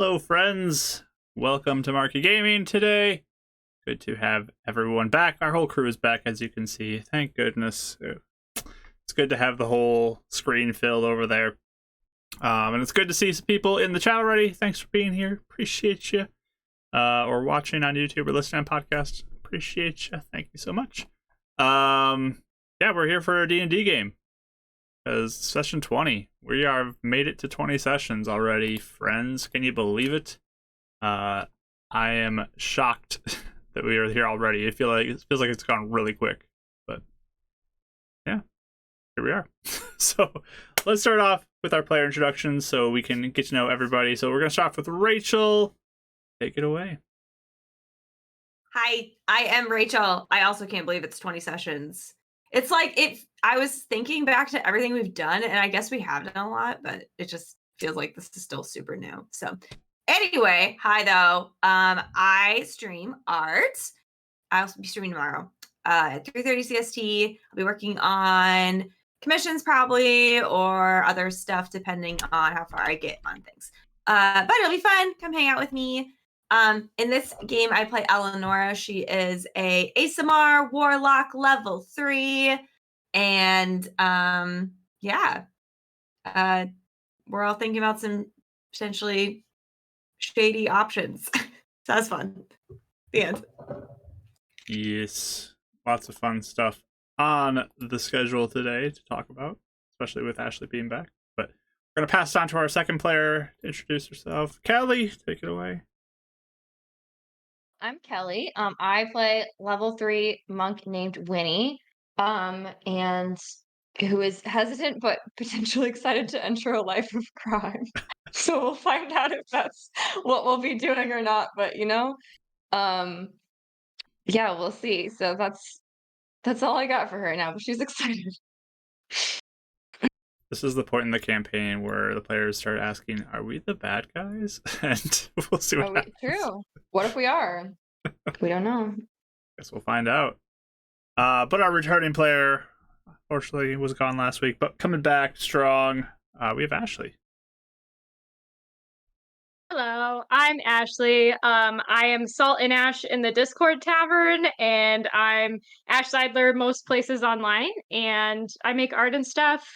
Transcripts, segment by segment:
Hello, friends. Welcome to Marky Gaming today. Good to have everyone back. Our whole crew is back, as you can see. Thank goodness. It's good to have the whole screen filled over there. And it's good to see some people in the chat already. Thanks for being here. Appreciate you. Or watching on YouTube or listening on podcast. Appreciate you. Thank you so much. Yeah, we're here for a D&D game. Because session 20. We are made it to 20 sessions already, friends. Can you believe it? I am shocked that we are here already. It feels like it's gone really quick. But yeah, here we are. So let's start off with our player introductions so we can get to know everybody. So we're going to start off with Rachel. Take it away. Hi, I am Rachel. I also can't believe it's 20 sessions. It's like I was thinking back to everything we've done, and I guess we have done a lot, but it just feels like this is still super new. So anyway, hi though. I stream art. I'll be streaming tomorrow at 3:30 CST. I'll be working on commissions probably, or other stuff depending on how far I get on things. But it'll be fun. Come hang out with me. In this game, I play Eleonora. She is a ASMR Warlock level 3. And yeah, we're all thinking about some potentially shady options. So that's fun. The end. Yes, lots of fun stuff on the schedule today to talk about, especially with Ashley being back. But we're going to pass it on to our second player to introduce herself. Kelly, take it away. I'm Kelly. I play level 3 monk named Winnie, and who is hesitant but potentially excited to enter a life of crime. So we'll find out if that's what we'll be doing or not. But yeah, we'll see. So that's all I got for her now. But she's excited. This is the point in the campaign where the players start asking, "Are we the bad guys?" And we'll see what happens. True. What if we are? We don't know. Guess we'll find out. But our returning player, unfortunately, was gone last week, but coming back strong. We have Ashley. Hello, I'm Ashley. I am Salt and Ash in the Discord Tavern, and I'm Ash Seidler most places online, and I make art and stuff.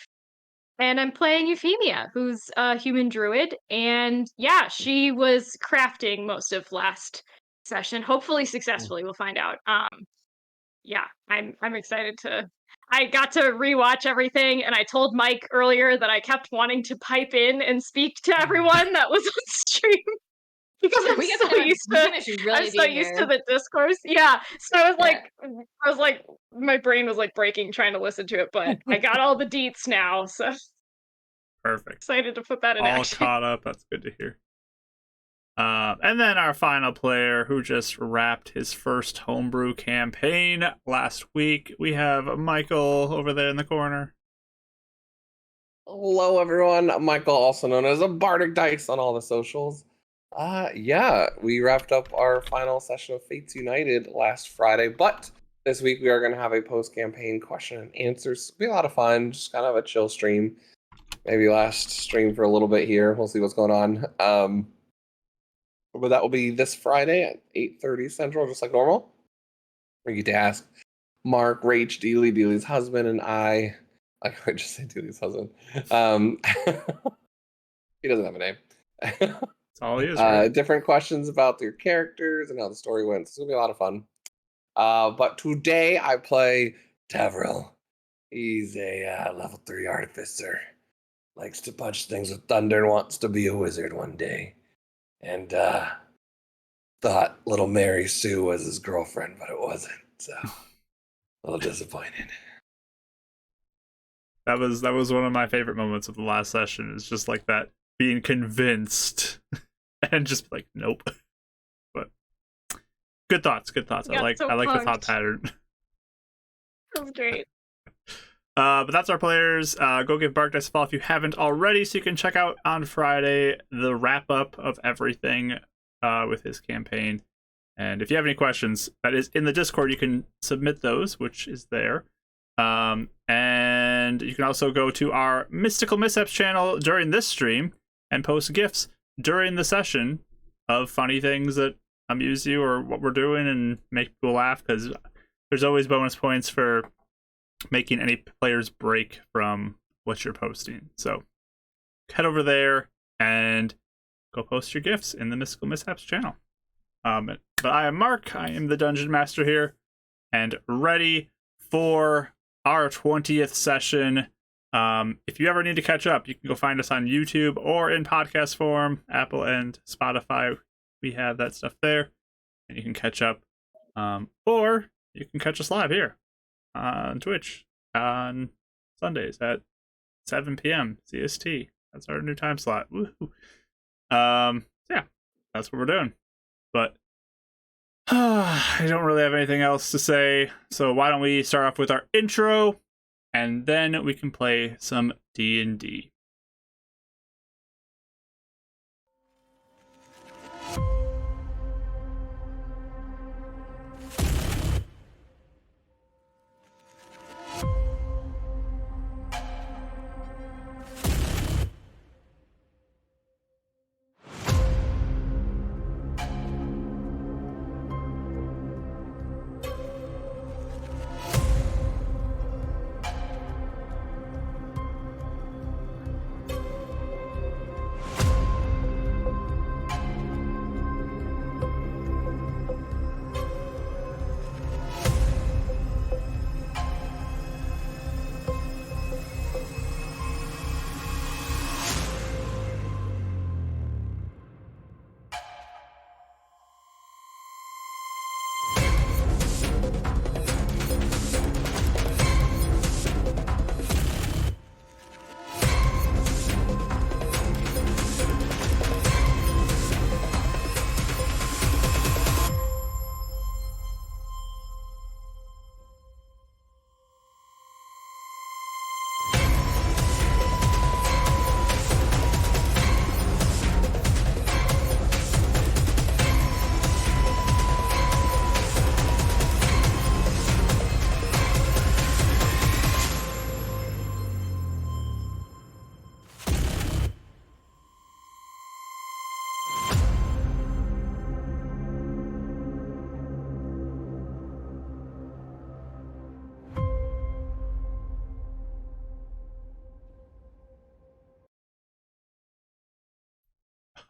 And I'm playing Euphemia, who's a human druid, and yeah, she was crafting most of last session, hopefully successfully. We'll find out. Yeah, I'm excited to. I got to rewatch everything, and I told Mike earlier that I kept wanting to pipe in and speak to everyone that was on stream because I'm so used to the discourse. Yeah, so I was like, my brain was like breaking trying to listen to it, but I got all the deets now, so Perfect. Excited to put that in all action. Caught up. That's good to hear. And then our final player who just wrapped his first homebrew campaign last week. We have Michael over there in the corner. Hello, everyone. I'm Michael, also known as a Bardic Dice on all the socials. Yeah, we wrapped up our final session of Fates United last Friday, but this week we are going to have a post-campaign question and answers. It'll be a lot of fun, just kind of a chill stream. Maybe last stream for a little bit here. We'll see what's going on. But that will be this Friday at 8:30 Central, just like normal. We get to ask Mark, Rach, Dealey's husband, and I could just say Dealey's husband. He doesn't have a name. That's all he is, right? Different questions about their characters and how the story went. It's going to be a lot of fun. But today I play Tavril. He's a level 3 artificer. Likes to punch things with thunder and wants to be a wizard one day. And thought little Mary Sue was his girlfriend, but it wasn't. So a little disappointed. That was one of my favorite moments of the last session. It's just like that, being convinced and just like, nope. But good thoughts. I like the thought pattern. That was great. But that's our players. Go give Bark Dice a follow if you haven't already, so you can check out on Friday the wrap up of everything with his campaign. And if you have any questions, that is in the Discord. You can submit those, which is there. And you can also go to our Mystical Mishaps channel during this stream and post gifts during the session of funny things that amuse you or what we're doing and make people laugh, because there's always bonus points for making any players break from what you're posting. So head over there and go post your gifts in the Mystical Mishaps channel. But I am Mark. I am the Dungeon Master here, and ready for our 20th session. If you ever need to catch up, you can go find us on YouTube or in podcast form, Apple and Spotify. We have that stuff there, and you can catch up. Or you can catch us live here on Twitch on Sundays at 7 p.m. CST. That's our new time slot. Woohoo. Yeah, that's what we're doing. But I don't really have anything else to say, so why don't we start off with our intro, and then we can play some D&D.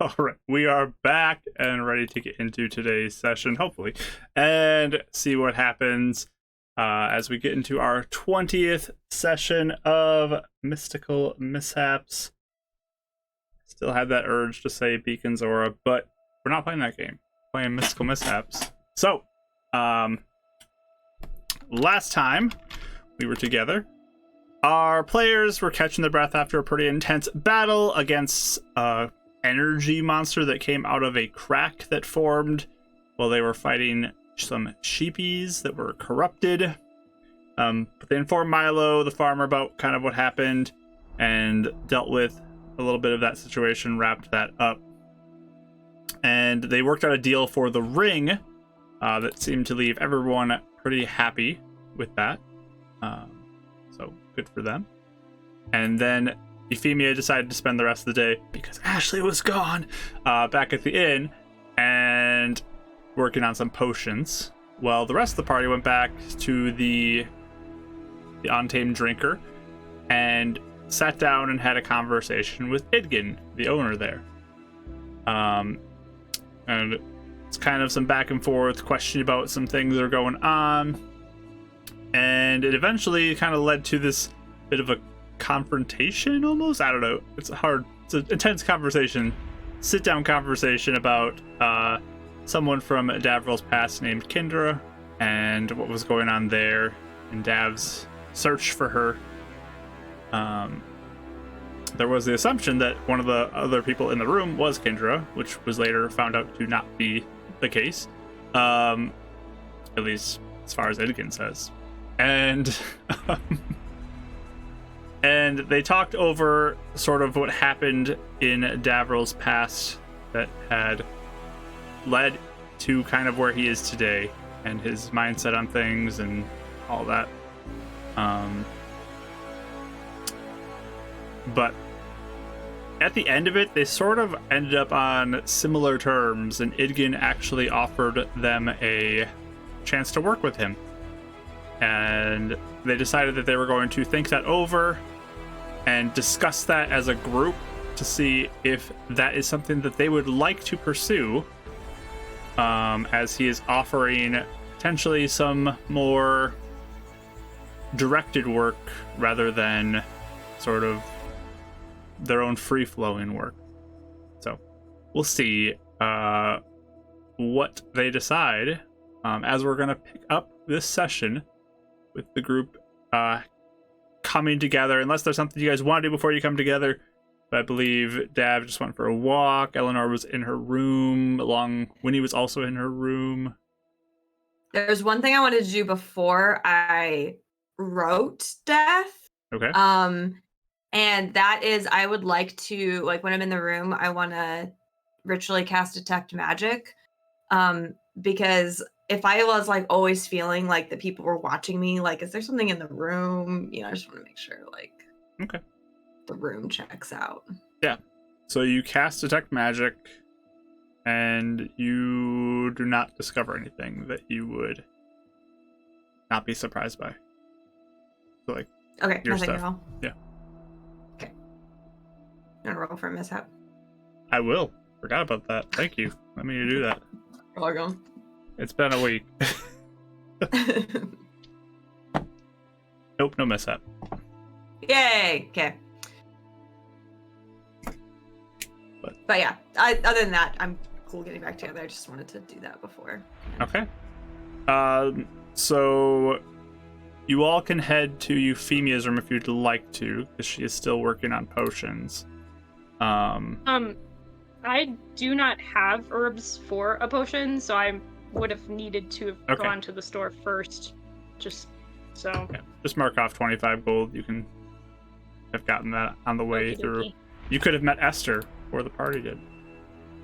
All right, we are back and ready to get into today's session, hopefully, and see what happens as we get into our 20th session of Mystical Mishaps. Still had that urge to say Beacon's Aura, but we're not playing that game. We're playing Mystical Mishaps. So, last time we were together, our players were catching their breath after a pretty intense battle against energy monster that came out of a crack that formed while they were fighting some sheepies that were corrupted. But they informed Milo, the farmer, about kind of what happened and dealt with a little bit of that situation, wrapped that up. And they worked out a deal for the ring that seemed to leave everyone pretty happy with that. So good for them. And then Euphemia decided to spend the rest of the day, because Ashley was gone, back at the inn and working on some potions. Well, the rest of the party went back to the Untamed drinker and sat down and had a conversation with Idgin, the owner there. And it's kind of some back and forth, question about some things that are going on. And it eventually kind of led to this bit of a confrontation almost. I don't know, it's an intense conversation, sit down conversation about someone from Davril's past named Kendra and what was going on there in Dav's search for her. There was the assumption that one of the other people in the room was Kendra, which was later found out to not be the case, at least as far as Idgin says. And and they talked over sort of what happened in Davril's past that had led to kind of where he is today and his mindset on things and all that. But at the end of it, they sort of ended up on similar terms, and Idgin actually offered them a chance to work with him. And they decided that they were going to think that over and discuss that as a group to see if that is something that they would like to pursue, as he is offering potentially some more directed work rather than sort of their own free-flowing work. So we'll see what they decide as we're going to pick up this session with the group coming together, unless there's something you guys want to do before you come together. But I believe Dav just went for a walk. Eleanor was in her room. Winnie was also in her room. There's one thing I wanted to do before I wrote death. Okay. And that is, I would like to, like, when I'm in the room, I want to ritually cast detect magic. Because if I was like always feeling like the people were watching me, like, is there something in the room? You know, I just want to make sure, like, okay, the room checks out. Yeah. So you cast detect magic, and you do not discover anything that you would not be surprised by. So, like, Okay, your nothing stuff. at all. Yeah. Okay. You want to roll for a mishap? I will. Forgot about that. Thank you. Let me do that. You're welcome. It's been a week. Nope, no mishap. Yay! Okay. But yeah, other than that, I'm cool getting back together. I just wanted to do that before. Okay. So you all can head to Euphemia's room if you'd like to, because she is still working on potions. I do not have herbs for a potion, so I would have needed to have gone to the store first. Just so. Yeah, just mark off 25 gold. You can have gotten that on the way through. Okey-dokey. You could have met Esther before the party did.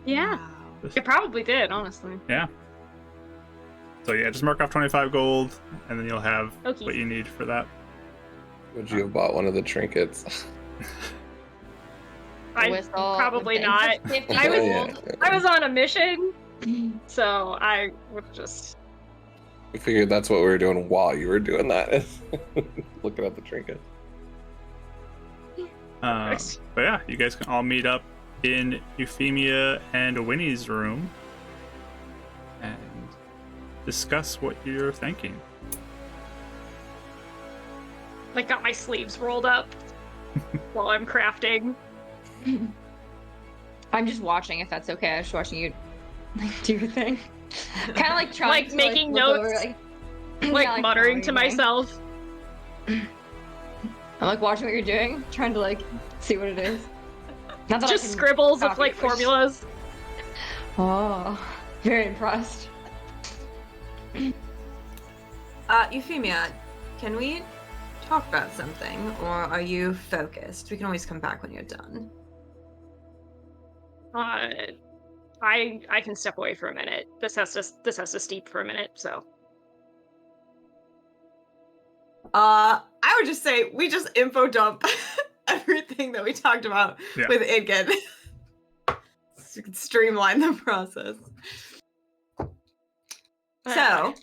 Yeah, Wow. it probably did, honestly. Yeah. So yeah, just mark off 25 gold, and then you'll have Okay. what you need for that. Would you have bought one of the trinkets? A whistle, probably with not. the 50 I was- gold. I was on a mission, so I would just. I figured that's what we were doing while you were doing that. Looking at the trinket. But yeah, you guys can all meet up in Euphemia and Winnie's room and discuss what you're thinking. Like, got my sleeves rolled up while I'm crafting. I'm just watching, if that's okay. I'm just watching you like do your thing. Kind of like trying Like, to making look notes, over, like, yeah, muttering to what are you doing? myself. I'm like watching what you're doing, trying to like see what it is. Not that I Just can scribbles of copy like it, formulas. Oh, very impressed. Euphemia, can we talk about something, or are you focused? We can always come back when you're done. I can step away for a minute. This has to steep for a minute, so. I would just say we just info dump everything that we talked about with Idgin. So we can streamline the process. So,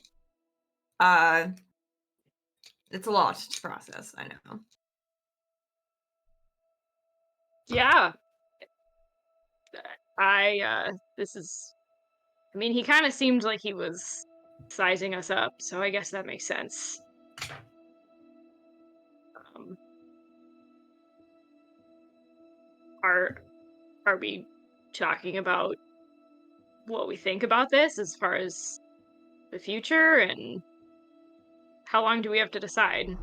it's a lot to process, I know. Yeah. I mean, he kind of seemed like he was sizing us up, so I guess that makes sense. Are we talking about what we think about this as far as the future, and how long do we have to decide?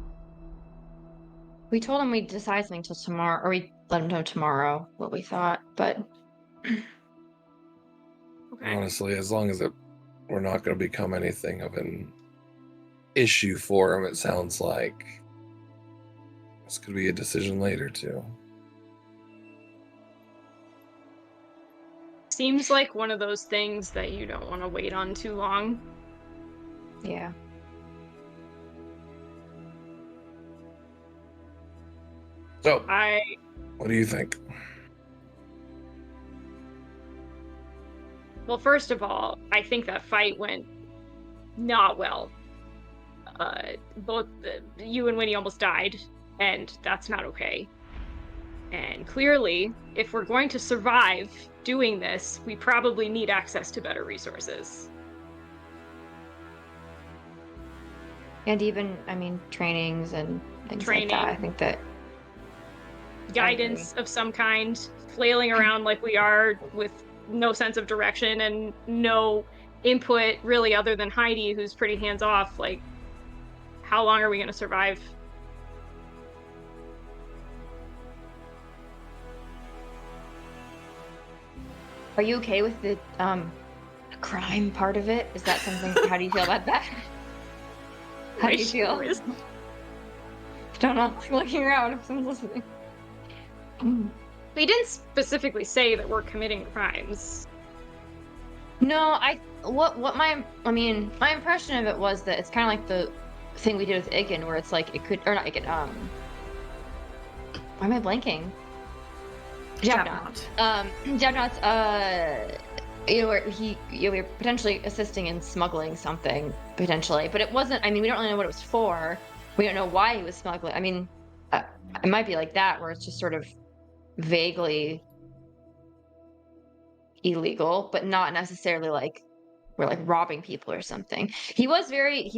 We told him we'd decide something till tomorrow, or we let him know tomorrow what we thought, but Okay. Honestly, as long as we're not going to become anything of an issue for him, it sounds like this could be a decision later too. Seems like one of those things that you don't want to wait on too long. yeah. So, I what do you think? Well, first of all, I think that fight went not well. Both you and Winnie almost died, and that's not okay. And clearly, if we're going to survive doing this, we probably need access to better resources. And even, I mean, trainings and things like that. I Training. think that Guidance of some kind, flailing around like we are with no sense of direction and no input really other than Heidi, who's pretty hands off. Like, how long are we going to survive? Are you okay with the crime part of it? Is that something? How do you feel about that? How do you feel? I don't know. I'm looking around if someone's listening. They didn't specifically say that we're committing crimes. No, my impression of it was that it's kind of like the thing we did with Igen, where it's like it could, or not Igen, why am I blanking? Jabnot. Jabnot's, where we were potentially assisting in smuggling something, potentially, but it wasn't, I mean, we don't really know what it was for. We don't know why he was smuggling. I mean, it might be like that, where it's just sort of vaguely illegal, but not necessarily like we're like robbing people or something. He was very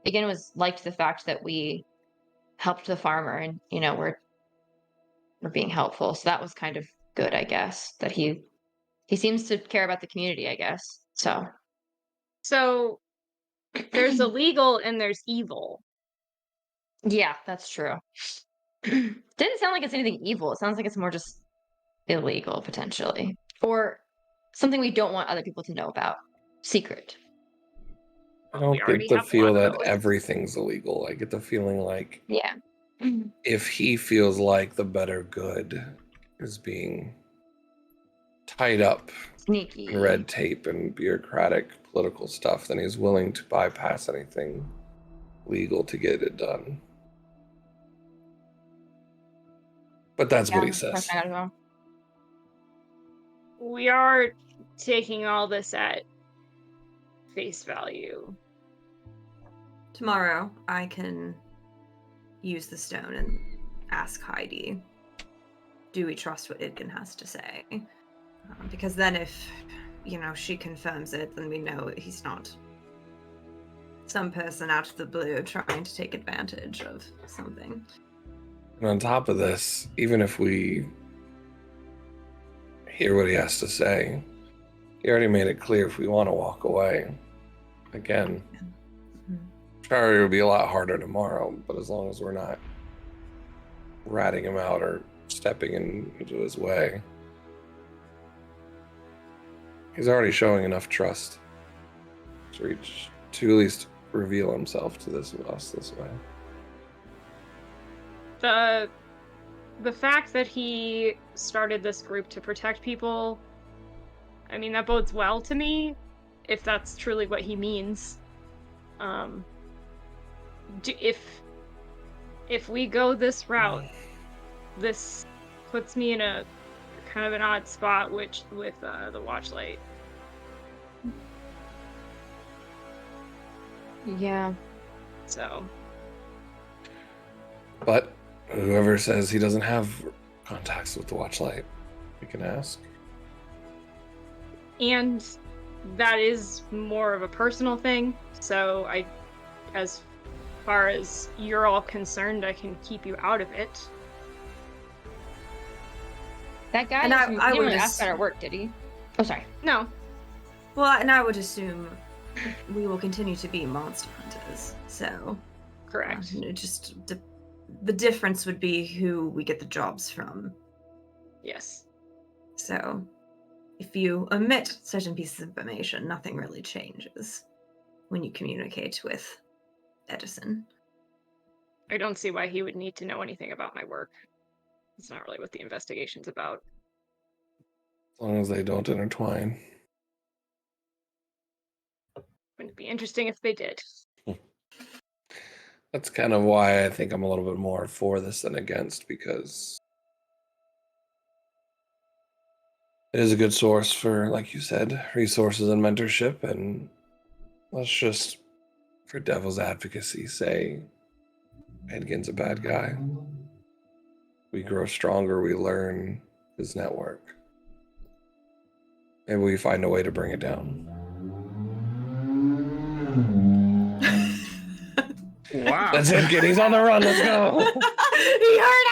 again, was liked the fact that we helped the farmer and we're being helpful. So that was kind of good, I guess, that he seems to care about the community, I guess. So there's illegal and there's evil. yeah, that's true. Didn't sound like it's anything evil. It sounds like it's more just illegal potentially, or something we don't want other people to know about. Secret. I don't get the feel that everything's illegal. I get the feeling like Yeah. if he feels like the better good is being tied up Sneaky in red tape and bureaucratic political stuff, then he's willing to bypass anything legal to get it done. But that's what he says. We are taking all this at face value. Tomorrow, I can use the stone and ask Heidi, do we trust what Idgen has to say? Because then if, she confirms it, then we know he's not some person out of the blue trying to take advantage of something. And on top of this, even if we hear what he has to say, he already made it clear if we want to walk away. Again, Charlie will be a lot harder tomorrow, but as long as we're not ratting him out or stepping into his way, he's already showing enough trust to at least reveal himself to us this way. The fact that he started this group to protect people, I mean, that bodes well to me, if that's truly what he means. If we go this route, this puts me in a kind of an odd spot with the Watchlight. Yeah. So. But whoever says he doesn't have contacts with the Watchlight, we can ask. And that is more of a personal thing, so as far as you're all concerned, I can keep you out of it. That guy didn't really ask about our work, did he? Oh, sorry. No. Well, and I would assume we will continue to be monster hunters, so... Correct. Just the difference would be who we get the jobs from. Yes. So, if you omit certain pieces of information, nothing really changes when you communicate with Edison. I don't see why he would need to know anything about my work. It's not really what the investigation's about. As long as they don't intertwine. Wouldn't it be interesting if they did? That's kind of why I think I'm a little bit more for this than against, because It is a good source for, like you said, resources and mentorship. And let's just, for devil's advocacy, say Edgin's a bad guy. We grow stronger, we learn his network. Maybe we find a way to bring it down. Wow. That's it, kid. He's on the run. Let's go. He heard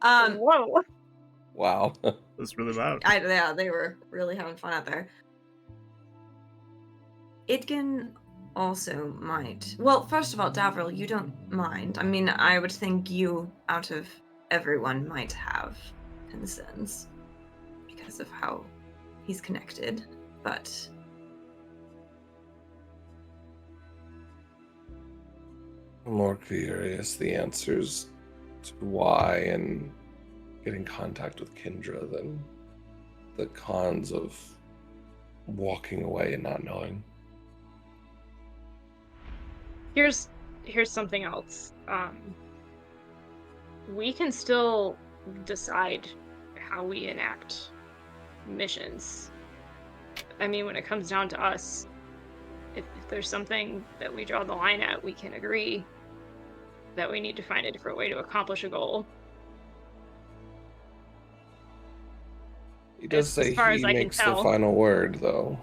us. Whoa. Wow. That's really loud. Yeah, they were really having fun out there. Idgen also might. Well, first of all, Davril, you don't mind. I mean, I would think you, out of everyone, might have concerns because of how he's connected, but I'm more curious the answers to why and get in contact with Kendra than the cons of walking away and not knowing. Here's something else. We can still decide how we enact missions. I mean, when it comes down to us, if there's something that we draw the line at, we can agree that we need to find a different way to accomplish a goal. He does say far he as I can makes the tell. final word, though.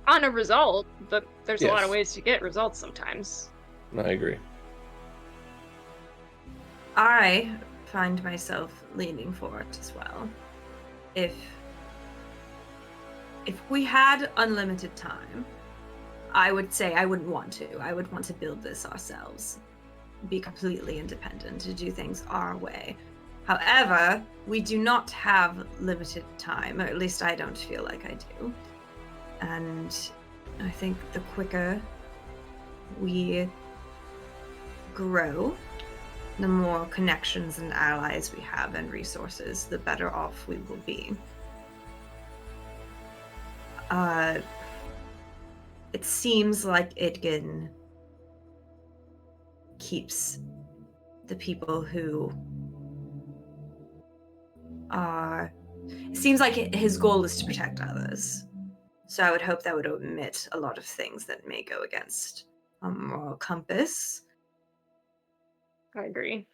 On a result, but there's a lot Yes. of ways to get results sometimes. I agree. I find myself leaning for it as well. If we had unlimited time, I would say I wouldn't want to. I would want to build this ourselves, be completely independent, to do things our way. However, we do not have limited time, or at least I don't feel like I do. And I think the quicker we grow, the more connections and allies we have and resources, the better off we will be. It seems like Idgen keeps the people who are... It seems like his goal is to protect others. So I would hope that would omit a lot of things that may go against a moral compass. I agree.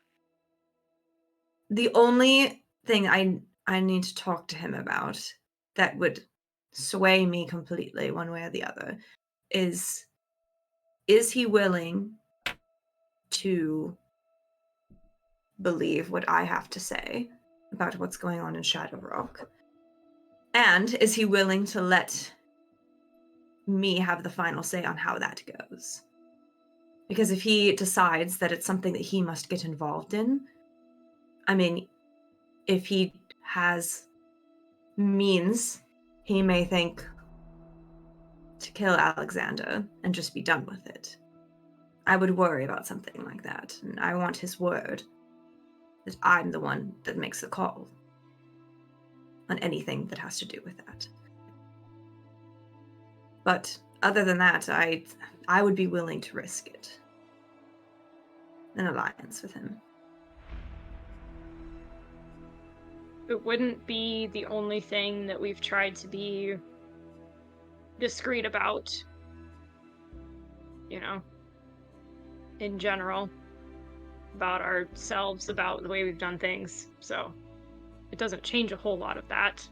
The only thing I need to talk to him about that would sway me completely one way or the other is he willing to believe what I have to say about what's going on in Shadowrock? And is he willing to let me have the final say on how that goes? Because if he decides that it's something that he must get involved in, I mean, if he has means, he may think to kill Alexander and just be done with it. I would worry about something like that, and I want his word that I'm the one that makes the call on anything that has to do with that. But other than that, I would be willing to risk it. An alliance with him. It wouldn't be the only thing that we've tried to be discreet about, you know, in general, about ourselves, about the way we've done things. So it doesn't change a whole lot of that,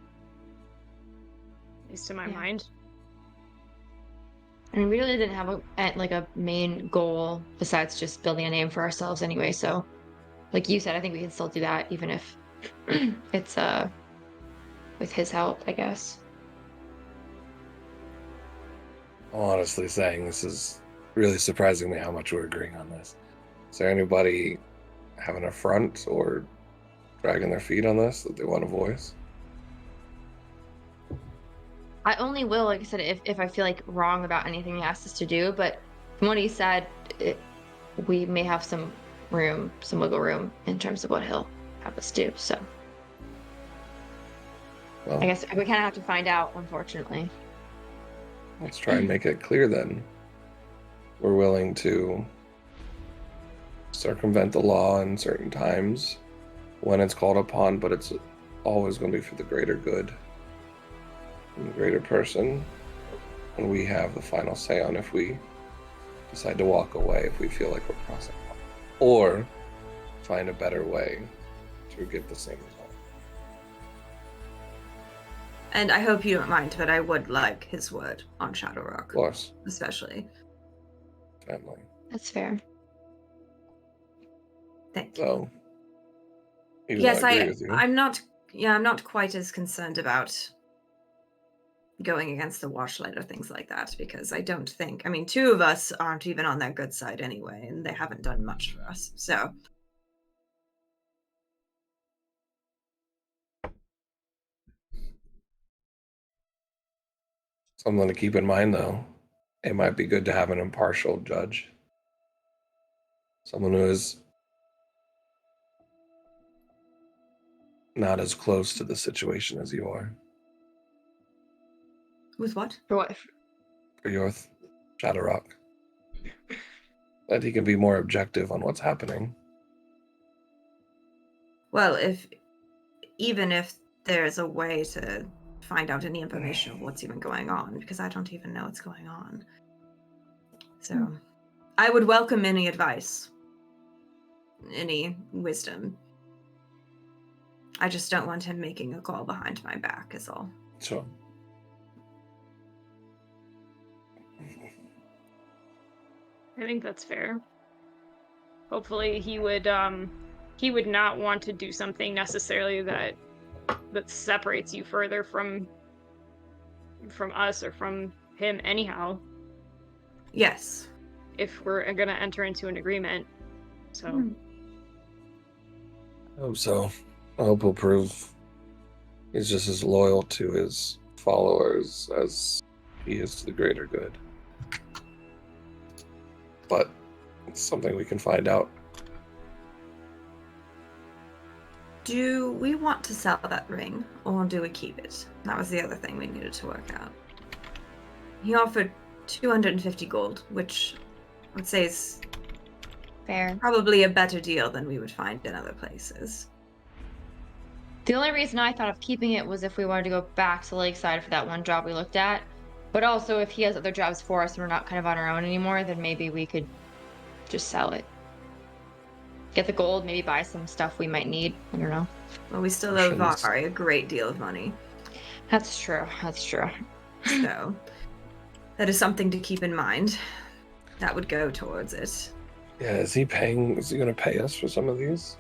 at least to my mind. And we really didn't have a main goal besides just building a name for ourselves anyway. So, like you said, I think we can still do that even if it's with his help, I guess. I'm honestly saying this is really surprising me how much we're agreeing on this. Is there anybody having a front or dragging their feet on this that they want to voice? I only will, like I said, if I feel like wrong about anything he asks us to do. But from what he said, we may have some wiggle room in terms of what he'll have us do. So Well, I guess we kind of have to find out, unfortunately. let's try and make it clear then. We're willing to circumvent the law in certain times when it's called upon, but it's always going to be for the greater good and the greater person. And we have the final say on if we decide to walk away, if we feel like we're crossing off, or find a better way to get the same result. And I hope you don't mind, but I would like his word on Shadow Rock. Of course. Especially. Family. That's fair. Thank you. So, even Yes, though I agree with you, I'm not quite as concerned about going against the Watchlight or things like that, because I don't think, 2 of us aren't even on their good side anyway, and they haven't done much for us, so. something to keep in mind, though, it might be good to have an impartial judge. Someone who is not as close to the situation as you are. With what? For what? For Yorth, Shadowrock. That he can be more objective on what's happening. Well, even if there's a way to find out any information of what's even going on, because I don't even know what's going on. So, I would welcome any advice, any wisdom. I just don't want him making a call behind my back, is all. Sure. I think that's fair. Hopefully he would not want to do something necessarily that separates you further from us or from him anyhow. Yes. If we're gonna enter into an agreement. So I hope so. I hope he'll prove he's just as loyal to his followers as he is to the greater good. But it's something we can find out. Do we want to sell that ring, or do we keep it? That was the other thing we needed to work out. He offered 250 gold, which I would say is Fair. probably a better deal than we would find in other places. The only reason I thought of keeping it was if we wanted to go back to Lakeside for that one job we looked at. But also, if he has other jobs for us and we're not kind of on our own anymore, then maybe we could just sell it. Get the gold, maybe buy some stuff we might need. I don't know. Well, we still owe Vari a great deal of money. That's true. That's true. So, that is something to keep in mind. That would go towards it. Yeah, is he going to pay us for some of these?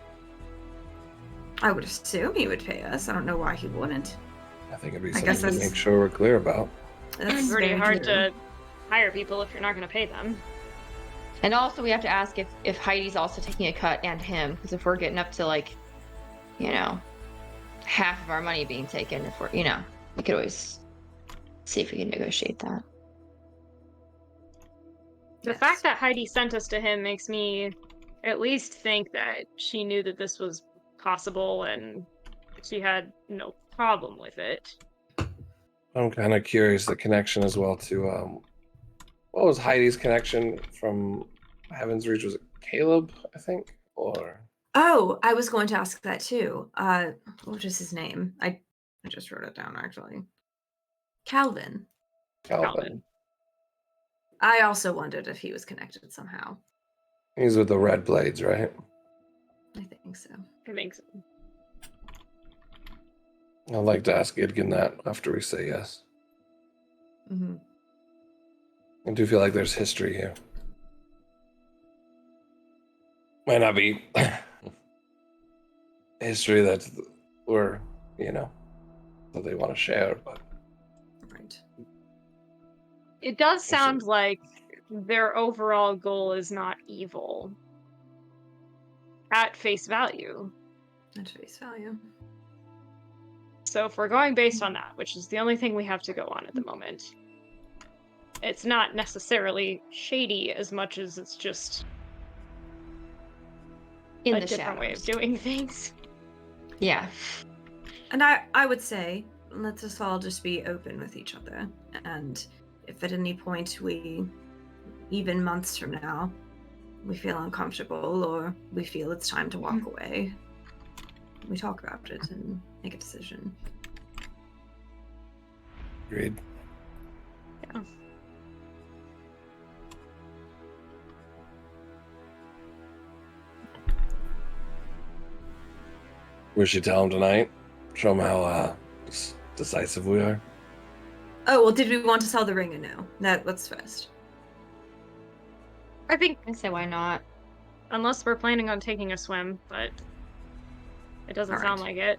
I would assume he would pay us. I don't know why he wouldn't. I think it'd be I something guess to that's- make sure we're clear about. That's it's pretty very hard true. to hire people if you're not gonna pay them. And also, we have to ask if Heidi's also taking a cut and him, because if we're getting up to half of our money being taken, if we're, we could always see if we can negotiate that. The Yes. fact that Heidi sent us to him makes me at least think that she knew that this was possible and she had no problem with it. I'm kind of curious the connection as well to what was Heidi's connection from Heaven's Reach? Was it Caleb, I think? Or Oh, I was going to ask that too. What is his name? I just wrote it down actually. Calvin. Calvin? I also wondered if he was connected somehow. He's with the Red Blades, right? I think so. I think so. I'd like to ask Idkin that after we say yes. Mm-hmm. I do feel like there's history here. Might not be history that we're, that they want to share, but Right. It does sound like their overall goal is not evil. At face value. At face value. So if we're going based on that, which is the only thing we have to go on at the moment, it's not necessarily shady as much as it's just In a the different way of shadows. doing things. Yeah. And I would say, let's us all just be open with each other. And if at any point even months from now, we feel uncomfortable or we feel it's time to walk away, we talk about it and make a decision. Agreed. Yeah. We should tell him tonight. Show him how decisive we are. Oh, well, did we want to sell the ring or no? That's first. I think I say why not? unless we're planning on taking a swim, but it doesn't sound Alright. like it.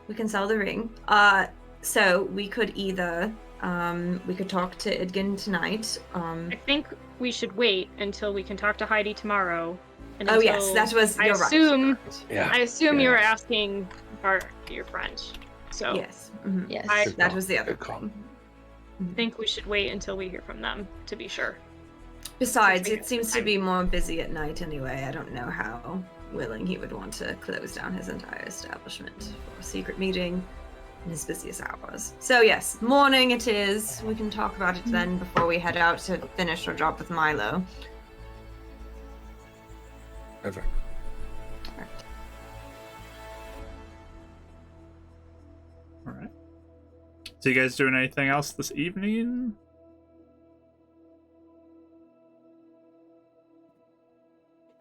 We can sell the ring. So we could either we could talk to Idgin tonight. I think we should wait until we can talk to Heidi tomorrow. And Oh yes, until- that was. I You're right. assume- You're right. Yeah. I assume you Yeah. were asking your friend. So Yes. Mhm. Yes. I- That was the other Good call. thing. I think we should wait until we hear from them to be sure. Besides, we it get seems to time. be more busy at night anyway. I don't know how willing he would want to close down his entire establishment for a secret meeting in his busiest hours. So yes, morning it is. We can talk about it then before we head out to finish our job with Milo. Perfect. All right. So you guys doing anything else this evening?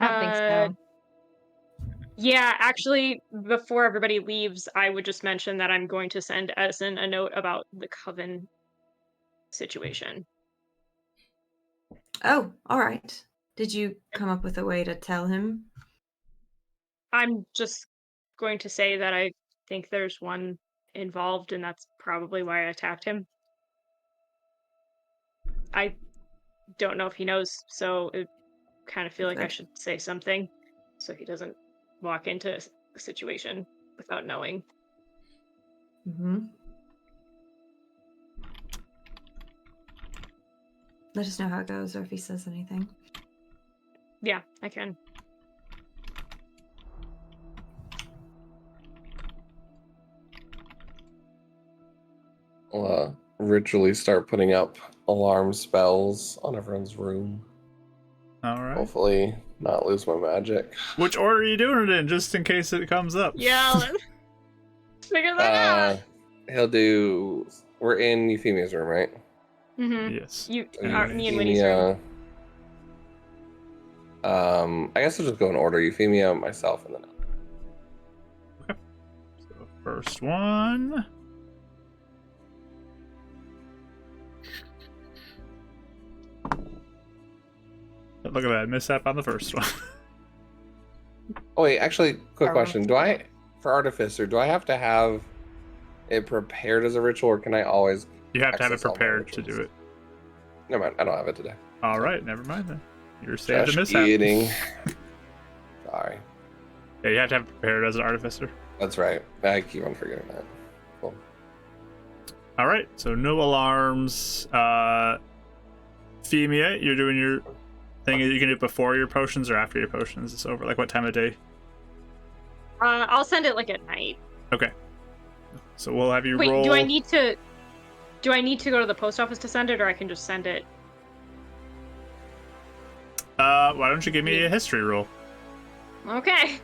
I don't think so. Yeah, actually, before everybody leaves, I would just mention that I'm going to send Edison a note about the coven situation. Oh, all right. Did you come up with a way to tell him? I'm just going to say that I think there's one involved, and that's probably why I attacked him. I don't know if he knows, so I kind of feel like I Okay. should say something so he doesn't walk into a situation without knowing. Mm-hmm. Let us know how it goes, or if he says anything. Yeah, I can. I'll ritually start putting up alarm spells on everyone's room. All right. Hopefully not lose my magic. Which order are you doing it in, just in case it comes up? Yeah, let's figure that out. He'll do... We're in Euphemia's room, right? Mm-hmm. Yes. You, Uh, me and Winnie's room. I guess I'll just go in order. Euphemia, myself, and then... So first one. Look at that mishap on the first one. Oh, wait, actually, quick Our question. Do I, for Artificer, do I have to have it prepared as a ritual, or can I always... You have to have it access all my prepared to rituals? do it. Never mind, I don't have it today. All right, never mind then. You're saved the Just mishap. kidding. Sorry. Yeah, you have to have it prepared as an artificer. That's right. I keep on forgetting that. Cool. All right, so no alarms. Femia, you're doing your thing. You can do it before your potions or after your potions is over. Like what time of day? I'll send it like at night. Okay. So we'll have you Wait, roll. do I need to go to the post office to send it, or I can just send it? Why don't you give me a history roll? Okay.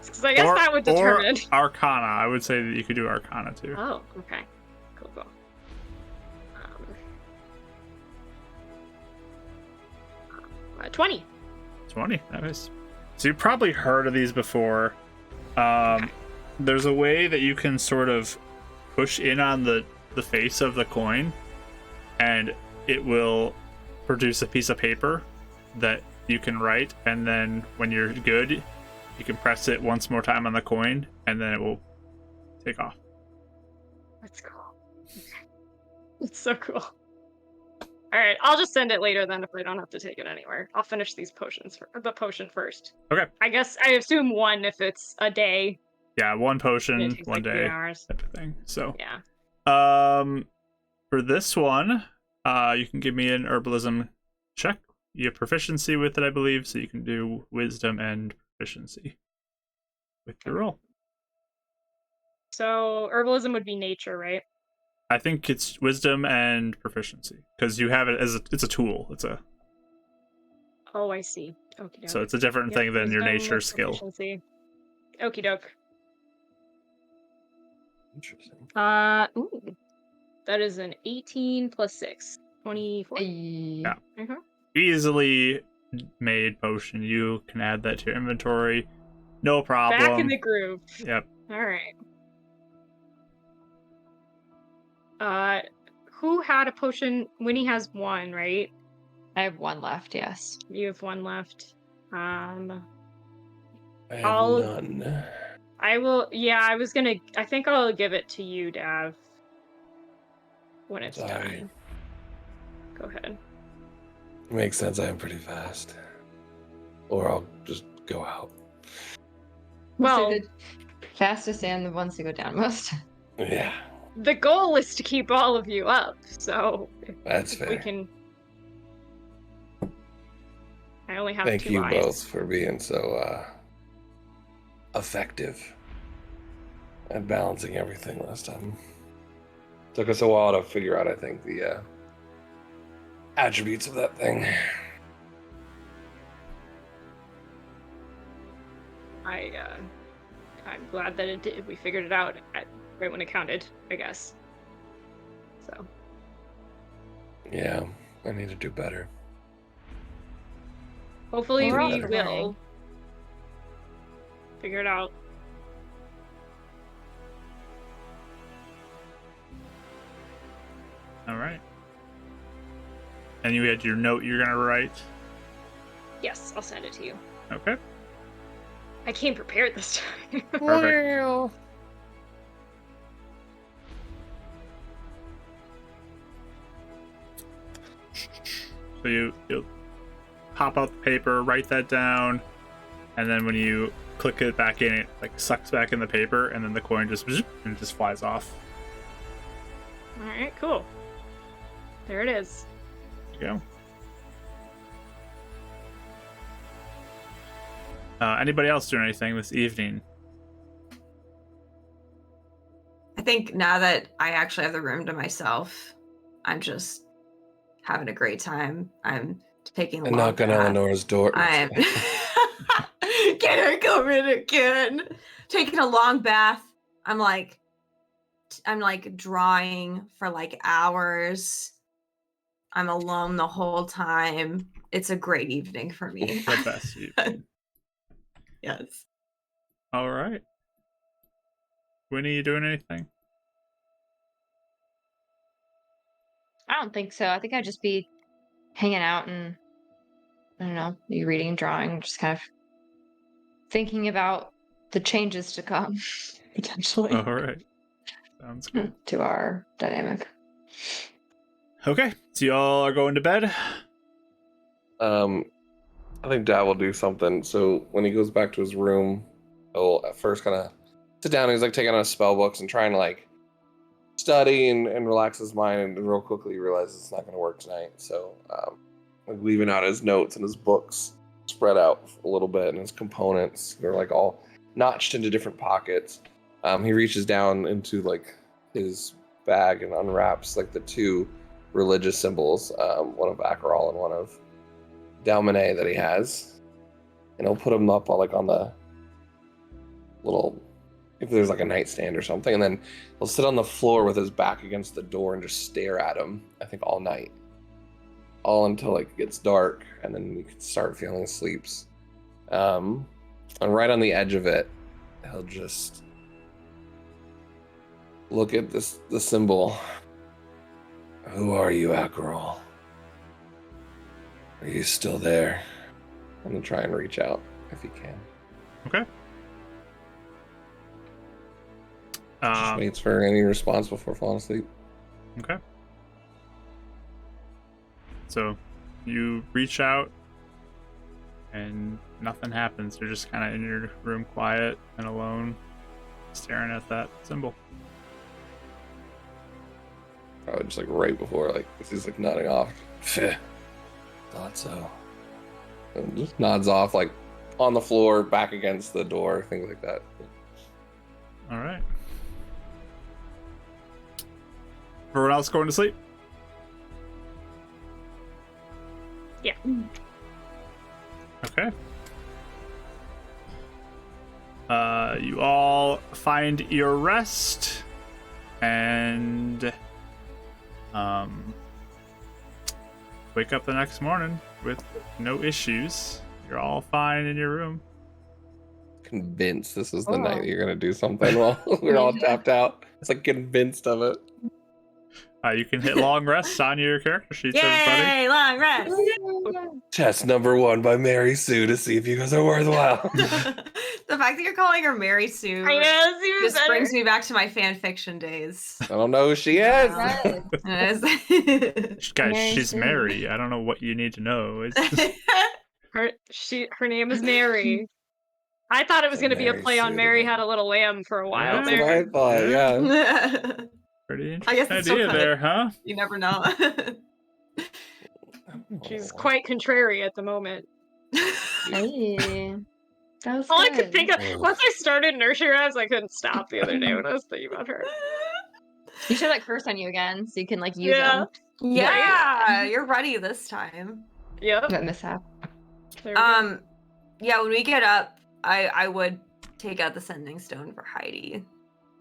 Because I guess that would determine. Or Arcana. I would say that you could do Arcana too. Oh, okay. Cool. 20. 20. Nice. So you've probably heard of these before. There's a way that you can sort of push in on the face of the coin, and it will produce a piece of paper that you can write, and then when you're good, you can press it once more time on the coin, and then it will take off. That's cool. It's so cool. Alright, I'll just send it later then if I don't have to take it anywhere. I'll finish these potions, the potion first. Okay. I guess I assume one if it's a day. Yeah, one It potion, takes one like 3 day hours. type of thing. So, Yeah. for this one, you can give me an herbalism check. You have proficiency with it, I believe, so you can do wisdom and proficiency with your roll. So herbalism would be nature, right? I think it's wisdom and proficiency because you have it as it's a tool. It's a Oh, I see. Okay. so it's a different thing than your nature skill. Okie doke. Interesting. Ooh, that is an 18 plus 6. 24. Yeah. Mhm. Easily made potion. You can add that to your inventory. No problem. Back in the groove. Yep. All right. Who had a potion? Winnie has one, right? I have one left, yes. You have one left. I have I'll- none. I will. Yeah, I think I'll give it to you, Dav. When it's Sorry. done. Go ahead. Makes sense. I am pretty fast. Or I'll just go out. Well, the fastest and the ones that go down most. Yeah, the goal is to keep all of you up, so that's if we fair. can. I only have Thank 2 you eyes. both for being so effective at balancing everything last time. Took us a while to figure out, I think, the attributes of that thing. I'm glad that it did. We figured it out right when it counted, I guess. So. Yeah, I need to do better. Hopefully We're all we learning. will figure it out. All right. And you had your note you're gonna write. Yes, I'll send it to you. Okay. I came prepared this time. Perfect. So you pop out the paper, write that down, and then when you click it back in, it like sucks back in the paper, and then the coin just and just flies off. All right, cool. There it is. There you go. Anybody else doing anything this evening? I think now that I actually have the room to myself, I'm just having a great time. I'm taking a And long knock on bath. Eleanor's door. I'm can I come in again? Taking a long bath. I'm like drawing for like hours. I'm alone the whole time. It's a great evening for me. The best evening. Yes. All right. Winnie, you doing anything? I don't think so. I think I'd just be hanging out and I don't know, be reading, drawing, just kind of thinking about the changes to come, potentially, All right. Sounds good. to our dynamic. Okay. So y'all are going to bed. I think Dad will do something. So when he goes back to his room, he'll at first kind of sit down. And he's like taking out his spell books and trying to like study and relax his mind. And real quickly realizes it's not going to work tonight. So like leaving out his notes and his books spread out a little bit, and his components they're like all notched into different pockets. He reaches down into like his bag and unwraps like the 2 religious symbols, one of Acheral and one of Dalmanet that he has, and he'll put them up on the little, if there's like a nightstand or something, and then he'll sit on the floor with his back against the door and just stare at him, I think all night, all until like it gets dark, and then you can start feeling sleeps. And right on the edge of it, he'll just look at the symbol. Who are you, Acheral? Are you still there? I'm gonna try and reach out if he can. Okay. Just waits for any response before falling asleep. Okay. So you reach out and nothing happens. You're just kind of in your room, quiet and alone, staring at that symbol. Probably just like right before, like he's like nodding off. Thought so. And just nods off, like on the floor, back against the door, things like that. All right. Everyone else going to sleep? Yeah. Okay. find your rest and wake up the next morning with no issues. You're all fine in your room. Convinced this is the night that you're gonna do something while we're all tapped out. It's like convinced of it. You can hit long rests on your character sheets, everybody. Yay, long rest. Test number 1 by Mary Sue to see if you guys are worthwhile. The fact that you're calling her Mary Sue I know, it's even just better. brings me back to my fan fiction days. I don't know who she is. Yes. Guys, Mary she's Sue. Mary. I don't know what you need to know. It's Her name is Mary. I thought it was So going to be a Mary play on Sue Mary then. Had a Little Lamb for a while Yeah. That's what there. I thought, yeah. pretty I guess interesting it's still idea good. there, huh? You never know. She's quite contrary at the moment. Hey. That was All I good. could think of, Ugh. once I started nursery rhymes, I couldn't stop the other day when I was thinking about her. You should like curse on you again so you can like use Yeah. them. Yeah, you're ready this time. Yep. That mishap. There we go. Yeah, when we get up, I would take out the sending stone for Heidi.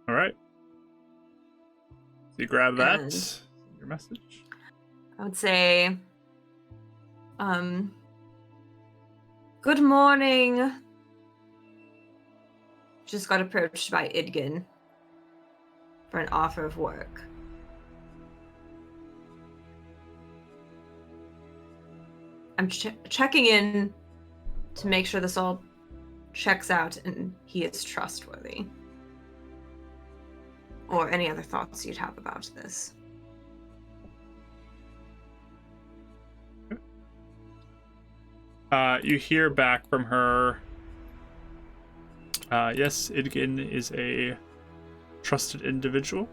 All right. So you grab that. And- Your message. I would say, good morning. Just got approached by Idgin for an offer of work. I'm checking in to make sure this all checks out and he is trustworthy. Or any other thoughts you'd have about this. You hear back from her. Yes, Idgin is a trusted individual.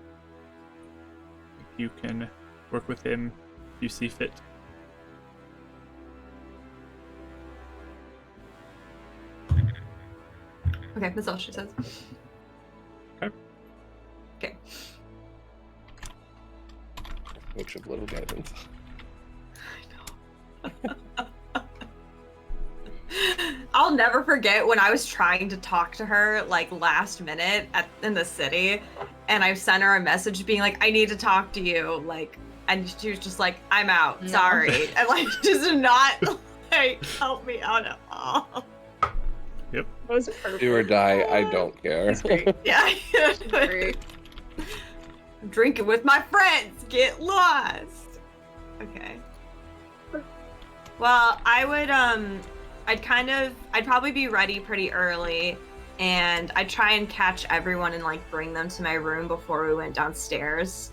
You can work with him if you see fit. Okay, that's all she says. Okay. Okay. Which of little guidance. I'll never forget when I was trying to talk to her like last minute in the city, and I sent her a message being like, "I need to talk to you," like, and she was just like, "I'm out, No. sorry," and like just did not like help me out at all. That was perfect. Do or die, I don't care. That's great. Yeah, Great. I'm drinking with my friends. Get lost. Okay. Well, I would I'd probably be ready pretty early, and I'd try and catch everyone and like bring them to my room before we went downstairs.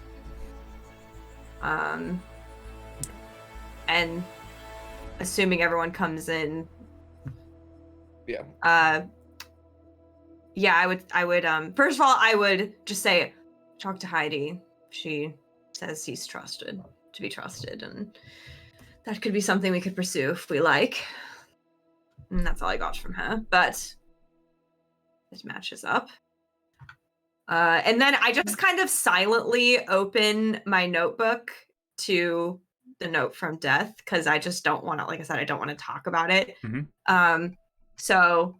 And assuming everyone comes in, Yeah. yeah, I would first of all, I would just say, talk to Heidi. She says he's trusted, to be trusted, and that could be something we could pursue if we like. And that's all I got from her, but it matches up. And then I just kind of silently open my notebook to the note from Death, because I just don't want to, like I said, I don't want to talk about it. Mhm. So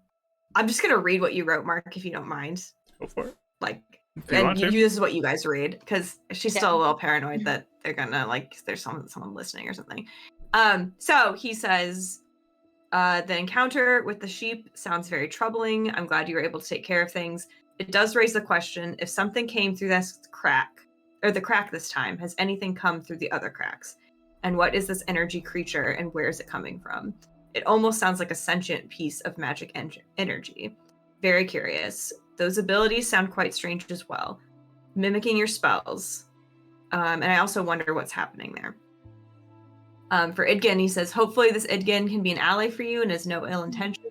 I'm just gonna read what you wrote, Mark, if you don't mind. Go for it. Like, If you and want to. this is what you guys read, because she's Yeah. still a little paranoid that they're gonna like there's someone listening or something. So he says, the encounter with the sheep sounds very troubling. I'm glad you were able to take care of things. It does raise the question, if something came through this crack, or the crack this time, has anything come through the other cracks? And what is this energy creature, and where is it coming from? It almost sounds like a sentient piece of magic energy. Very curious. Those abilities sound quite strange as well. Mimicking your spells. And I also wonder what's happening there. For Idgin, he says, hopefully this Idgin can be an ally for you and has no ill intentions.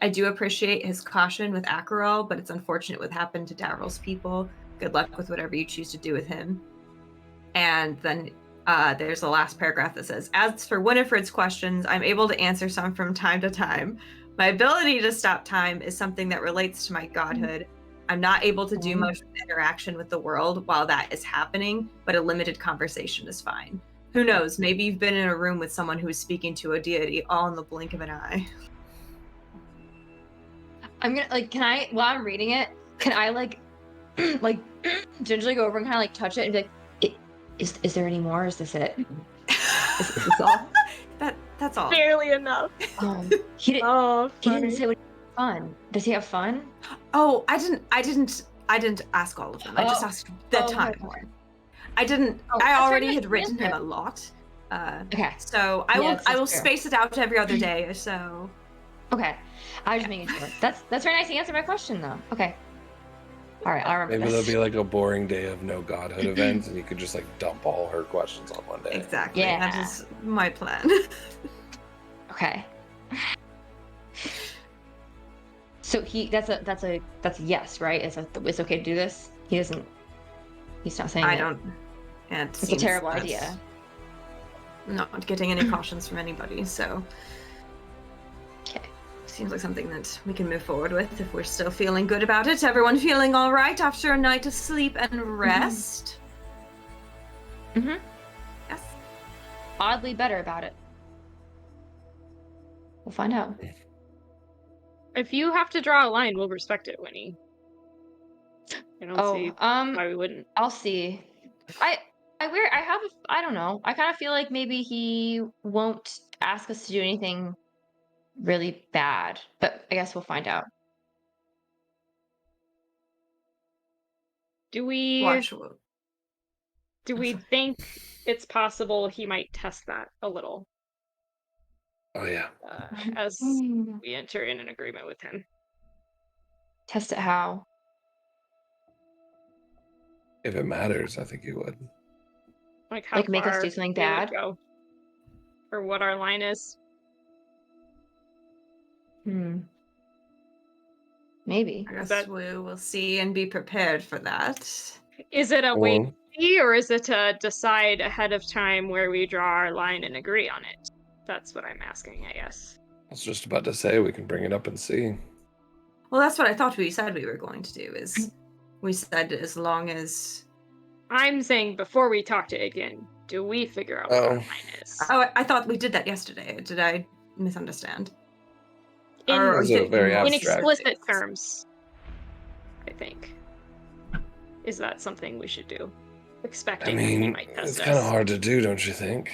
I do appreciate his caution with Acheral, but it's unfortunate what happened to Darrell's people. Good luck with whatever you choose to do with him. And then there's the last paragraph that says, as for Winifred's questions, I'm able to answer some from time to time. My ability to stop time is something that relates to my godhood. I'm not able to do much interaction with the world while that is happening, but a limited conversation is fine. Who knows? Maybe you've been in a room with someone who is speaking to a deity all in the blink of an eye. I'm gonna like, can I, while I'm reading it, Can I like gingerly go over and kind of like touch it and be like, is there any more? Is this it? Is this all? That's all. Barely enough. He didn't. Oh, He didn't funny. say what fun. Does he have fun? Oh, I didn't ask all of them. I just Oh. asked the Oh, time. okay. I didn't. Oh, I that's already very had nice written him answer. a lot. Okay. So I Yeah, will. that's I will fair. space it out every other day. So Okay. I was just making sure. That's very nice. You answered my question though. Okay. All right. I'll remember Maybe this. there'll be like a boring day of no godhood events, and you could just like dump all her questions on one day. exactly. Yeah. That is my plan. Okay. So that's a yes, right? It's okay to do this. He's not saying I it. don't. And It's a terrible idea. Not getting any cautions from anybody. So Okay. seems like something that we can move forward with if we're still feeling good about it. Everyone feeling all right after a night of sleep and rest. Mm-hmm. Yes. Oddly better about it. We'll find out. If you have to draw a line, we'll respect it, Winnie. I don't see why we wouldn't. I'll see. I don't know. I kind of feel like maybe he won't ask us to do anything really bad, but I guess we'll find out. Do we Watch. think it's possible he might test that a little Oh yeah. as we enter in an agreement with him? Test it how? If it matters, I think you would. Like how Like make us far do something we would bad? go, or what our line is. Maybe. I guess that- we will see and be prepared for that. Is it a wait Or and see, or is it to decide ahead of time where we draw our line and agree on it? That's what I'm asking, I guess. I was just about to say we can bring it up and see. Well, that's what I thought we said we were going to do. Is we said as long as. I'm saying before we talk to Igyan, do we figure out what our line is? Oh, I thought we did that yesterday. Did I misunderstand? In, Or Those are very in abstract. explicit terms, I think. Is that something we should do? I Expecting that he mean, might test it's kind of us. hard to do, don't you think?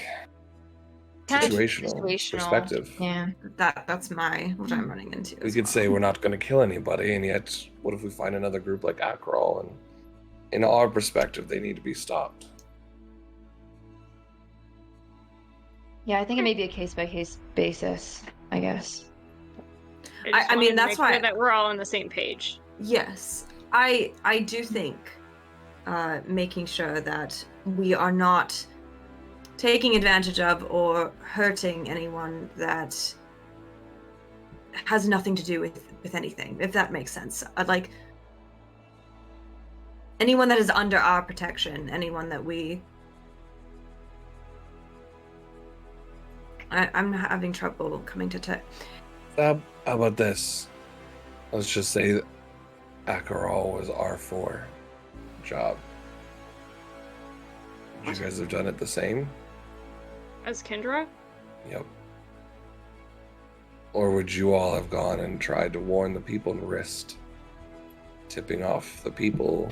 Kind of Situational perspective. Yeah. That's what I'm running into. We as could well. say we're not going to kill anybody, and yet, what if we find another group like Akrol, and in our perspective, they need to be stopped? Yeah, I think it may be a case by case basis, I guess. just I mean, wanted to that's make sure why- that we're all on the same page. Yes, I do think making sure that we are not taking advantage of or hurting anyone that has nothing to do with anything, if that makes sense. Like anyone that is under our protection, anyone that we. I'm having trouble coming to. How about this? Let's just say that Akrol was R4 job. Would you guys have done it the same? As Kendra? Yep. Or would you all have gone and tried to warn the people and risked tipping off the people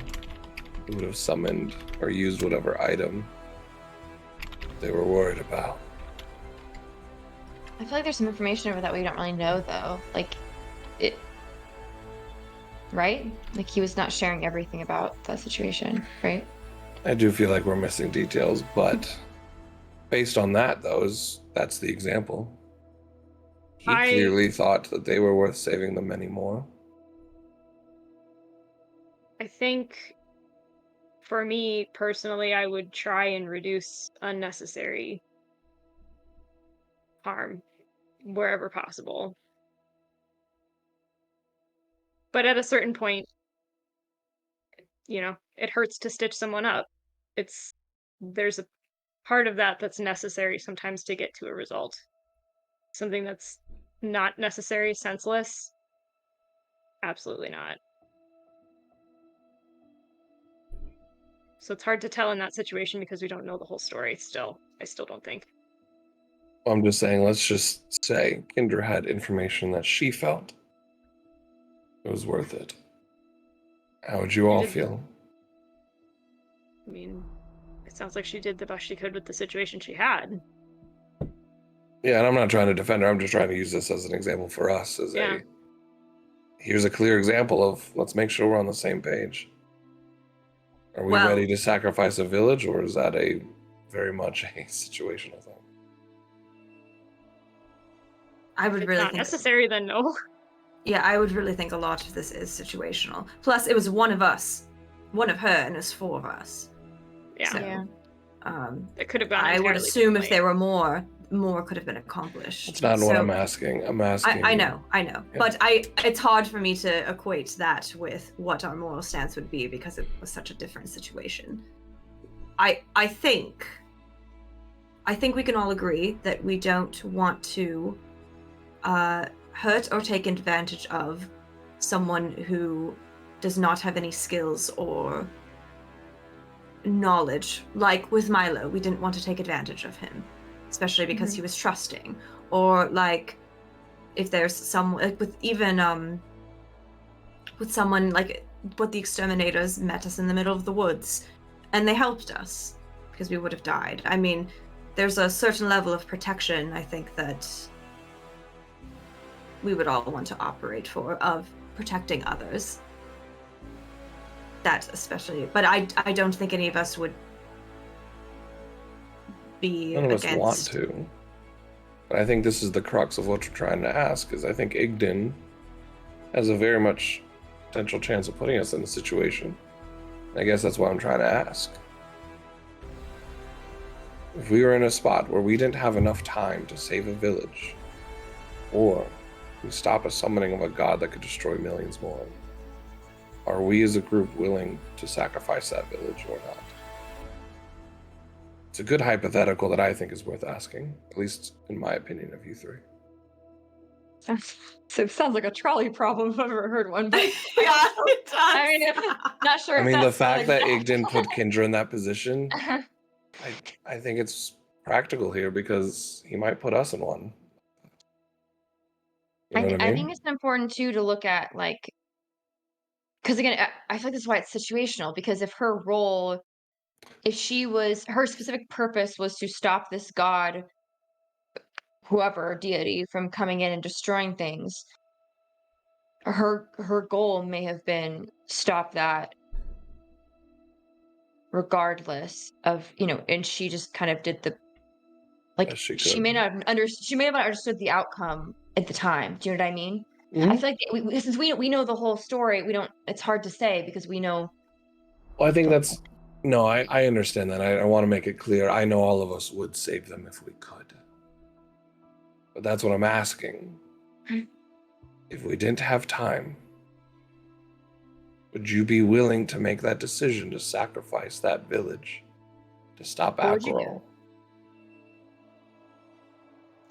who would have summoned or used whatever item they were worried about? I feel like there's some information over that we don't really know though. Like it right? Like he was not sharing everything about that situation, right? I do feel like we're missing details, but based on that, that's the example. He clearly thought that they were worth saving them anymore. I think for me personally, I would try and reduce unnecessary harm wherever possible. But at a certain point, it hurts to stitch someone up. There's a part of that that's necessary sometimes to get to a result. Something that's not necessary, senseless, absolutely not. So it's hard to tell in that situation because we don't know the whole story still. I still don't think. I'm just saying, let's just say Kendra had information that she felt it was worth it. How would you all did- feel? I mean, it sounds like she did the best she could with the situation she had. Yeah, and I'm not trying to defend her. I'm just trying to use this as an example for us. Here's a clear example of let's make sure we're on the same page. Are we Well- ready to sacrifice a village, or is that a very much a situational thing? I would If it's really not think necessary, then no. Yeah, I would really think a lot of this is situational. Plus, it was one of us, one of her, and it was 4 of us. Yeah, So, Yeah. it could have gone. I would entirely assume if differently. there were more could have been accomplished. That's not what So, I'm asking. I'm asking. I know, Yeah. but it's hard for me to equate that with what our moral stance would be because it was such a different situation. I think we can all agree that we don't want to hurt or take advantage of someone who does not have any skills or knowledge. Like with Milo, we didn't want to take advantage of him, especially because he was trusting. Or like if there's some like with even with someone like what the exterminators met us in the middle of the woods and they helped us because we would have died. I mean, there's a certain level of protection I think that we would all want to operate for, of protecting others. That especially, but I don't think any of us would be None of us against. want to. But I think this is the crux of what we're trying to ask, is I think Igden has a very much potential chance of putting us in a situation. I guess that's why I'm trying to ask. If we were in a spot where we didn't have enough time to save a village, or we stop a summoning of a god that could destroy millions more, are we as a group willing to sacrifice that village or not? It's a good hypothetical that I think is worth asking, at least in my opinion of you three. So it sounds like a trolley problem if I've ever heard one. But Yeah, it does. I mean, not sure. I if mean, the that's fact that like- Igden put Kendra in that position, I think it's practical here because he might put us in one. You know what I I mean? think it's important too to look at like, because again, I feel like this is why it's situational. Because if her role, if she was, her specific purpose was to stop this god, whoever deity, from coming in and destroying things, her goal may have been stop that, regardless of and she just kind of did the like Yes, she she could. may not have she may have not understood the outcome at the time. Do you know what I mean? Mhm. I feel like since we know the whole story, we don't. It's hard to say because we know. Well, I think that's no. I understand that. I want to make it clear. I know all of us would save them if we could, but that's what I'm asking. If we didn't have time, would you be willing to make that decision to sacrifice that village to stop What would you do? Aperol?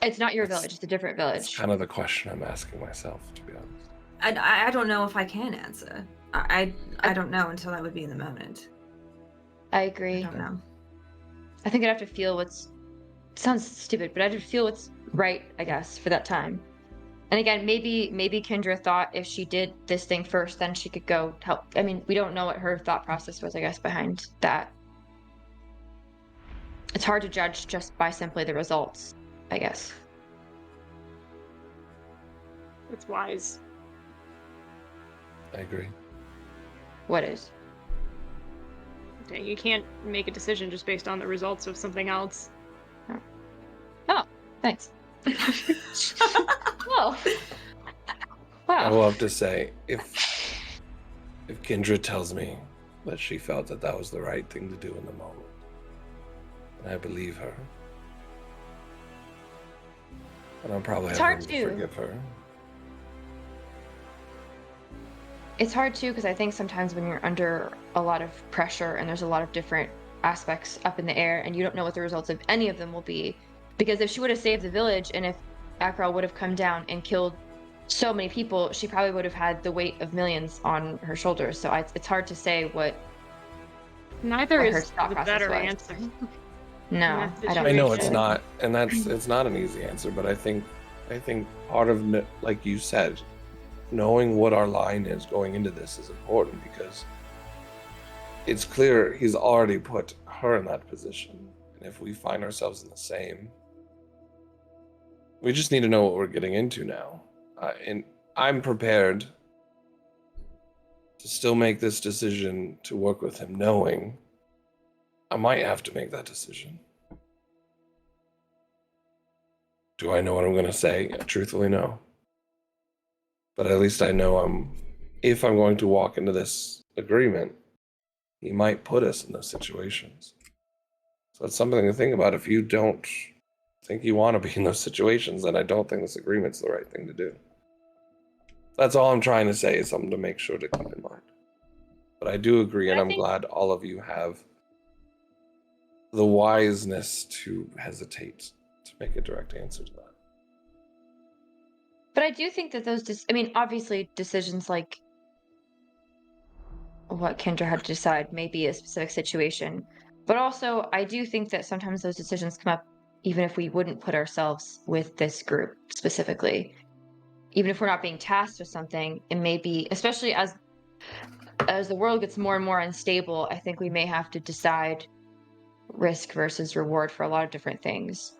It's not your That's- village; it's a different That's village. kind of the question I'm asking myself, to be honest. I don't know if I can answer. I don't know until I would be in the moment. I I agree. don't know. I think I'd have to feel what's. Sounds stupid, but I'd have to feel what's right, I guess, for that time. And again, maybe Kendra thought if she did this thing first, then she could go help. I mean, we don't know what her thought process was, I guess, behind that. It's hard to judge just by simply the results, I guess. It's wise. I agree. What is? Okay, you can't make a decision just based on the results of something else. Oh, thanks. Oh. I Wow. will have to say, if Kendra tells me that she felt that that was the right thing to do in the moment, and I believe her, and I'm probably It's have hard room to- forgive her. It's hard too, because I think sometimes when you're under a lot of pressure and there's a lot of different aspects up in the air and you don't know what the results of any of them will be. Because if she would have saved the village and if Akrel would have come down and killed so many people, she probably would have had the weight of millions on her shoulders. So it's hard to say what Neither her is thought the process better was. answer. No, Yeah, I don't I know think it's so. not, and it's not an easy answer, but I think part of it, like you said, knowing what our line is going into this is important, because it's clear he's already put her in that position. And if we find ourselves in the same, we just need to know what we're getting into now. And I'm prepared to still make this decision to work with him, knowing I might have to make that decision. Do I know what I'm going to say? Truthfully, no. But at least I know if I'm going to walk into this agreement, he might put us in those situations. So it's something to think about. If you don't think you want to be in those situations, then I don't think this agreement's the right thing to do. That's all I'm trying to say, is something to make sure to keep in mind. But I do agree, and I'm glad all of you have the wiseness to hesitate to make a direct answer to that. But I do think that those, obviously decisions like what Kendra had to decide may be a specific situation. But also, I do think that sometimes those decisions come up even if we wouldn't put ourselves with this group specifically. Even if we're not being tasked with something, it may be, especially as the world gets more and more unstable, I think we may have to decide risk versus reward for a lot of different things.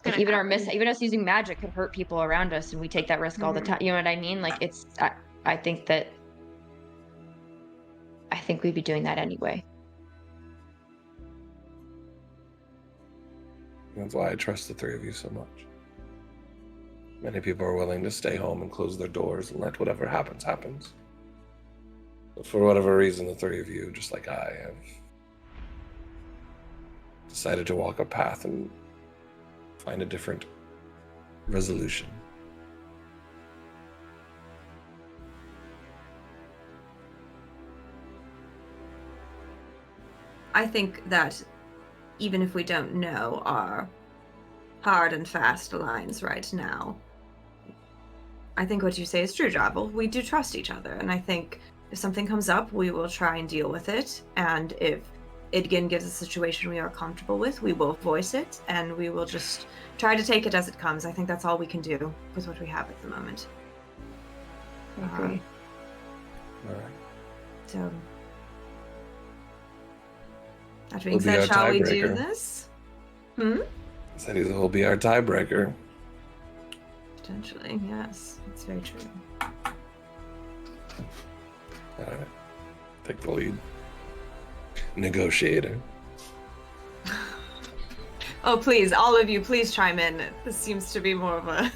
Like even us using magic could hurt people around us, and we take that risk all the time. You know what I mean? Like I think we'd be doing that anyway. That's why I trust the three of you so much. Many people are willing to stay home and close their doors and let whatever happens, happens. But for whatever reason, the three of you, just like I, have decided to walk a path and find a different resolution. I think that even if we don't know our hard and fast lines right now, I think what you say is true, Javel. We do trust each other, and I think if something comes up, we will try and deal with it. And if it again gives a situation we are comfortable with, we will voice it, and we will just try to take it as it comes. I think that's all we can do with what we have at the moment. I agree. All right. So, that being said, shall we do this? I said he'll be our tiebreaker. Potentially, yes. That's very true. All right. Take the lead. Negotiator. Oh, please, all of you, please chime in. This seems to be more of a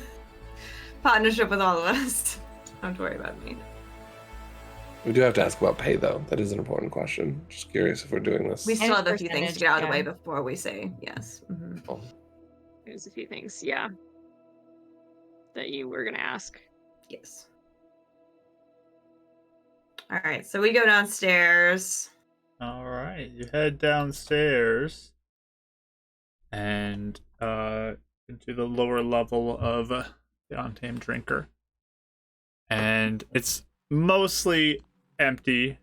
partnership with all of us. Don't worry about me. We do have to ask about pay, though. That is an important question. Just curious if we're doing this. We still have a few things to get out of the way yeah. before we say yes. Mm-hmm. Oh. There's a few things, yeah, that you were gonna ask. Yes. All right, so we go downstairs. All right, you head downstairs and into the lower level of the Untamed Drinker. And it's mostly empty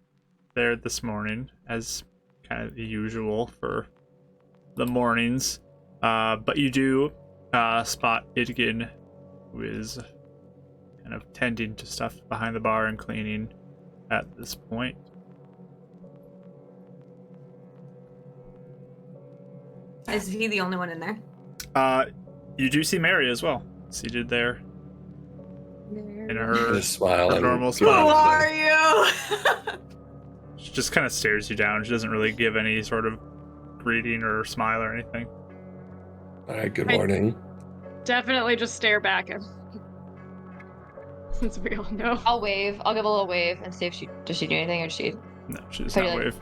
there this morning, as kind of the usual for the mornings. But you do spot Idgin, who is kind of tending to stuff behind the bar and cleaning at this point. Is he the only one in there? You do see Mary as well, seated there in her Just smile and normal Who spot. are you? She just kind of stares you down. She doesn't really give any sort of greeting or smile or anything. All right, good morning. Definitely just stare back at since we all know. I'll wave. I'll give a little wave and see if does she do anything, or does she? No, she does So not you're wave.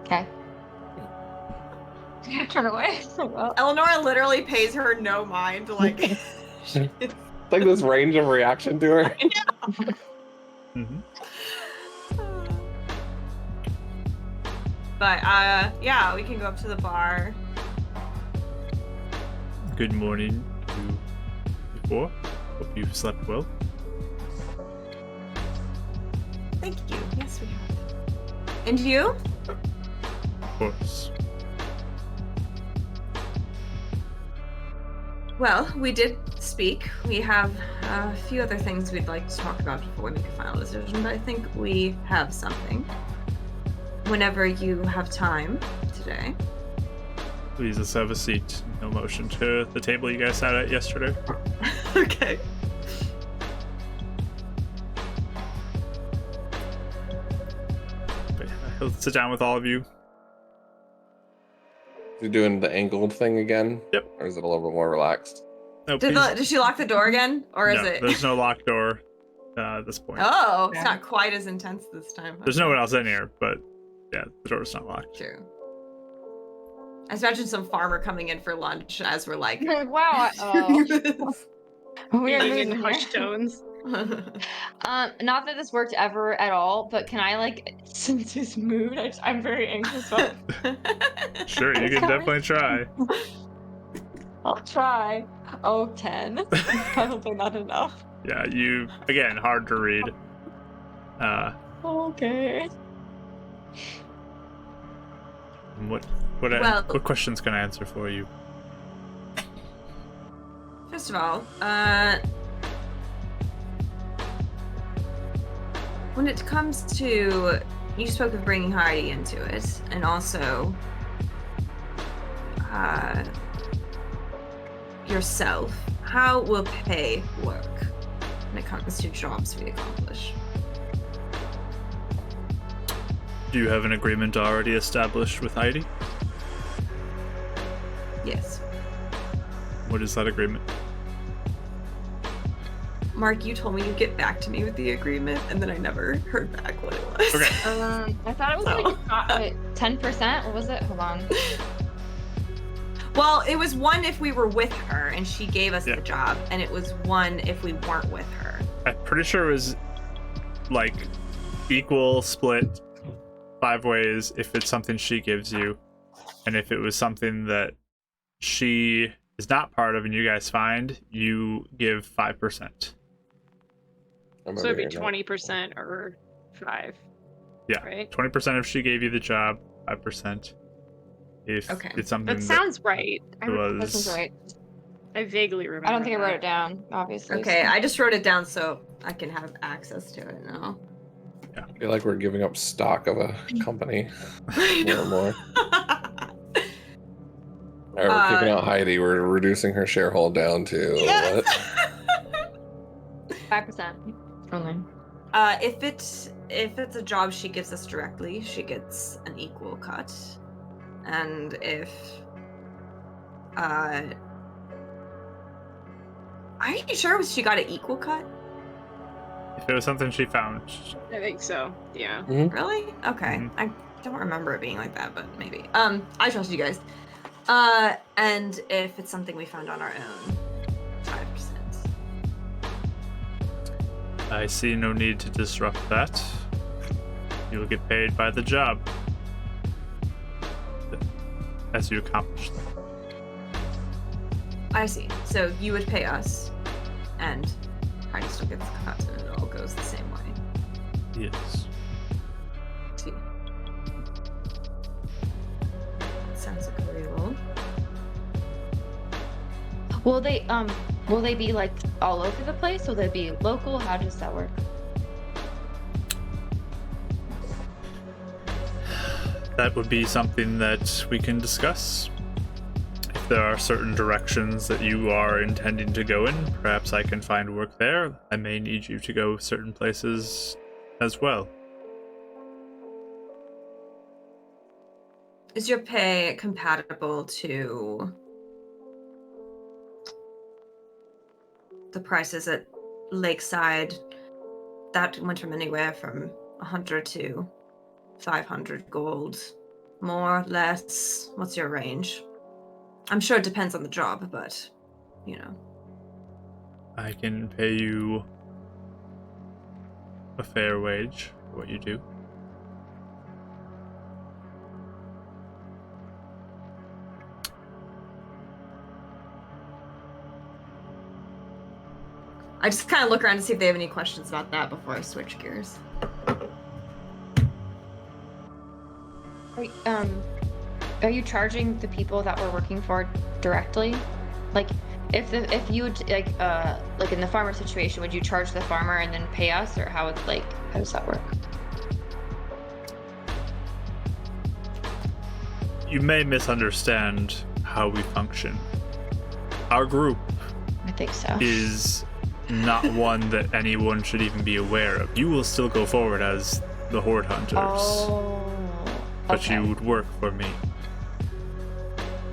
Okay. Turn away. Well, Eleanor literally pays her no mind. Like, It's like this range of reaction to her. Mm-hmm. But yeah, we can go up to the bar. Good morning to you four. Hope you've slept well. Thank you. Yes, we have. And you? Of course. Well, we did speak. We have a few other things we'd like to talk about before we make a final decision, but I think we have something. Whenever you have time today. Please, let's have a seat. No motion to the table you guys sat at yesterday. Okay. He'll sit down with all of you. You doing the angled thing again? Yep. Or is it a little bit more relaxed? No, Did she lock the door again? Or is no, it? there's no locked door at this point. Oh, it's not quite as intense this time. There's no one else in here, but yeah, the door's not locked. True. I just imagine some farmer coming in for lunch as we're like, Wow. Weird Eating in mood hushed tones. not that this worked ever at all, but can I sense his mood? I'm very anxious about it. Sure, you can definitely try. I'll try. Oh, 10. Probably not enough. Yeah, you, again, hard to read. Okay. What questions can I answer for you? First of all, when it comes to, you spoke of bringing Heidi into it, and also yourself, how will pay work when it comes to jobs we accomplish? Do you have an agreement already established with Heidi? Yes. What is that agreement? Mark, you told me you'd get back to me with the agreement, and then I never heard back what it was. Okay. I thought it was 10%. What was it? Hold on. Well, it was 1 if we were with her and she gave us the job, and it was 1 if we weren't with her. I'm pretty sure it was like equal split 5 ways if it's something she gives you, and if it was something that she is not part of and you guys find, you give 5%. So it'd be 20% or 5. Yeah, right? 20% if she gave you the job, 5% if it's something That sounds right. That sounds right. I vaguely remember. I don't think I that. wrote it down, obviously. Okay, I just wrote it down so I can have access to it now. I feel like we're giving up stock of a company more and more. Alright, we're kicking out Heidi. We're reducing her sharehold down to Yes! what? 5% only. If it's a job she gives us directly, she gets an equal cut. And if are you sure she got an equal cut? If it was something she found. I think so. Yeah. Mm-hmm. Really? Okay. Mhm. I don't remember it being like that, but maybe. I trust you guys. And if it's something we found on our own, 5%. I see no need to disrupt that. You will get paid by the job as you accomplish them. I see. So you would pay us, and Heidi still gets cut, and it all goes the same way. Yes. See. Sounds agreeable. Will they be like all over the place? Will they be local? How does that work? That would be something that we can discuss. If there are certain directions that you are intending to go in, perhaps I can find work there. I may need you to go certain places as well. Is your pay compatible to the prices at Lakeside? That went from anywhere from 100 to 500 gold. More, less? What's your range? I'm sure it depends on the job, but, you know. I can pay you a fair wage for what you do. I just kind of look around to see if they have any questions about that before I switch gears. Are you charging the people that we're working for directly? Like, If you would like in the farmer situation, would you charge the farmer and then pay us, or how does that work? You may misunderstand how we function. Our group I think so. is not one that anyone should even be aware of. You will still go forward as the Horde Hunters, Oh, but okay. you would work for me.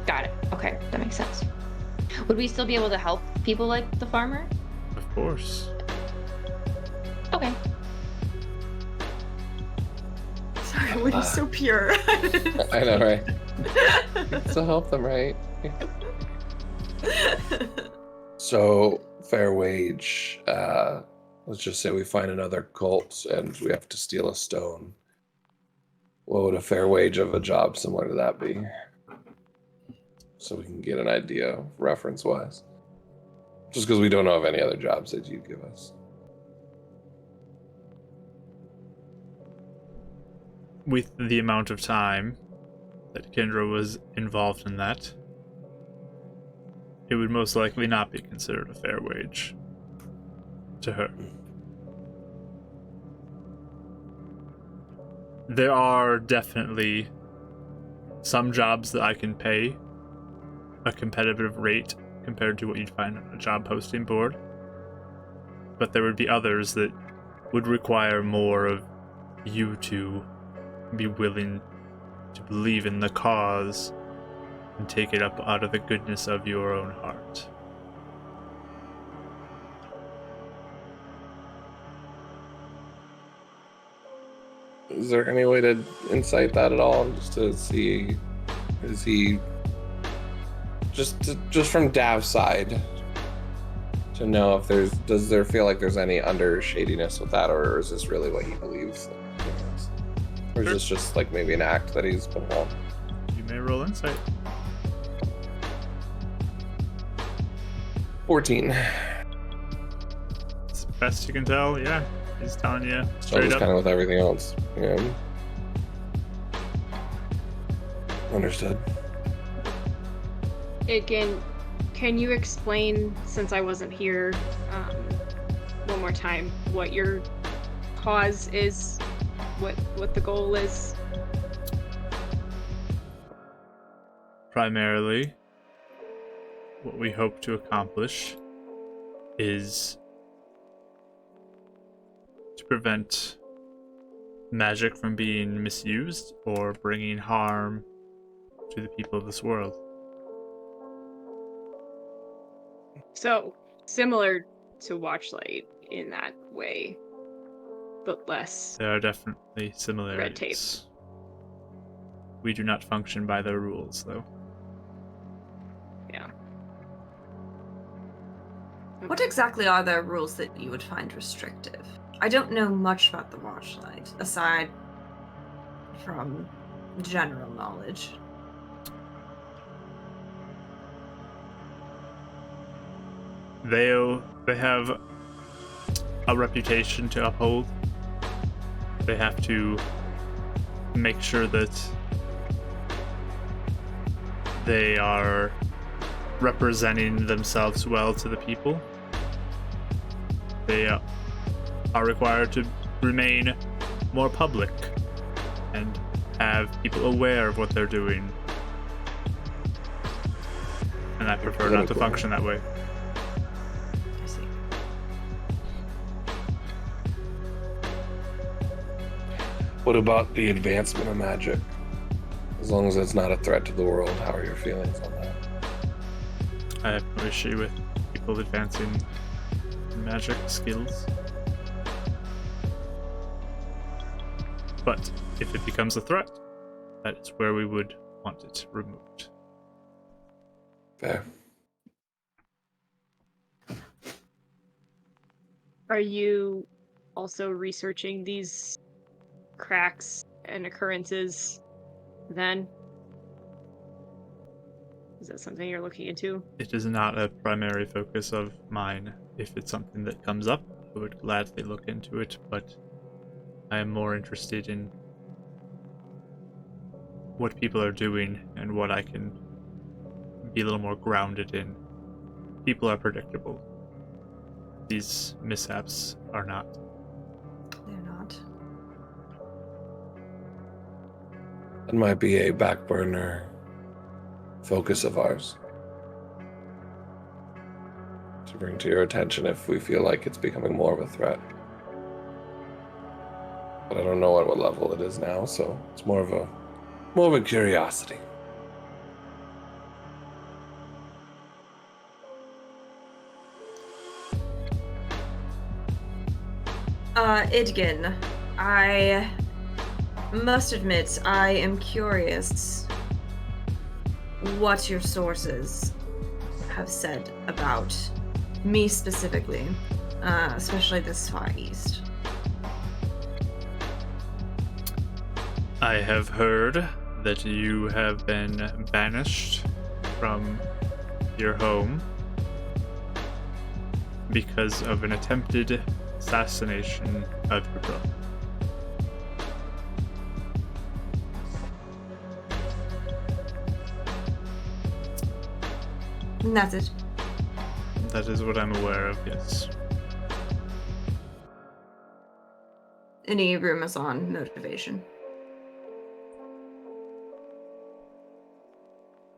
Got it. Okay, that makes sense. Would we still be able to help people like the farmer? Of course. Okay. Sorry, Woody's so pure. I know, right? So help them, right? So, fair wage. Let's just say we find another cult and we have to steal a stone. What would a fair wage of a job similar to that be? So we can get an idea, reference-wise. Just because we don't know of any other jobs that you'd give us. With the amount of time that Kendra was involved in that, it would most likely not be considered a fair wage to her. There are definitely some jobs that I can pay a competitive rate compared to what you'd find on a job posting board, but there would be others that would require more of you to be willing to believe in the cause and take it up out of the goodness of your own heart. Is there any way to insight that at all, just to see? Is he just from Dav's side to know if does there feel like there's any under shadiness with that, or is this really what he believes? Or is this just like maybe an act that he's put on? You may roll insight. 14. It's best you can tell, yeah. He's telling you So straight it's up. kind of with everything else. Yeah. Understood. Again, can you explain, since I wasn't here, one more time, what your cause is, what the goal is? Primarily, what we hope to accomplish is to prevent magic from being misused or bringing harm to the people of this world. So, similar to Watchlight in that way, but less. There are definitely similarities. Red tape. We do not function by their rules, though. Yeah. What exactly are the rules that you would find restrictive? I don't know much about the Watchlight, aside from general knowledge. They have a reputation to uphold. They have to make sure that they are representing themselves well to the people. They are required to remain more public and have people aware of what they're doing. And I prefer not to function that way. I see. What about the advancement of magic? As long as it's not a threat to the world, how are your feelings on that? I have no issue with people advancing magic skills. But if it becomes a threat, that is where we would want it removed. Fair. Are you also researching these cracks and occurrences then? Is that something you're looking into? It is not a primary focus of mine. If it's something that comes up, I would gladly look into it, but I am more interested in what people are doing and what I can be a little more grounded in. people are predictable. These mishaps are not. They're not. That might be a back burner focus of ours to bring to your attention if we feel like it's becoming more of a threat. But I don't know at what level it is now, so it's more of a curiosity. Idgin, I must admit, I am curious what your sources have said about me specifically, especially this far east. I have heard that you have been banished from your home because of an attempted assassination of your brother. And that's it. That is what I'm aware of, yes. Any rumors on motivation?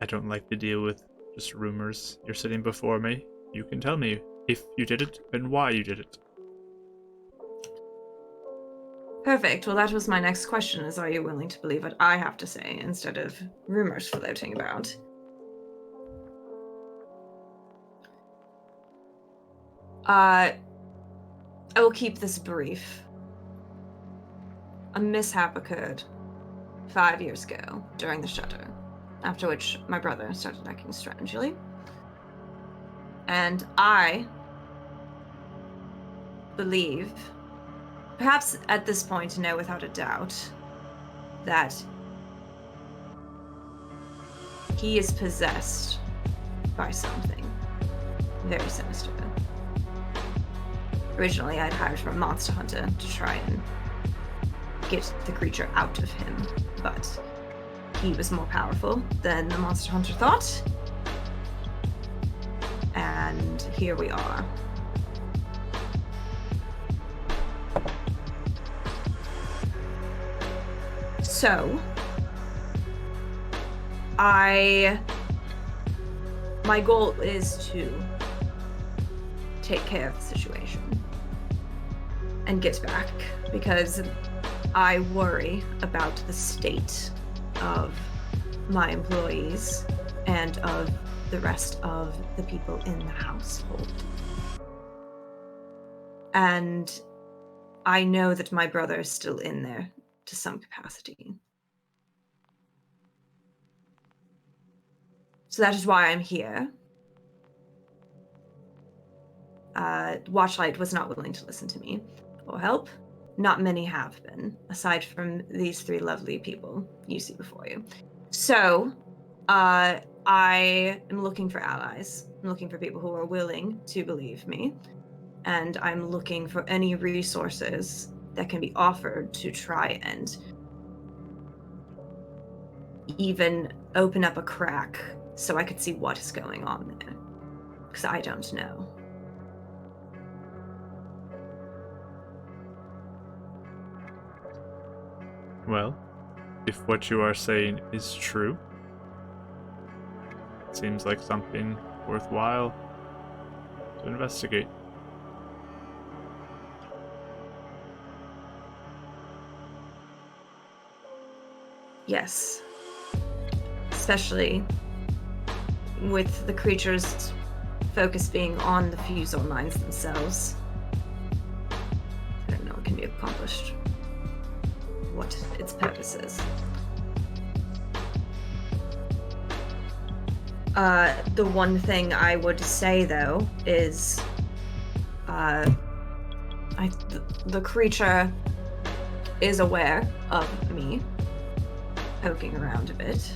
I don't like to deal with just rumors. You're sitting before me. You can tell me if you did it and why you did it. Perfect. Well, that was my next question, is are you willing to believe what I have to say instead of rumors floating about? I will keep this brief. A mishap occurred 5 years ago during the shutter, after which my brother started acting strangely. And I believe, perhaps at this point know without a doubt, that he is possessed by something very sinister. Originally, I'd hired from a monster hunter to try and get the creature out of him, but he was more powerful than the monster hunter thought. And here we are. So, my goal is to take care of the situation and get back, because I worry about the state of my employees and of the rest of the people in the household. And I know that my brother is still in there to some capacity. So that is why I'm here. Watchlight was not willing to listen to me or help. Not many have been, aside from these three lovely people you see before you. So, I am looking for allies. I'm looking for people who are willing to believe me. And I'm looking for any resources that can be offered to try and even open up a crack so I could see what is going on there. Because I don't know. Well, if what you are saying is true, it seems like something worthwhile to investigate. Yes. Especially with the creature's focus being on the fusel mines themselves. I don't know what can be accomplished. What its purpose is. The one thing I would say, though, is the creature is aware of me poking around a bit,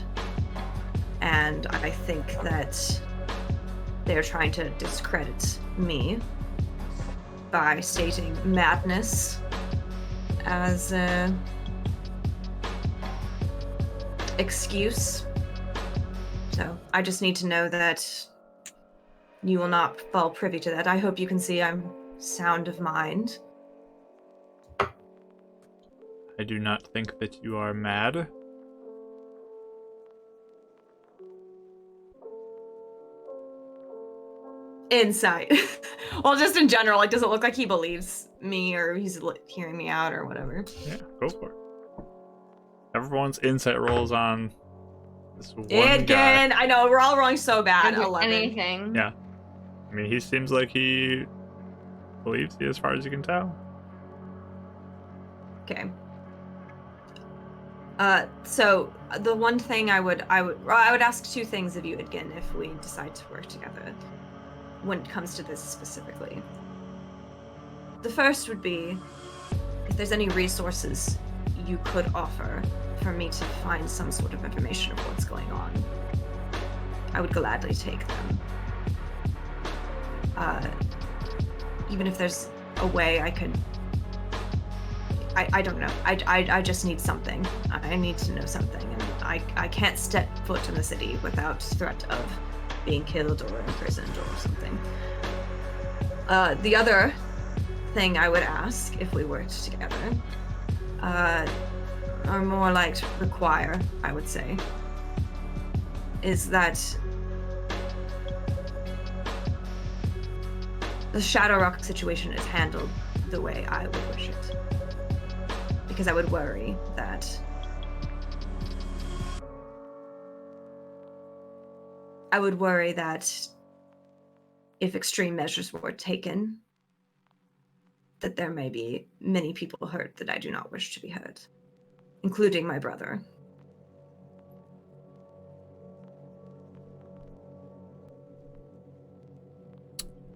and I think that they're trying to discredit me by stating madness as a excuse. So I just need to know that you will not fall privy to that. I hope you can see I'm sound of mind. I do not think that you are mad. Insight. Well, just in general, like, does it look like he believes me or he's hearing me out or whatever? Yeah, go for it. Everyone's insight rolls on this one Again, guy. I know, we're all rolling so bad. Can do 11. anything. Yeah. I mean, he seems like he believes you as far as you can tell. Okay. So the one thing I would ask two things of you again if we decide to work together when it comes to this specifically. The first would be if there's any resources you could offer for me to find some sort of information of what's going on. I would gladly take them. Even if there's a way I could I don't know. I just need something. I need to know something, and I can't step foot in the city without threat of being killed or imprisoned or something. The other thing I would ask if we worked together, or more like require, I would say, is that the Shadow Rock situation is handled the way I would wish it. Because I would worry that if extreme measures were taken, that there may be many people hurt that I do not wish to be hurt, including my brother.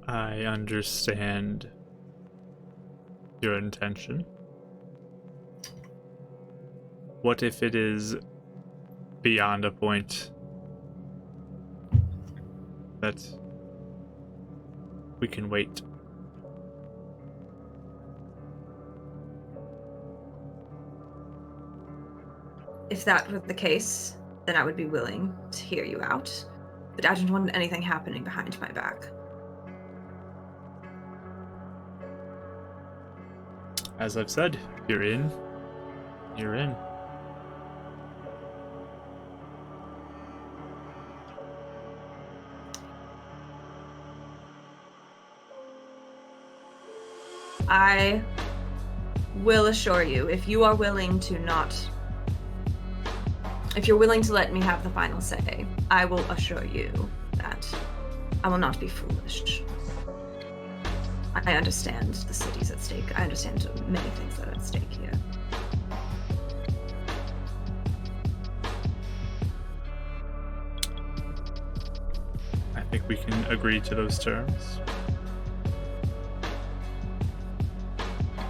I understand your intention. What if it is beyond a point that we can wait? If that were the case, then I would be willing to hear you out, but I don't want anything happening behind my back. As I've said, you're in. You're in. I will assure you, if you are willing to let me have the final say, I will assure you that I will not be foolish. I understand the city's at stake. I understand many things that are at stake here. I think we can agree to those terms.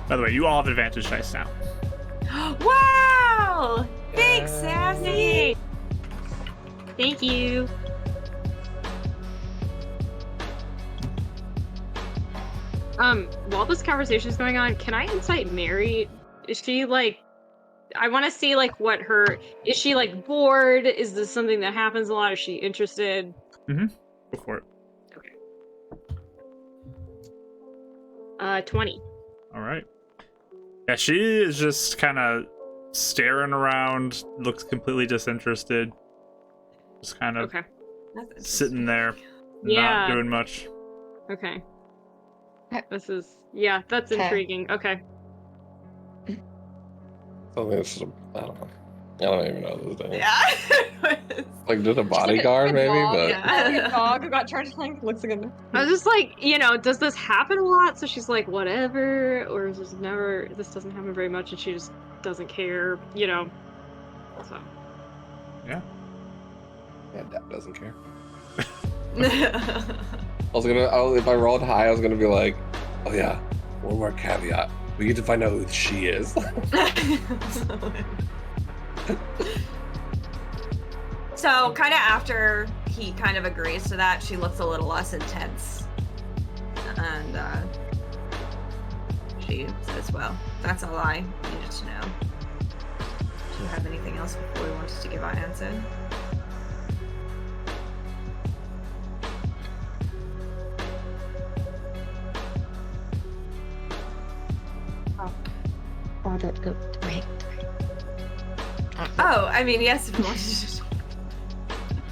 By the way, you all have advantage dice now. Wow! Thanks, Sassy! Thank you. While this conversation is going on, can I insight Mary? Is she like, I want to see like what her, is she like bored? Is this something that happens a lot? Is she interested? Mm-hmm. Go for it. Okay. 20. All right. Yeah, she is just kind of staring around, looks completely disinterested. Just kind of sitting there, not doing much. Okay. This is, yeah, that's intriguing. Okay. I think it's just, I don't know. I don't even know this thing. Yeah. Like just a bodyguard, maybe, but Yeah. A dog who got charged like looks like a. I was just like, does this happen a lot? So she's like, whatever, or is this doesn't happen very much, and she just doesn't care, So. Yeah. Yeah, Dad doesn't care. If I rolled high, I was gonna be like, oh yeah, one more caveat. We get to find out who she is. So, kind of after he kind of agrees to that, she looks a little less intense. And she says, well, that's all I needed to know. Do you have anything else before we wanted to give our answer? Go. Right. Oh, I mean, yes, if you wanted to.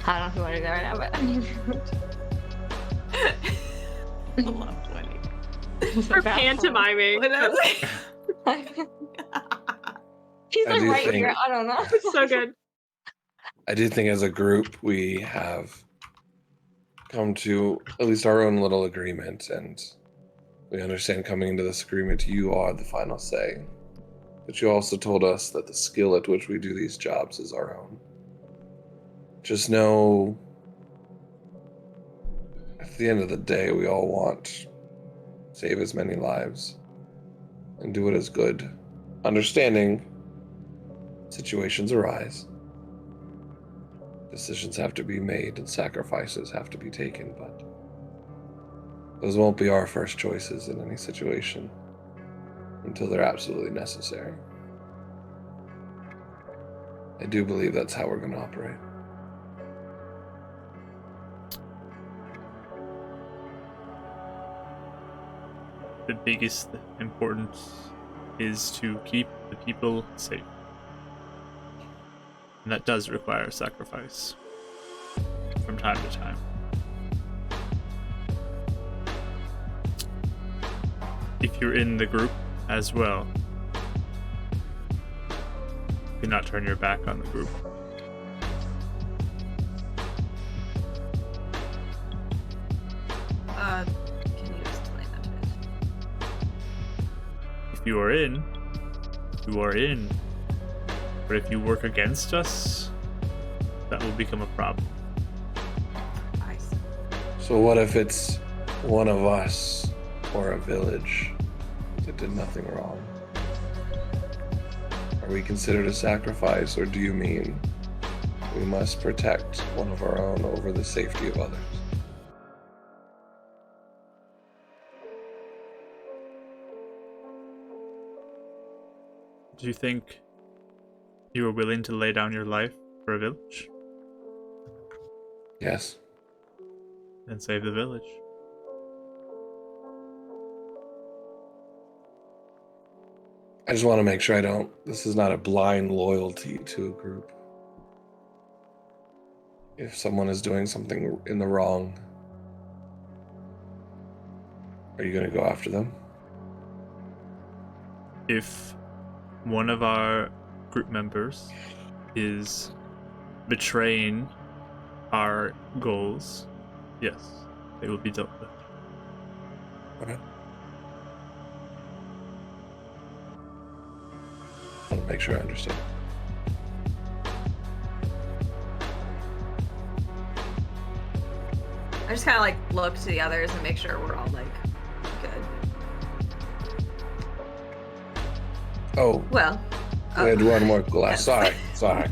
I don't know if you want to go right now, but I love Winnie. We're pantomiming. Whatever. She's I like do right think- here. I don't know. So good. I do think as a group we have come to at least our own little agreement, and we understand coming into this agreement you are the final say. But you also told us that the skill at which we do these jobs is our own. Just know, at the end of the day, we all want to save as many lives and do it as good. Understanding situations arise. Decisions have to be made and sacrifices have to be taken, but those won't be our first choices in any situation until they're absolutely necessary. I do believe that's how we're going to operate. The biggest importance is to keep the people safe. And that does require sacrifice from time to time. If you're in the group as well, do not turn your back on the group. Can you explain that to me? If you are in, you are in. But if you work against us, that will become a problem. I see. So what if it's one of us or a village that did nothing wrong? Are we considered a sacrifice, or do you mean we must protect one of our own over the safety of others? Do you think you are willing to lay down your life for a village Yes. and save the village? I just want to make sure this is not a blind loyalty to a group. If someone is doing something in the wrong, are you going to go after them? If one of our group members is betraying our goals, yes, they will be dealt with. Okay. I want to make sure I understand. I just kind of like look to the others and make sure we're all like good. Oh, Well, we had one more yes. glass. Sorry.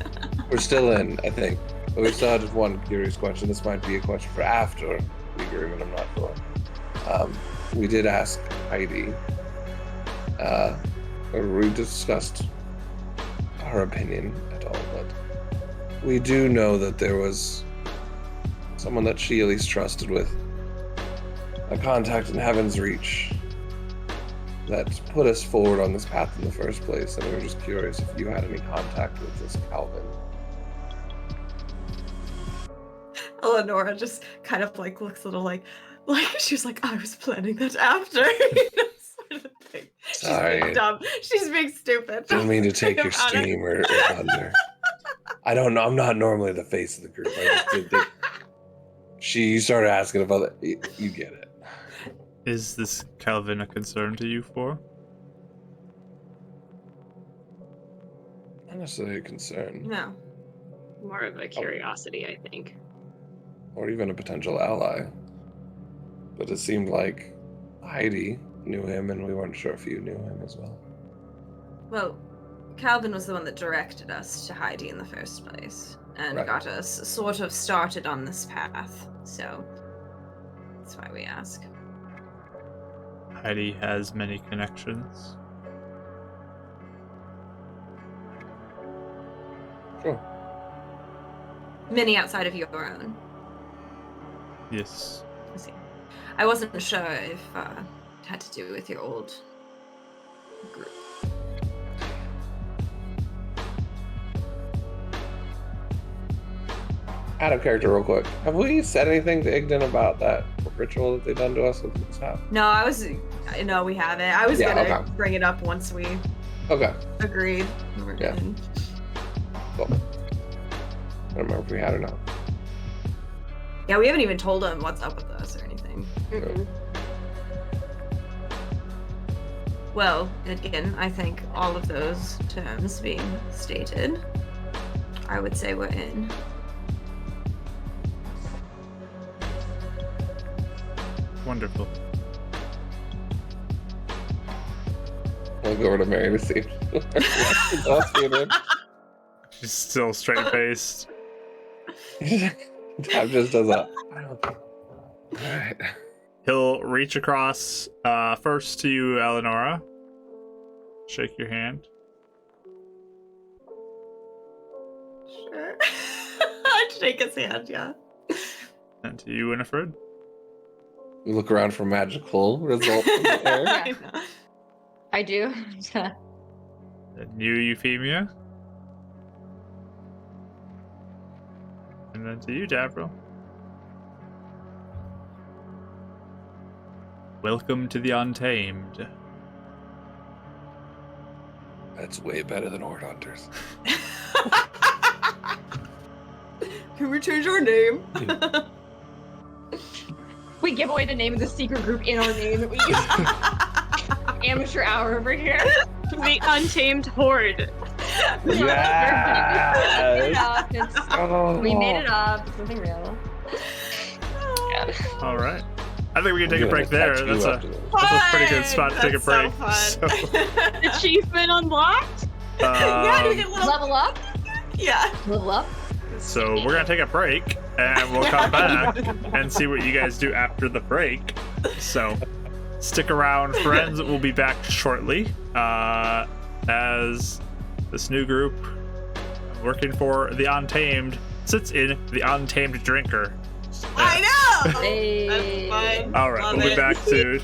We're still in, I think. But we still had just one curious question. This might be a question for after the agreement, I'm not sure. We did ask Heidi, we discussed her opinion at all, but we do know that there was someone that she at least trusted with a contact in Heaven's Reach that put us forward on this path in the first place, and we were just curious if you had any contact with this Calvin. Eleonora just kind of like looks a little like she was like, I was planning that after. Sort of thing. She's Sorry. being dumb. She's being stupid. Didn't mean to take your I'm honest. steam or thunder. I don't know. I'm not normally the face of the group. I just did think she started asking about it. You get it. Is this Calvin a concern to you for? Not necessarily a concern, No. More of a curiosity, I think. or even a potential ally. But it seemed like Heidi knew him, and we weren't sure if you knew him as well. Well, Calvin was the one that directed us to Heidi in the first place and Right. got us sort of started on this path. So that's why we ask. Heidi has many connections. Sure. Many outside of your own. Yes. I see. I wasn't sure if it had to do with your old group. Out of character, real quick. Have we said anything to Igden about that ritual that they done to us with Mishaps? No, we haven't. I was gonna bring it up once we agreed. Yeah. Cool. I don't remember if we had or not. Yeah, we haven't even told him what's up with us or anything. Mm-mm. Well, again, I think all of those terms being stated, I would say we're in. Wonderful. I'll go over to Mary to see. She's still straight faced. Tab just does that. Alright. He'll reach across first to you, Eleonora. Shake your hand. Sure. I'd shake his hand, yeah. And to you, Winifred. We look around for magical results in the air. I know. I do. And you, Euphemia. And then to you, Davril. Welcome to the Untamed. That's way better than Horde Hunters. Can we change our name? We give away the name of the secret group in our name that we use. Amateur hour over here. The Untamed Horde. Yeah. We made it up. It's something real. All right. I think we can take a break there. That's a pretty good spot to take a break. So Achievement unlocked? yeah, you get Level up? Yeah. Level up? So we're gonna take a break, and we'll come back and see what you guys do after the break. So stick around, friends. We'll be back shortly as this new group working for the Untamed sits in the Untamed Drinker. I know. Hey. That's fine. All right, Love we'll be it. back soon.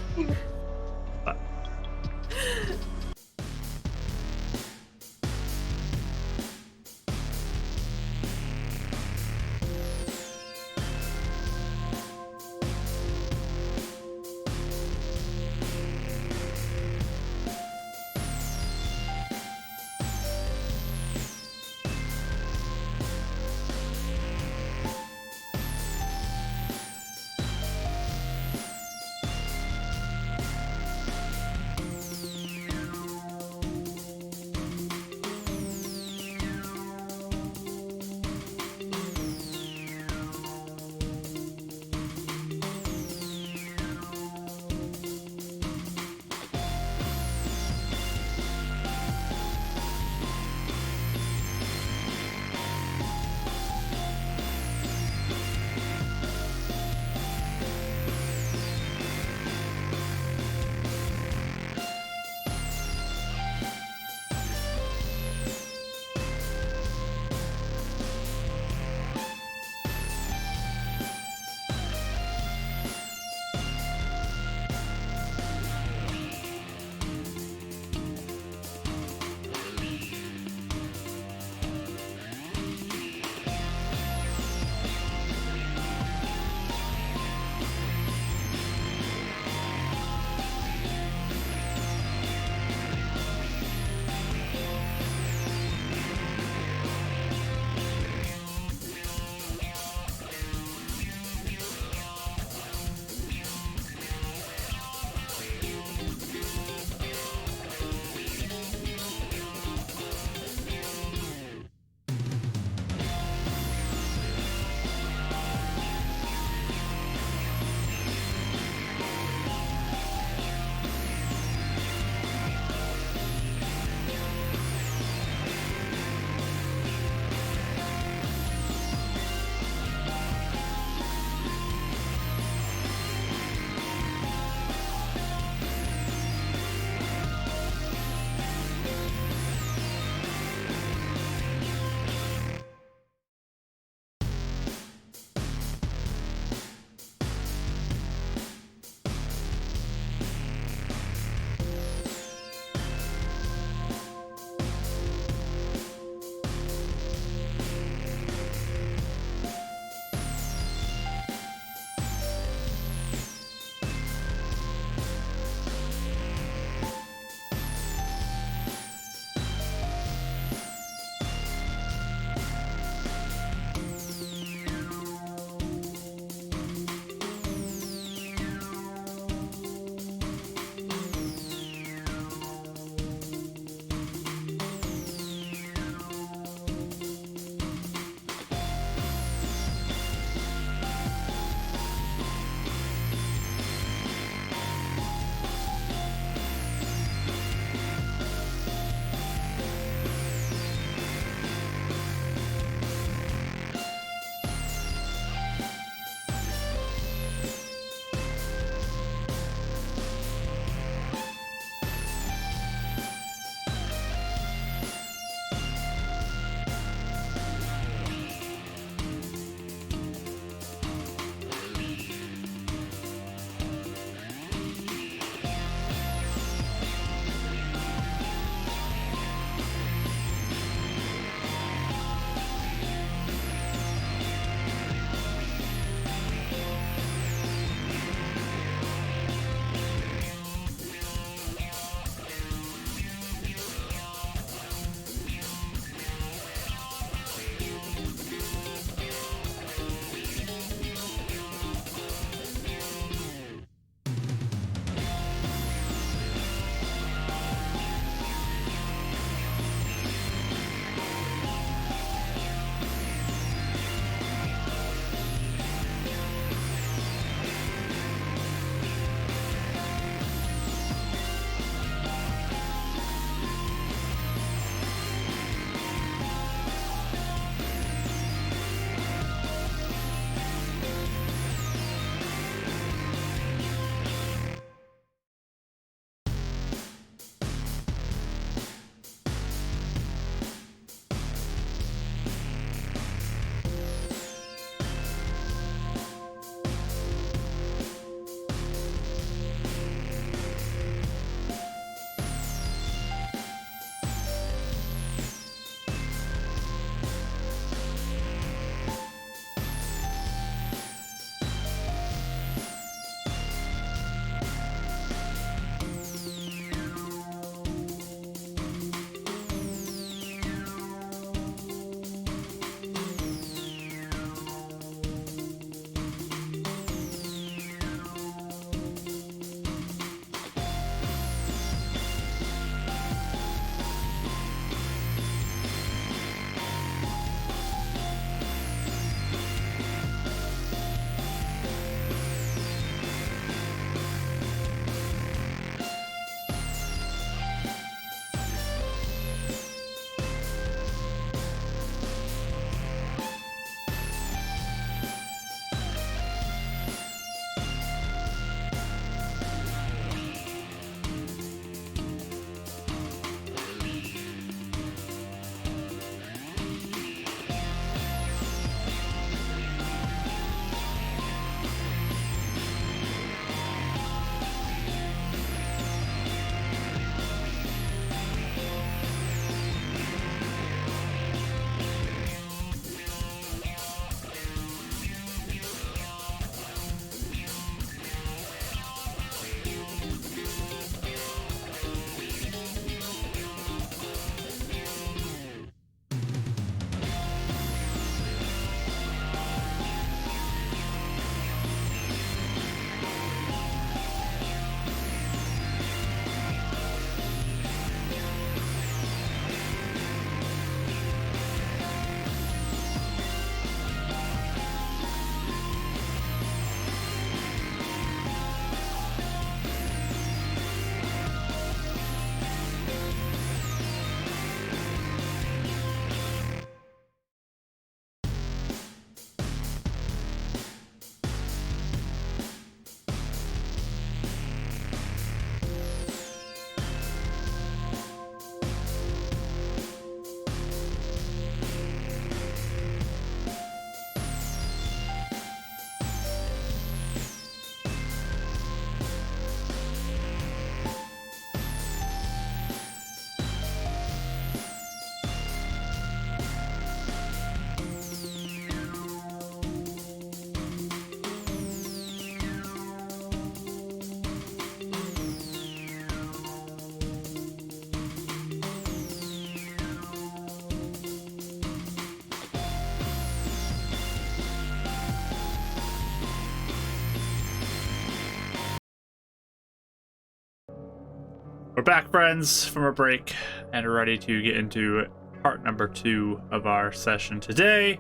We're back, friends, from a break, and are ready to get into part number 2 of our session today,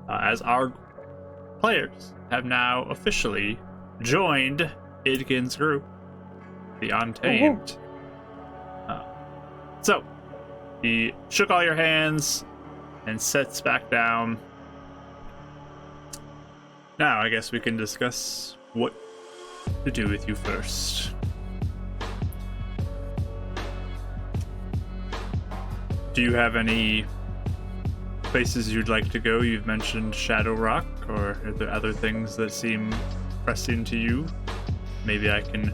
as our players have now officially joined Idgin's group, the Untamed. So, he shook all your hands and sits back down. Now, I guess we can discuss what to do with you first. Do you have any places you'd like to go? You've mentioned Shadow Rock, or are there other things that seem pressing to you? Maybe I can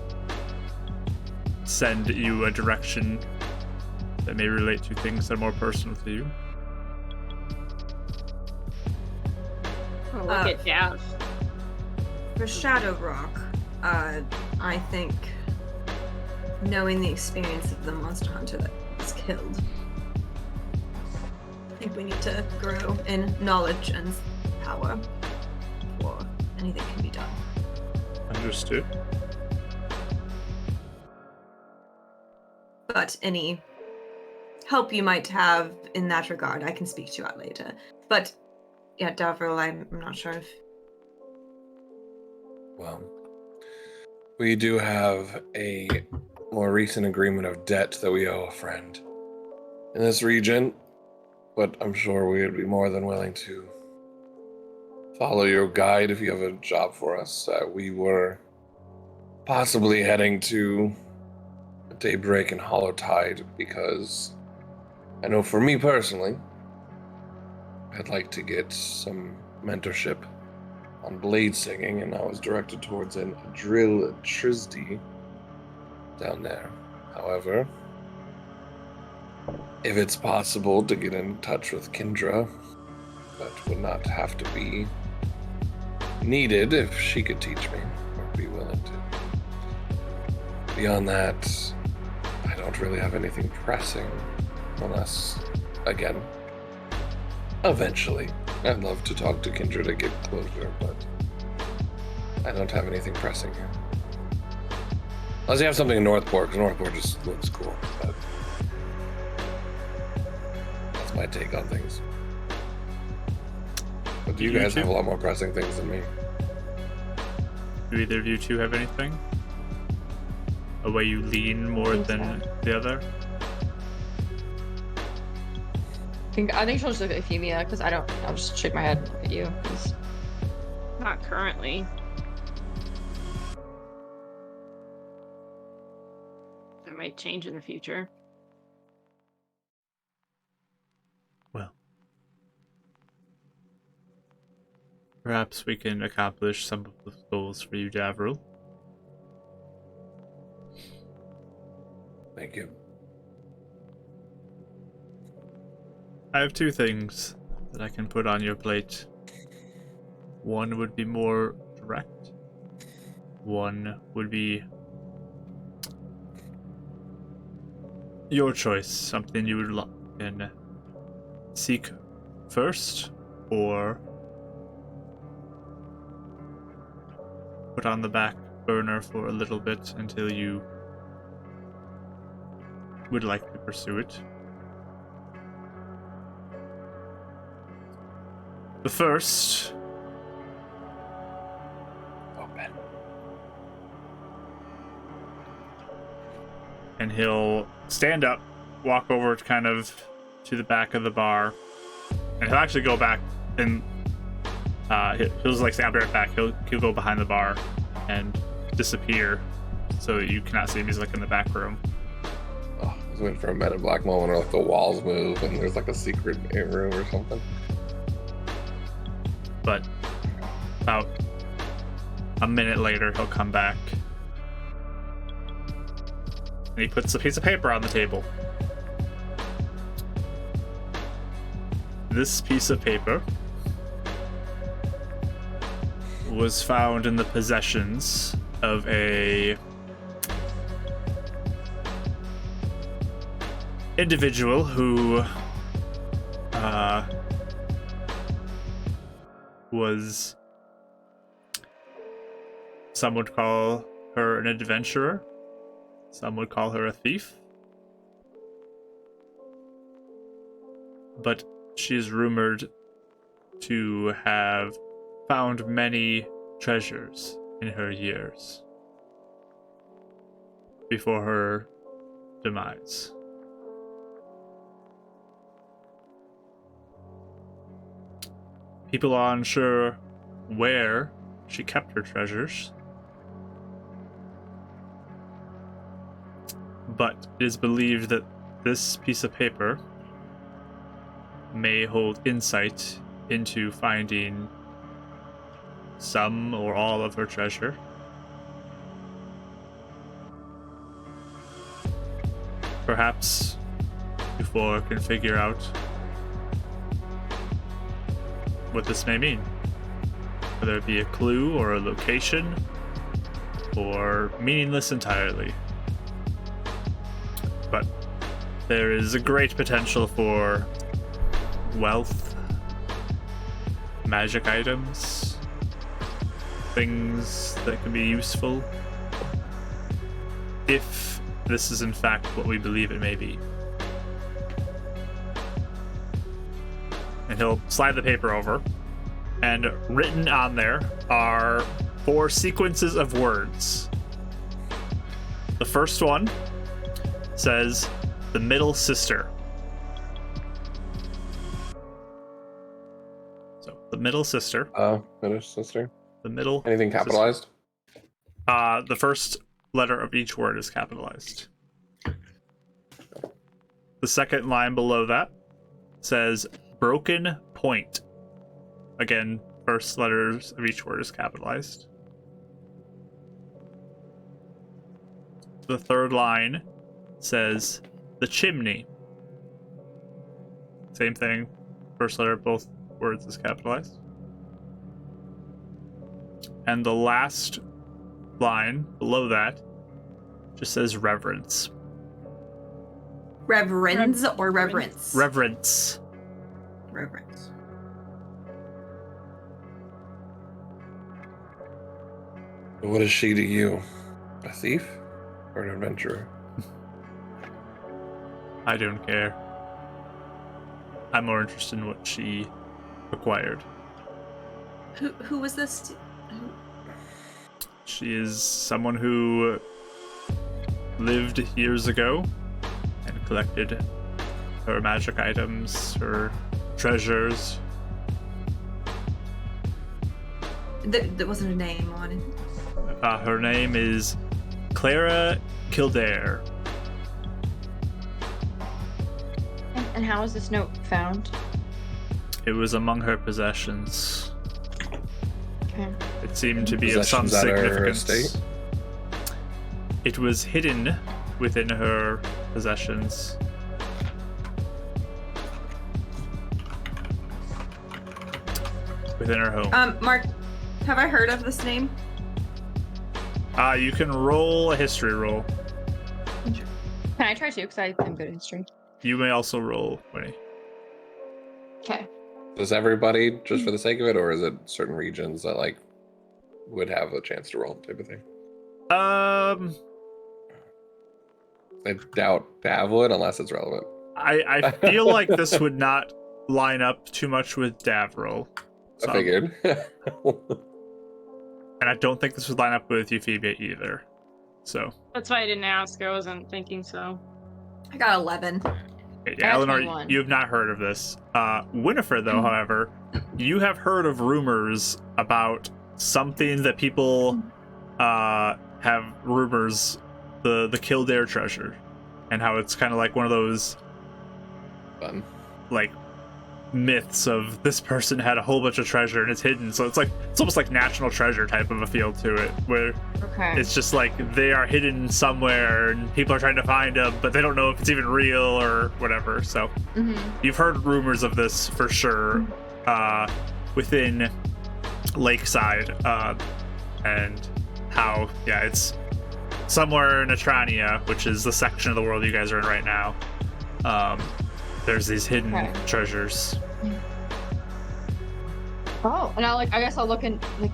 send you a direction that may relate to things that are more personal to you. Oh, look at Dav. For Shadow Rock, I think knowing the experience of the monster hunter that was killed, I think we need to grow in knowledge and power before anything can be done. Understood. But any help you might have in that regard, I can speak to you at later. But yeah, Davril, I'm not sure if... Well, we do have a more recent agreement of debt that we owe a friend in this region, but I'm sure we would be more than willing to follow your guide if you have a job for us. We were possibly heading to Daybreak and Hollowtide because I know for me personally, I'd like to get some mentorship on blade singing, and I was directed towards an drill trisdi down there. However, if it's possible to get in touch with Kendra, that would not have to be needed. If she could teach me, I'd be willing to. Beyond that, I don't really have anything pressing, unless, again, eventually, I'd love to talk to Kendra to get closure, but I don't have anything pressing here. Unless you have something in Northport, because Northport just looks cool, but that's my take on things. But you guys have a lot more pressing things than me. Do either of you two have anything? A way you lean more than the other? I think she'll just look at Euphemia, because I'll just shake my head and look at you. 'Cause... Not currently. That might change in the future. Well, perhaps we can accomplish some of the goals for you, Davril. Thank you. I have 2 things that I can put on your plate. One would be more direct. One would be your choice, something you would can seek first, or put on the back burner for a little bit until you would like to pursue it. The first... Open. And he'll stand up, walk over kind of to the back of the bar, and he'll actually go back and he'll just like stand right back. He'll go behind the bar and disappear so that you cannot see him. He's like in the back room. Oh, I was waiting for a Men in Black moment where like the walls move and there's like a secret room or something. But about a minute later, he'll come back. And he puts a piece of paper on the table. This piece of paper was found in the possessions of a individual who was, some would call her an adventurer, Some would call her a thief. But she is rumored to have found many treasures in her years before her demise. People are unsure where she kept her treasures, but it is believed that this piece of paper may hold insight into finding some or all of her treasure. Perhaps before can figure out what this may mean. Whether it be a clue or a location, or meaningless entirely. But there is a great potential for wealth, magic items, things that can be useful, if this is in fact what we believe it may be. And he'll slide the paper over, and written on there are 4 sequences of words. The first one says, the middle sister. So, the middle sister. Middle sister. The middle. Anything capitalized? The first letter of each word is capitalized. The second line below that says, broken point. Again, first letters of each word is capitalized. The third line says, the chimney. Same thing, first letter of both words is capitalized. And the last line below that just says reverence. Reverends or reverence? Reverence. Reverence. What is she to you? A thief or an adventurer? I don't care. I'm more interested in what she acquired. Who was this? She is someone who lived years ago and collected her magic items, her treasures. There wasn't a name on it. Her name is Clara Kildare. And how was this note found? It was among her possessions. Okay. It seemed to be of some Possessions at her significance. estate? It was hidden within her possessions. Within her home. Mark, have I heard of this name? You can roll a history roll. Can I try too? Because I'm good at history. You may also roll, Winnie. Okay. Does everybody, just for the sake of it, or is it certain regions that like would have a chance to roll type of thing? I doubt Dav would unless it's relevant. I feel like this would not line up too much with Davril. I figured. And I don't think this would line up with Euphemia either. So. That's why I didn't ask. I wasn't thinking so. I got 11. Okay, I got Eleanor, 21. you have not heard of this. Winifred, though, however, you have heard of rumors about something that people have rumors, the Kildare treasure, and how it's kind of like one of those Fun. like myths of this person had a whole bunch of treasure and it's hidden. So it's almost like national treasure type of a feel to it, where Okay. it's just like they are hidden somewhere and people are trying to find them, but they don't know if it's even real or whatever. So you've heard rumors of this for sure within Lakeside, and how it's somewhere in Etrania, which is the section of the world you guys are in right now. There's these hidden treasures. Oh, and I guess I'll look in like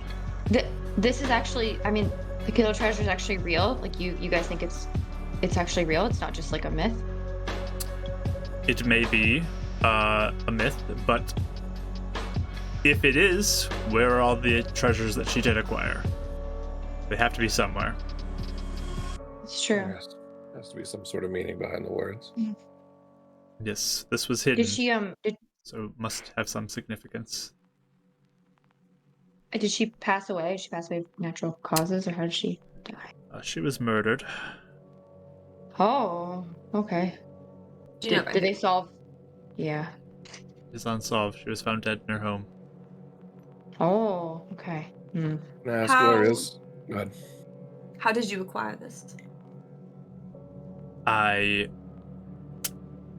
this is actually, I mean, the Kilo treasure is actually real. Like you guys think it's it's actually real? It's not just like a myth? It may be a myth, but if it is, where are all the treasures that she did acquire? They have to be somewhere. It's true. There has to be some sort of meaning behind the words. Yes, this was hidden, Did she so it must have some significance. did she pass away? Did she pass away of natural causes, or how did she die? She was murdered. Oh, okay. Do you know Did they solve? Yeah. It is unsolved. She was found dead in her home. Oh, okay. Hmm. Can I ask How- where is? Go ahead. How did you acquire this? I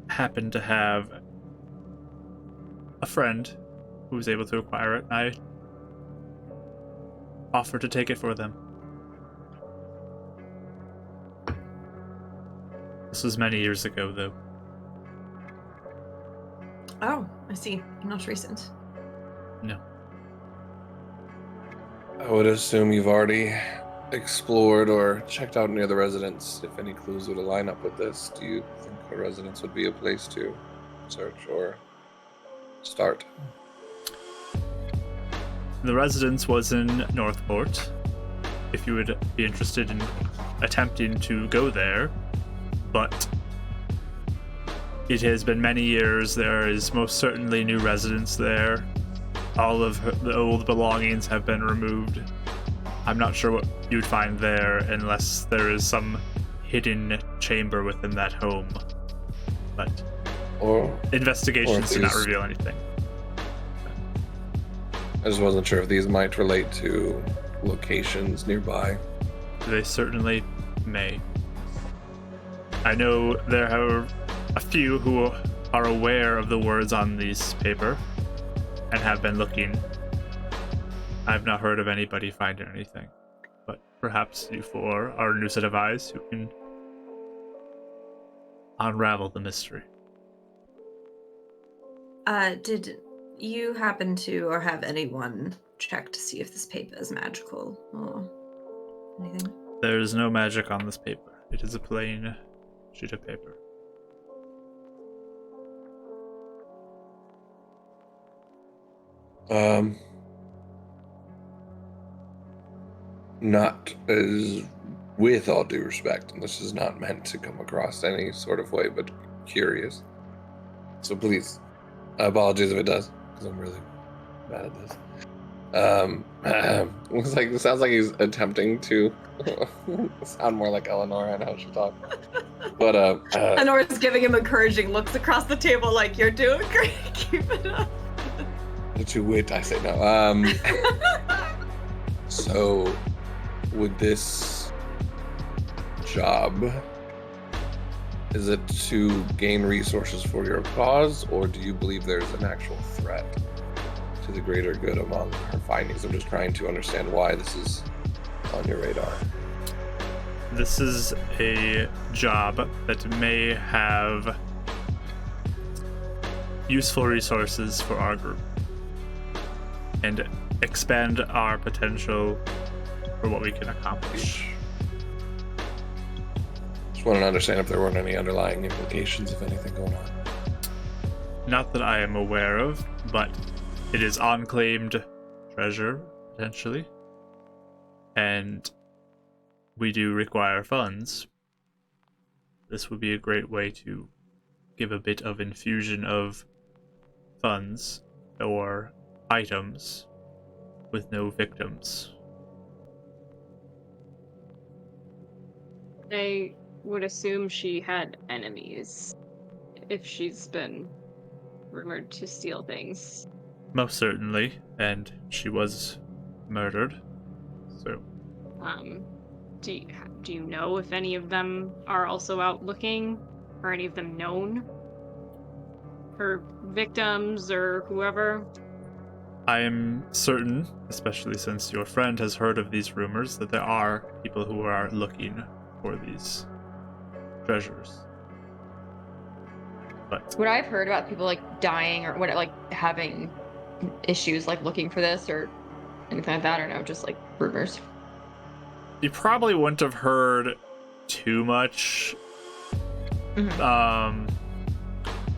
happened to have a friend who was able to acquire it, and I offered to take it for them. This was many years ago, though. Oh, I see. Not recent. No. I would assume you've already explored or checked out near the residence. If any clues would line up with this, do you think a residence would be a place to search or start? The residence was in Northport. If you would be interested in attempting to go there, but it has been many years. There is most certainly new residents there. All of the old belongings have been removed. I'm not sure what you'd find there unless there is some hidden chamber within that home. But investigations do not these- reveal anything. I just wasn't sure if these might relate to locations nearby. They certainly may. I know there are a few who are aware of the words on this paper and have been looking. I've not heard of anybody finding anything, but perhaps you four are a new set of eyes who can unravel the mystery. Did you happen to, or have anyone check to see if this paper is magical or anything? There is no magic on this paper. It is a plain sheet of paper. Not as, with all due respect, and this is not meant to come across any sort of way, but curious. So please, apologies if it does, because I'm really bad at this. It sounds like he's attempting to sound more like Eleanor and how she talks. But Honor's giving him encouraging looks across the table like, you're doing great, keep it up. to wit, I say no. So, would this job, is it to gain resources for your cause, or do you believe there's an actual threat to the greater good among her findings? I'm just trying to understand why this is on your radar. This is a job that may have useful resources for our group and expand our potential for what we can accomplish. Just want to understand if there weren't any underlying implications of anything going on. Not that I am aware of, but it is unclaimed treasure, potentially. And we do require funds. This would be a great way to give a bit of infusion of funds or items with no victims. I would assume she had enemies if she's been rumored to steal things. Most certainly, and she was murdered. So, Do you know if any of them are also out looking, or any of them known? Her victims or whoever? I am certain, especially since your friend has heard of these rumors, that there are people who are looking for these treasures. But What I've heard about people like dying or what, like having issues like looking for this or anything like that, or no, just like rumors. you probably wouldn't have heard too much. Mhm.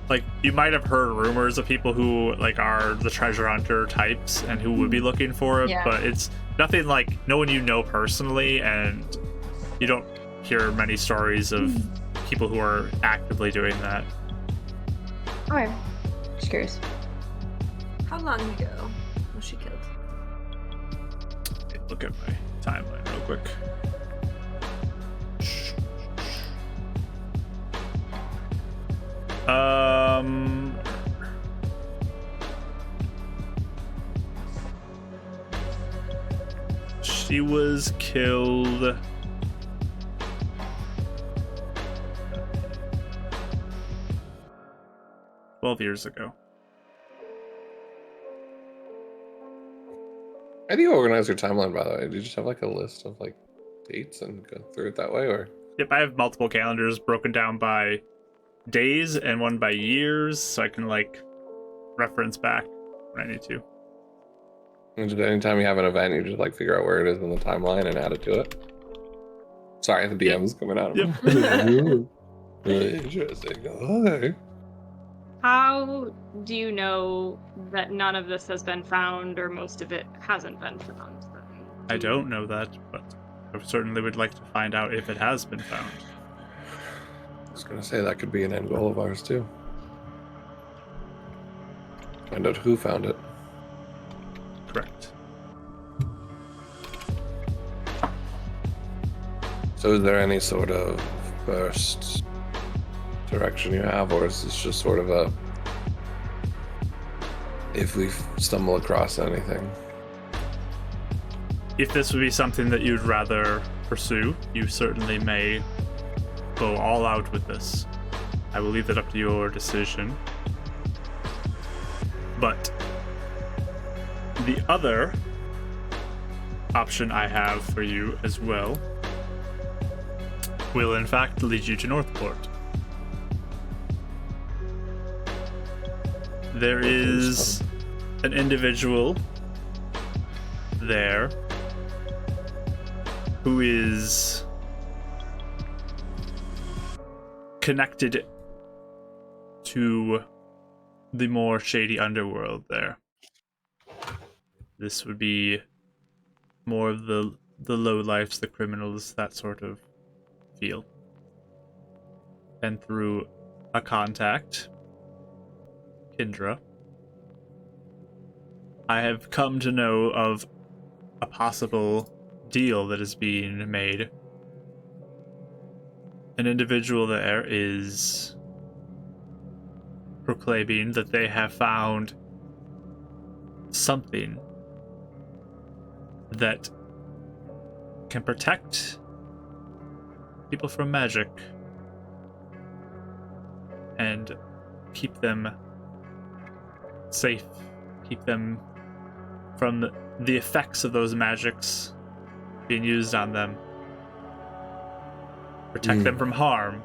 Like you might have heard rumors of people who like are the treasure hunter types and who would be looking for it, Yeah. but it's nothing like no one you know personally, and you don't hear many stories of people who are actively doing that. Okay. Just curious. How long ago was she killed? Look at my timeline real quick. She was killed 12 years ago. How do you organize your timeline, by the way? Do you just have like a list of like dates and go through it that way, or? Yep, I have multiple calendars broken down by days and one by years, so I can like reference back when I need to. And just anytime you have an event, you just like figure out where it is in the timeline and add it to it. Sorry, the DM's coming out of Yep. me. Interesting. Okay. How do you know that none of this has been found or most of it hasn't been found? I don't know that, but I certainly would like to find out if it has been found. I was gonna say that could be an end goal of ours too. Find out who found it. Correct. So is there any sort of first direction you have, or is this just sort of a if we stumble across anything? If this would be something that you'd rather pursue, you certainly may go all out with this. I will leave that up to your decision. But the other option I have for you as well will in fact lead you to Northport. There is an individual there who is connected to the more shady underworld there. This would be more of the lowlifes, the criminals, that sort of feel. And through a contact, Kindra, I have come to know of a possible deal that is being made. An individual there is proclaiming that they have found something that can protect people from magic and keep them safe, keep them from the effects of those magics being used on them, protect them from harm.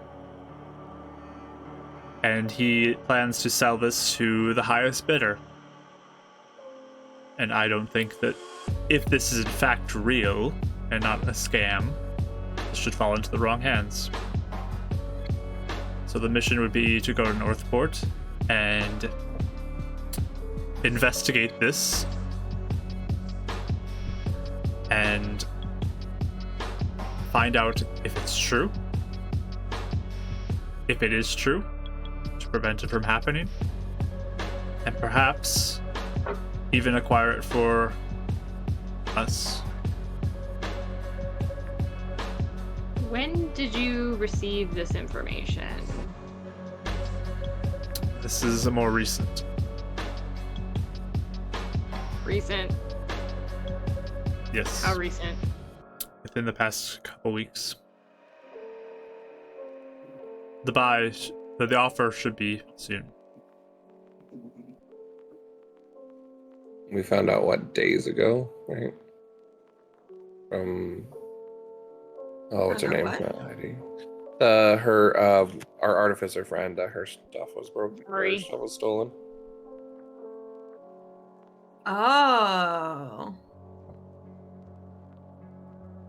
And he plans to sell this to the highest bidder. And I don't think that if this is in fact real and not a scam, this should fall into the wrong hands. So the mission would be to go to Northport and investigate this and find out if it's true. If it is true, to prevent it from happening. And perhaps even acquire it for us. When did you receive this information? This is a more recent. Recent? Yes. How recent? Within the past couple weeks. The offer should be soon. We found out what, days ago, right? From what's her Found name? out what? Not Heidi. Her our artificer friend, her stuff was broken. Her Marie. stuff was stolen. Oh.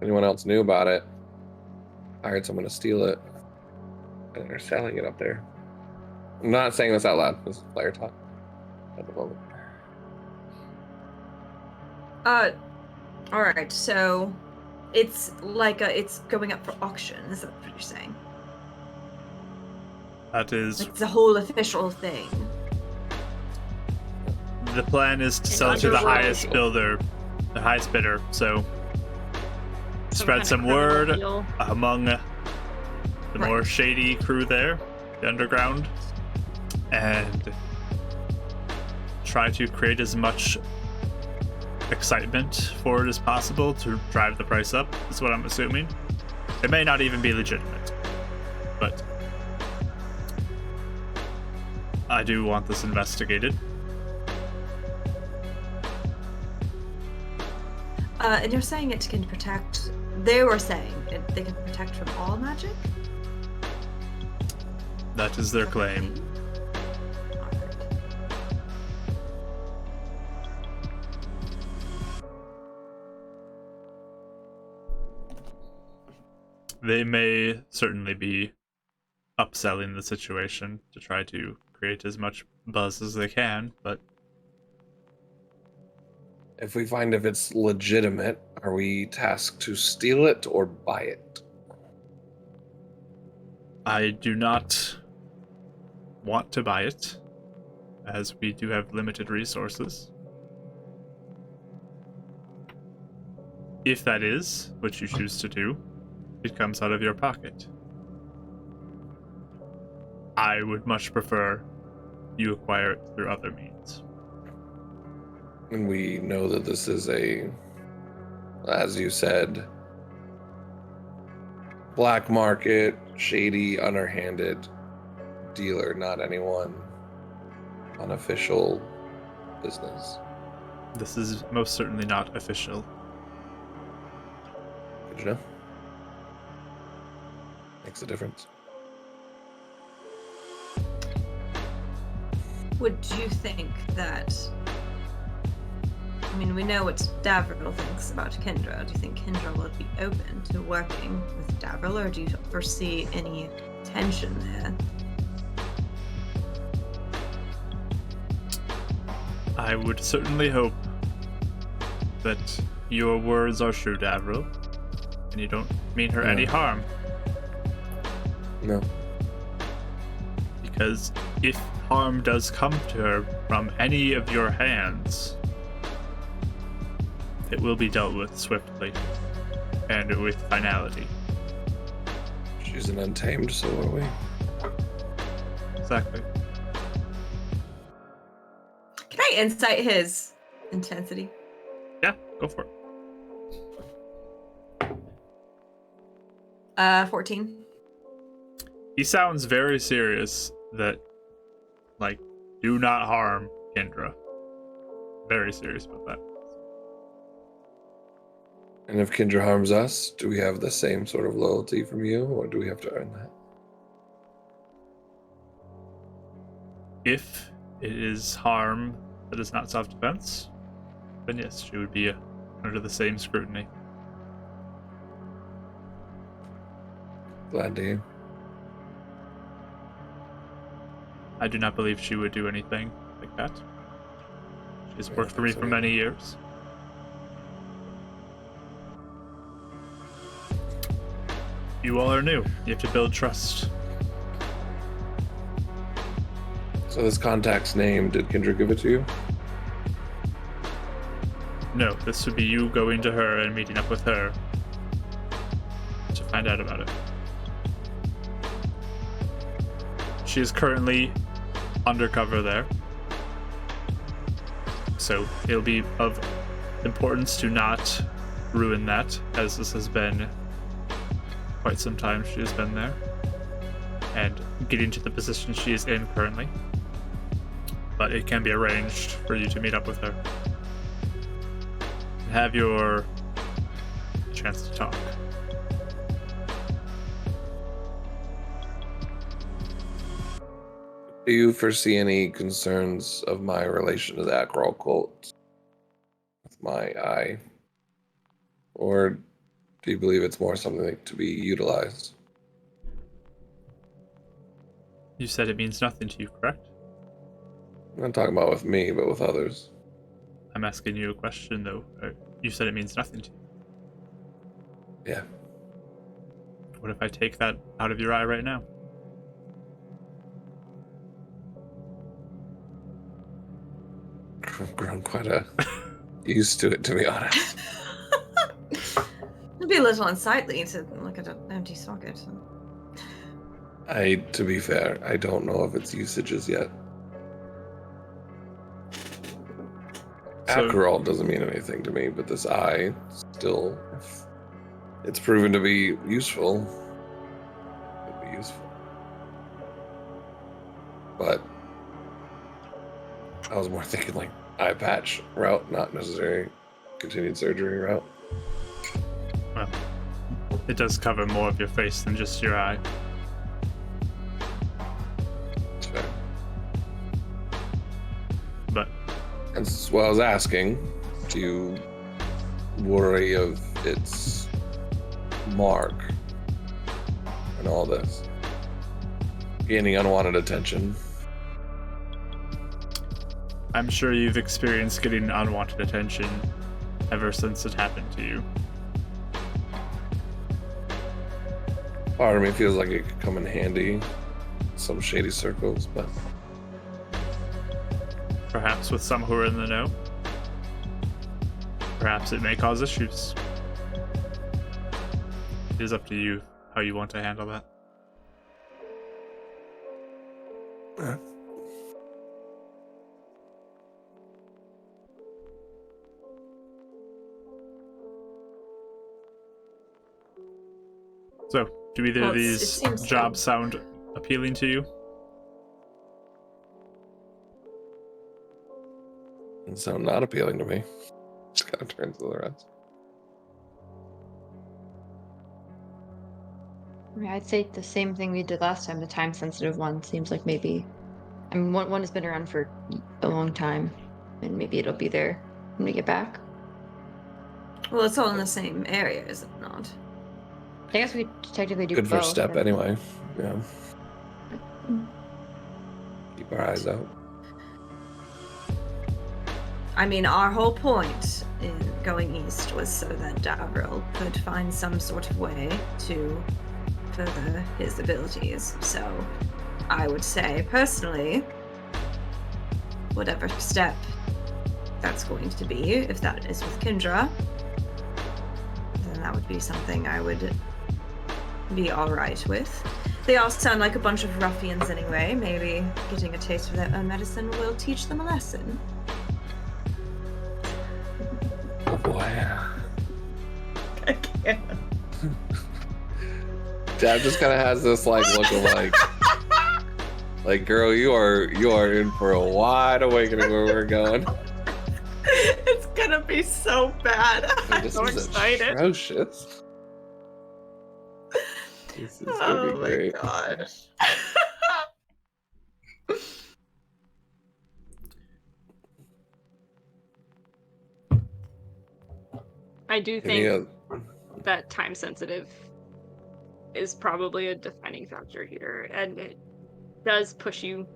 Anyone else knew about it? Alright, so I'm gonna steal it. And they're selling it up there. I'm not saying this out loud. This is player talk at the moment. All right. So, it's like it's going up for auction. Is that what you're saying? That is, Like it's a whole official thing. the plan is to An sell it to the underworld highest deal. builder, the highest bidder. So spread kind of some criminal word deal. among the Right. more shady crew there, the underground, and try to create as much excitement for it as possible to drive the price up, is what I'm assuming. It may not even be legitimate, but I do want this investigated. And you're saying it can protect. They were saying they can protect from all magic. That is their claim. Alright. They may certainly be upselling the situation to try to create as much buzz as they can, but If we find if it's legitimate, are we tasked to steal it or buy it? I do not want to buy it, as we do have limited resources. If that is what you choose to do, it comes out of your pocket. I would much prefer you acquire it through other means. And we know that this is a, as you said, black market, shady, underhanded dealer, not anyone unofficial business. This is most certainly not official. Good to know. Makes a difference. Would you think that? I mean, we know what Davril thinks about Kendra. Do you think Kendra will be open to working with Davril, or do you foresee any tension there? I would certainly hope that your words are true, Davril, and you don't mean her any harm. No. Because if harm does come to her from any of your hands, it will be dealt with swiftly and with finality. She's an Untamed, so are we. Exactly. Can I insight his intensity? Yeah, go for it. 14. He sounds very serious that, like, do not harm Kendra. Very serious about that. And if Kendra harms us, do we have the same sort of loyalty from you, or do we have to earn that? If it is harm that is not self-defense, then yes, she would be under the same scrutiny. Glad to hear. I do not believe she would do anything like that. She has Yeah, worked for me so for many years. You all are new. You have to build trust. So this contact's name, did Kendra give it to you? No, this would be you going to her and meeting up with her to find out about it. She is currently undercover there, so it'll be of importance to not ruin that, as this has been quite some time she has been there and getting to the position she is in currently. But it can be arranged for you to meet up with her and have your chance to talk. Do you foresee any concerns of my relation to the Acro cult with my eye? Or Do you believe it's more something to be utilized? You said it means nothing to you, correct? I'm not talking about with me, but with others. I'm asking you a question, though. You said it means nothing to you. Yeah. What if I take that out of your eye right now? I've grown quite used to it, to be honest. It'd be a little unsightly to look at an empty socket. To be fair, I don't know of its usages yet. So- Aperol doesn't mean anything to me, but this eye still, if it's proven to be useful, it'd be useful. But I was more thinking like eye patch route, not necessarily continued surgery route. Well, it does cover more of your face than just your eye. That's fair. But That's what I was asking. Do you worry of its mark and all this? Gaining unwanted attention. I'm sure you've experienced getting unwanted attention ever since it happened to you. Part of me feels like it could come in handy in some shady circles, but Perhaps with some who are in the know. Perhaps it may cause issues. It is up to you how you want to handle that. So, do either Well, of it these seems jobs sound appealing to you? it sounds not appealing to me. Just kind of turns to the rest. I mean, I'd say the same thing we did last time. The time-sensitive one seems like maybe. I mean, one has been around for a long time, and maybe it'll be there when we get back. Well, it's all in the same area, is it not? I guess we technically do Good both. first step, and- anyway. Yeah. Keep our eyes out. I mean, our whole point in going east was so that Davril could find some sort of way to further his abilities. So I would say, personally, whatever step that's going to be, if that is with Kendra, then that would be something I would be alright with. They all sound like a bunch of ruffians anyway. Maybe getting a taste of their own medicine will teach them a lesson. Oh boy. I can't. Dad just kind of has this like look of like, girl, you are in for a wide awakening where we're going. It's gonna be so bad. Dude, this so is excited. atrocious. This is gonna Oh be my great. god. I do Any think oth- that time sensitive is probably a defining factor here, and it does push you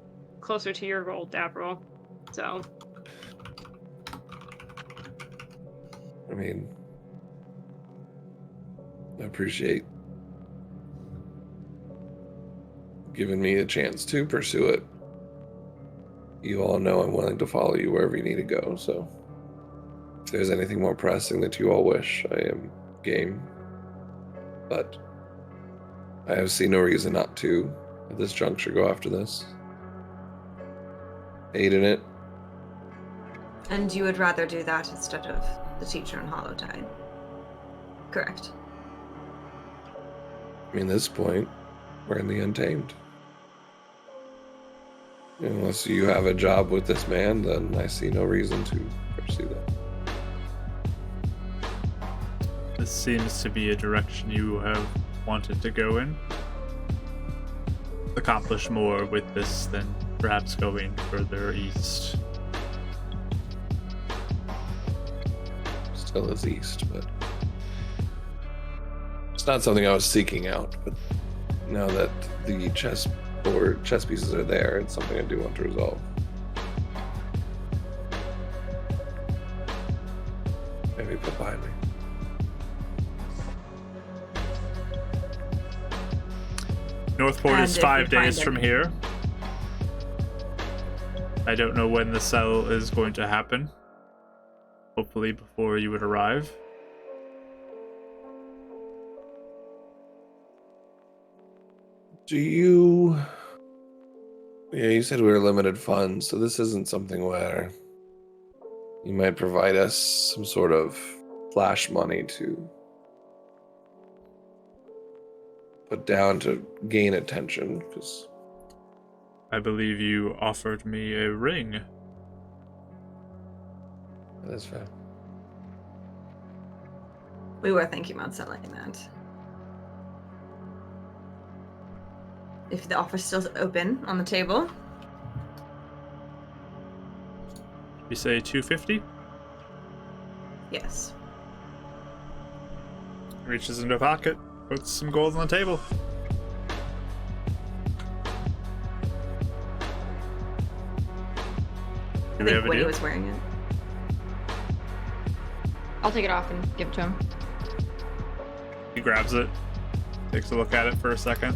closer to your goal, Davril. So I mean, I appreciate giving me a chance to pursue it. You all know I'm willing to follow you wherever you need to go, so if there's anything more pressing that you all wish, I am game. But I have seen no reason not to, at this juncture, go after this. Aid in it. And you would rather do that instead of the teacher in Hollowtide. Correct. I mean, at this point, we're in the Untamed. Unless you have a job with this man, then I see no reason to pursue that. This seems to be a direction you have wanted to go in. Accomplish more with this than perhaps going further east. Still is east, but It's not something I was seeking out, but now that the chess pieces are there, it's something I do want to resolve. Maybe put behind me. Northport is And if 5 we find days from here. I don't know when the sell is going to happen. Hopefully before you would arrive. Do you... Yeah, you said we were limited funds, so this isn't something where you might provide us some sort of flash money to put down to gain attention, because... I believe you offered me a ring. That's fair. We were thinking about selling that. If the offer's still open on the table. You say 250? Yes. Reaches into a pocket, puts some gold on the table. I think Winnie was wearing it. I'll take it off and give it to him. He grabs it, takes a look at it for a second.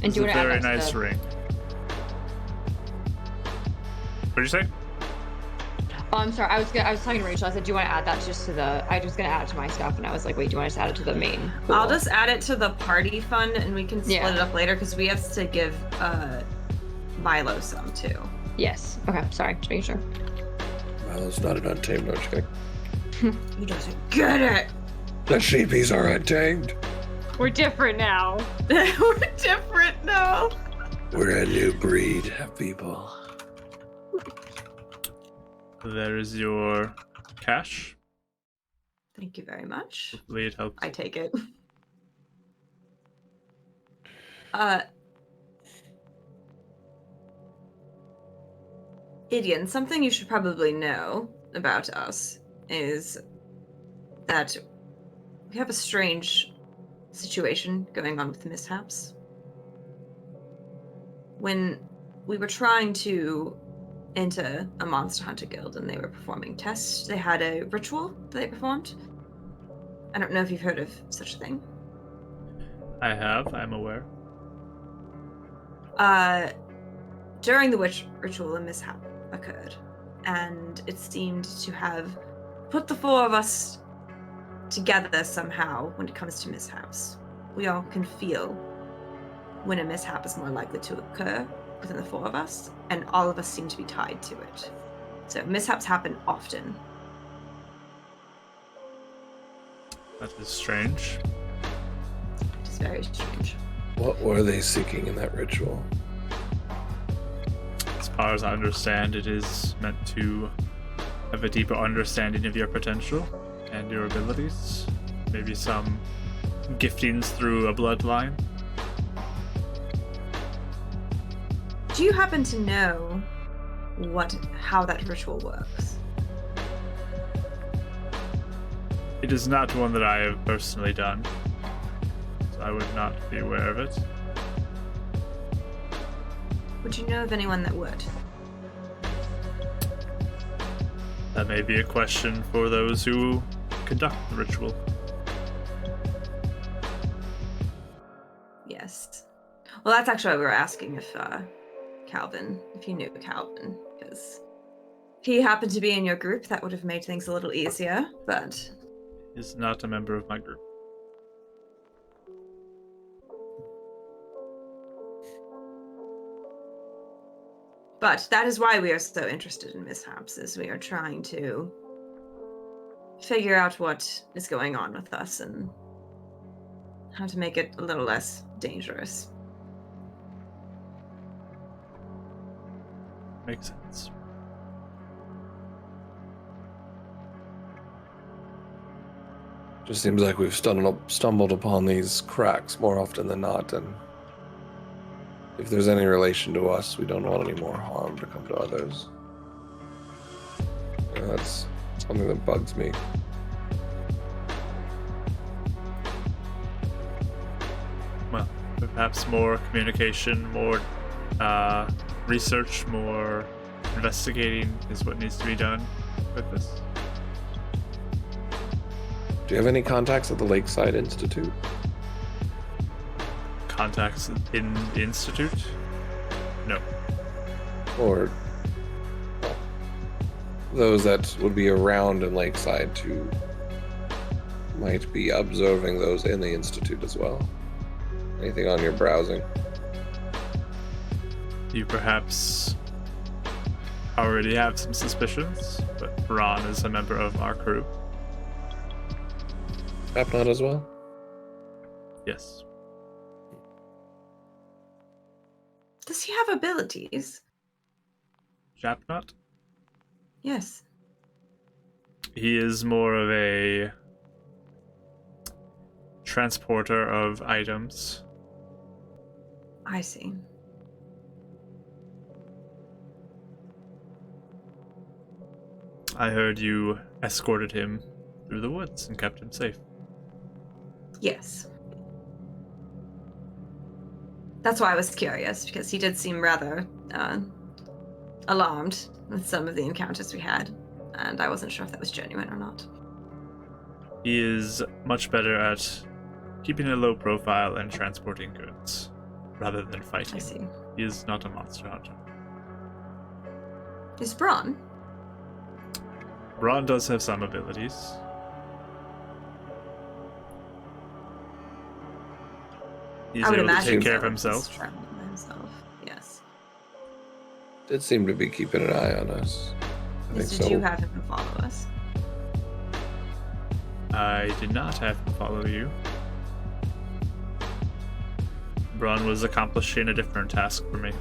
And do you It's want a to add very that to nice the... ring. What did you say? Oh, I'm sorry. I was talking to Rachel. I said, do you want to add that just to the... I was going to add it to my stuff, and I was like, wait, do you want to just add it to the main pool? I'll just add it to the party fund, and we can split Yeah. it up later, because we have to give Milo some, too. Yes. Okay, sorry. Just making sure. Milo's not an untamed, no, just kidding. He doesn't get it! The sheepies are untamed. We're different now. We're different now! We're a new breed of people. There is your cash. Thank you very much. Hopefully it helps. I take it. Idion, something you should probably know about us is that we have a strange situation going on with the Mishaps. When we were trying to enter a monster hunter guild and they were performing tests, they had a ritual that they performed. I don't know if you've heard of such a thing. I have, I'm aware. During the witch ritual, a mishap occurred, and it seemed to have put the four of us together somehow when it comes to mishaps. We all can feel when a mishap is more likely to occur within the four of us, and all of us seem to be tied to it. So mishaps happen often. That is strange. It is very strange. What were they seeking in that ritual? As far as I understand, it is meant to have a deeper understanding of your potential and your abilities. Maybe some giftings through a bloodline. Do you happen to know how that ritual works? It is not one that I have personally done, so I would not be aware of it. Would you know of anyone that would? That may be a question for those who conduct the ritual. Yes. Well, that's actually why we were asking if you knew Calvin, because he happened to be in your group. That would have made things a little easier, but... Is not a member of my group. But that is why we are so interested in mishaps, is we are trying to figure out what is going on with us and how to make it a little less dangerous. Makes sense. Just seems like we've stumbled upon these cracks more often than not, and if there's any relation to us, we don't want any more harm to come to others. That's something that bugs me. Perhaps more communication, more research, more investigating is what needs to be done with this. Do you have any contacts at the Lakeside Institute? Contacts in the Institute? No. Or well, those that would be around in Lakeside to might be observing those in the Institute as well. Anything on your browsing? You perhaps already have some suspicions, but Ron is a member of our crew. Apnot as well? Yes. Does he have abilities? Japnut? Yes. He is more of a transporter of items. I see. I heard you escorted him through the woods and kept him safe. Yes. That's why I was curious, because he did seem rather alarmed with some of the encounters we had, and I wasn't sure if that was genuine or not. He is much better at keeping a low profile and transporting goods, rather than fighting. I see. He is not a monster hunter. Is Braun? Braun does have some abilities. He's I would able to imagine take care of so, himself. he's traveling by himself. Yes. Did seem to be keeping an eye on us. I Yes, think did so. you have him follow us? I did not have him follow you. Braun was accomplishing a different task for me.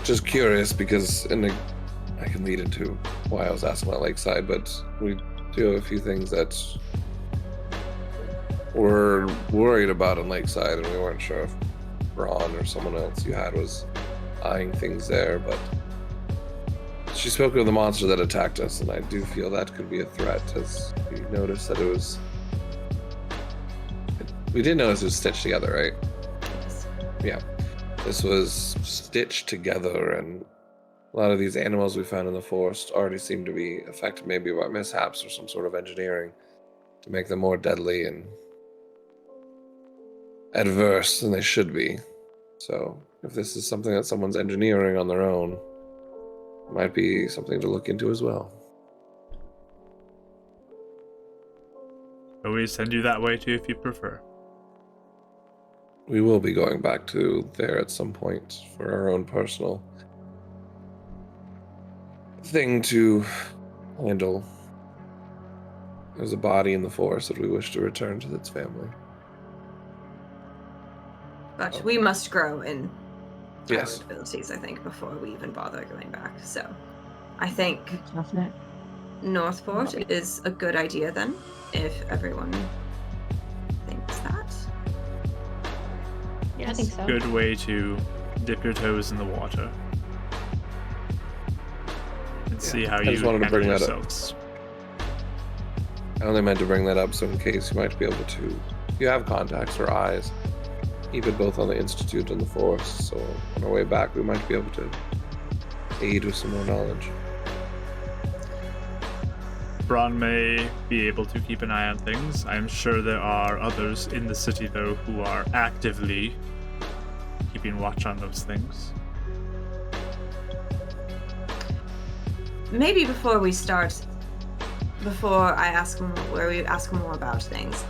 Just curious because I can lead into why I was asking about Lakeside, but we do have a few things that we're worried about in Lakeside, and we weren't sure if Braun or someone else you had was eyeing things there, but she spoke of the monster that attacked us, and I do feel that could be a threat, as we noticed that it was... We did notice it was stitched together, right? Yes. Yeah. This was stitched together, and a lot of these animals we found in the forest already seem to be affected maybe by mishaps or some sort of engineering to make them more deadly and adverse than they should be. So if this is something that someone's engineering on their own, it might be something to look into as well. But we send you that way too if you prefer. We will be going back to there at some point for our own personal thing to handle. There's a body in the forest that we wish to return to its family. But we must grow in Yes. our abilities, I think, before we even bother going back. So I think Northport is a good idea then, if everyone thinks that. I think so. Good way to dip your toes in the water and see how I you just wanted to handle bring that up. yourselves. I only meant to bring that up so in case you might be able to, if you have contacts or eyes, keep it both on the Institute and the forest, so on our way back we might be able to aid with some more knowledge. Braun may be able to keep an eye on things. I'm sure there are others in the city, though, who are actively keeping watch on those things. Maybe before we start, before I ask where we ask more about things,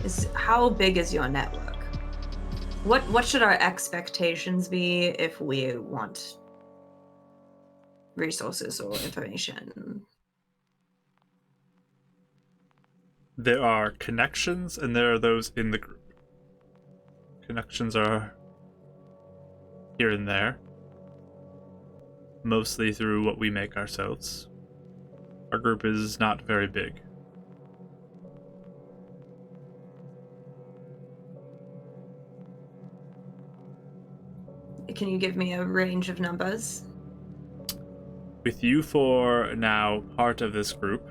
is how big is your network? What should our expectations be if we want resources or information? There are connections, and there are those in the group. Connections are here and there, mostly through what we make ourselves. Our group is not very big. Can you give me a range of numbers? With you four now part of this group,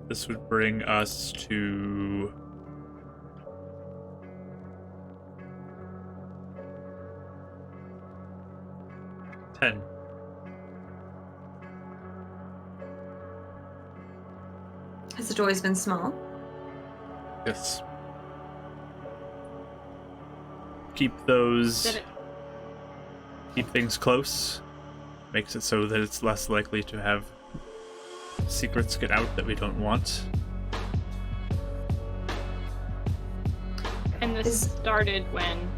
This would bring us to 10. Has it always been small? Yes. Keep those. Keep things close. Makes it so that it's less likely to have secrets get out that we don't want. And this started when?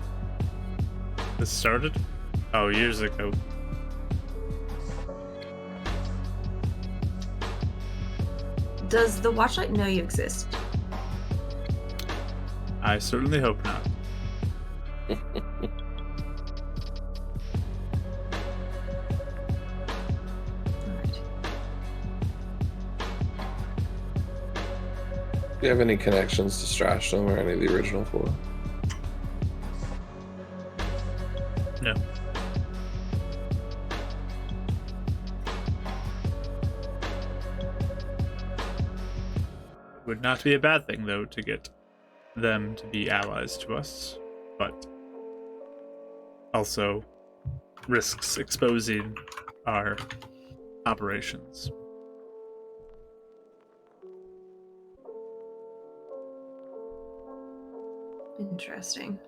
This started? Oh, years ago. Does the Watchlight know you exist? I certainly hope not. Alright. Do you have any connections to Strasham or any of the original four? No. Would not be a bad thing, though, to get them to be allies to us, but also risks exposing our operations. Interesting.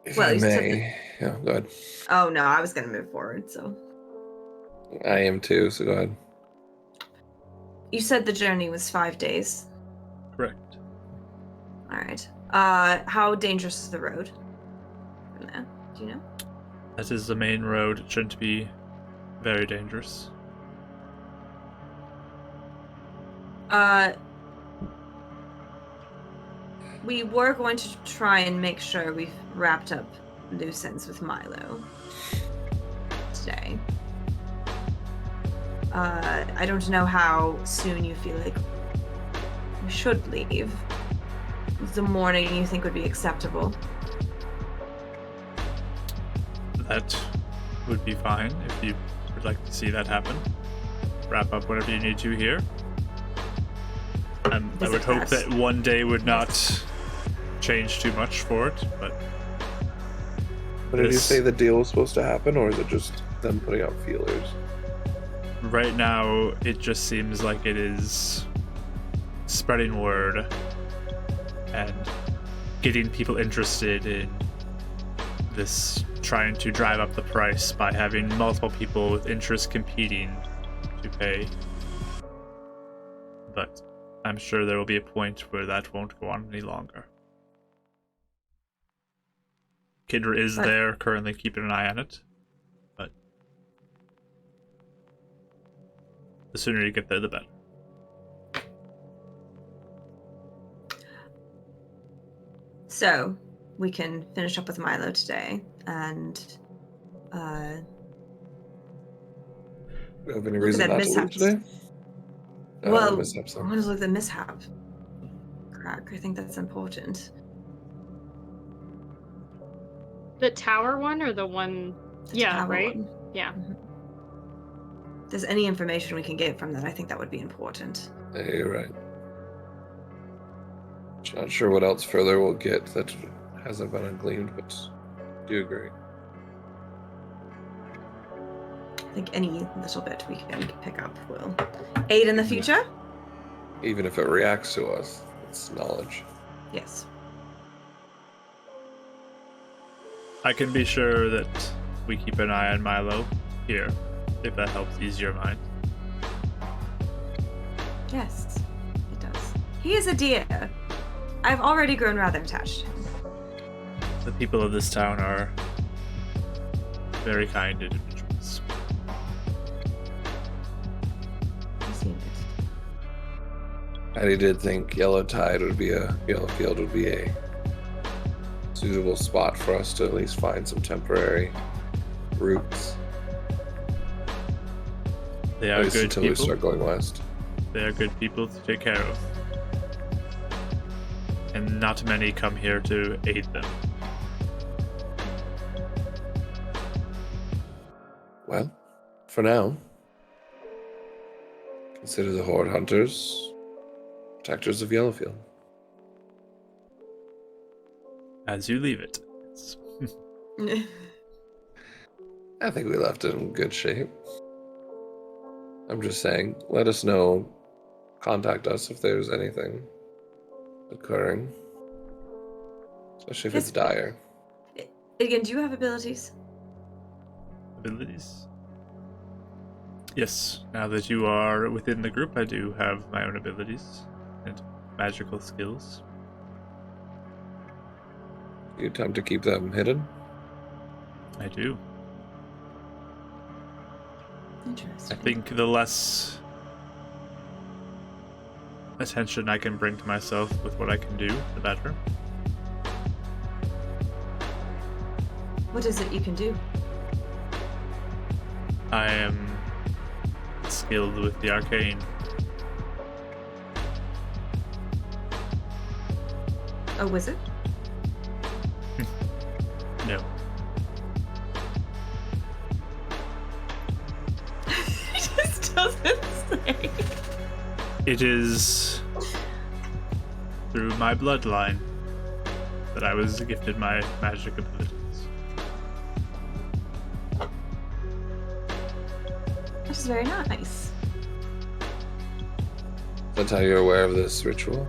If Well, I you said may. Yeah, go ahead. Oh no, I was gonna move forward, so. I am too, so go ahead. You said the journey was 5 days. Correct. Alright. How dangerous is the road from there? Do you know? That is the main road. It shouldn't be very dangerous. We were going to try and make sure we've wrapped up loose ends with Milo today. I don't know how soon you feel like we should leave. The morning you think would be acceptable. That would be fine if you would like to see that happen. Wrap up whatever you need to here. I would hope that one day would not change too much for it, but... But did you say the deal was supposed to happen, or is it just them putting out feelers? Right now, it just seems like it is spreading word and getting people interested in this, trying to drive up the price by having multiple people with interests competing to pay. But I'm sure there will be a point where that won't go on any longer. Kidra is there, currently keeping an eye on it, but the sooner you get there, the better. So, we can finish up with Milo today, and Do you have any look at reason that not to leave mishaps. today? Well, Mishaps, I want to look at the mishap. Crack, I think that's important. The tower one or the one? The Yeah, tower right? one. Yeah. If there's any information we can get from that, I think that would be important. Yeah, you're right. Not sure what else further we'll get that hasn't been ungleaned, but do agree. I think any little bit we can pick up will aid in the future. Even if it reacts to us, it's knowledge. Yes. I can be sure that we keep an eye on Milo here, if that helps ease your mind. Yes, it does. He is a dear. I've already grown rather attached to him. The people of this town are very kind individuals. I've seen it. Patty did think Yellowfield would be a suitable spot for us to at least find some temporary routes. They At are least good until we people. start going west. They are good people to take care of. And not many come here to aid them. Well, for now, consider the Horde Hunters Protectors of Yellowfield. As you leave it. I think we left it in good shape. I'm just saying, let us know. Contact us if there's anything occurring. Especially if it's dire. Again, do you have abilities? Abilities? Yes, now that you are within the group, I do have my own abilities and magical skills. You attempt to keep them hidden? I do. I Interesting. think the less attention I can bring to myself with what I can do, the better. What is it you can do? I am skilled with the arcane. A wizard? No. It just doesn't say. It is through my bloodline that I was gifted my magic abilities. Which is very nice. That's how you're aware of this ritual?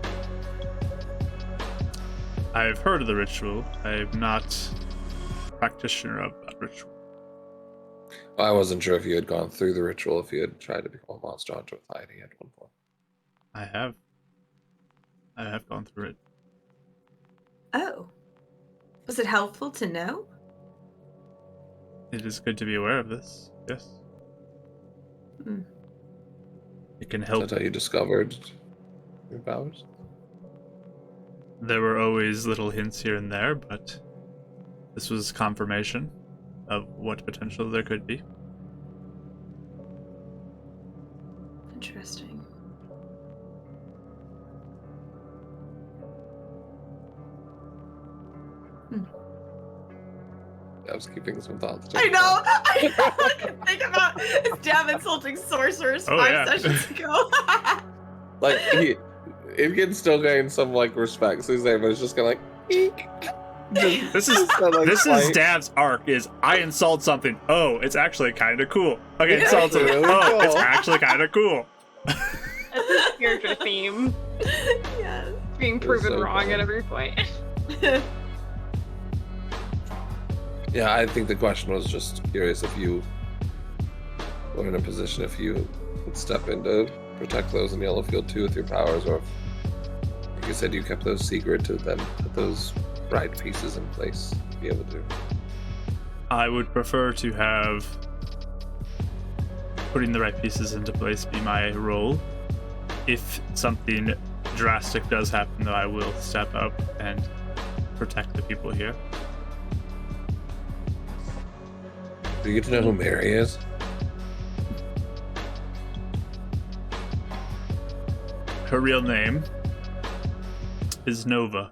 I've heard of the ritual. I'm not a practitioner of that ritual. I wasn't sure if you had gone through the ritual, if you had tried to become a monster hunter with Heidi at one point. I have gone through it. Oh. Was it helpful to know? It is good to be aware of this. Yes. Hmm. It can Is help. that how you discovered your powers? There were always little hints here and there, but this was confirmation of what potential there could be. Interesting. I was keeping some thoughts. I know! I can think about his dad insulting sorcerers Oh, 5 yeah. sessions ago. Like, it can still gain some, like, respect. So he's there, but it's just kind of like, eek. This is Like, this is like- Dav's arc. Is I insult something. Oh, it's actually kind of cool. Okay, Yeah. insult it. Really Oh, it's cool. actually kind of cool. That's a character theme. Yes. Being It's proven so wrong funny. at every point. Yeah, I think the question was just curious if you were in a position if you would step in to protect those in Yellowfield too with your powers, or if, like you said, you kept those secret to then put those right pieces in place to be able to. I would prefer to have putting the right pieces into place be my role. If something drastic does happen, though, I will step up and protect the people here. Do you get to know who Mary is? Her real name is Nova.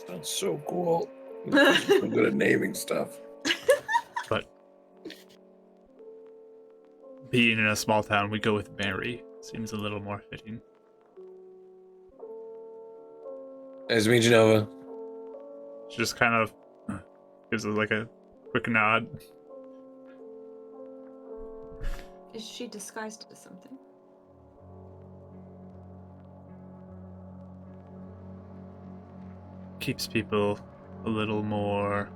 Sounds so cool. I'm good at naming stuff. But being in a small town, we go with Mary. Seems a little more fitting. Nice to meet you, Nova. She just kind of gives us like a quick nod. Is she disguised as something? Keeps people a little more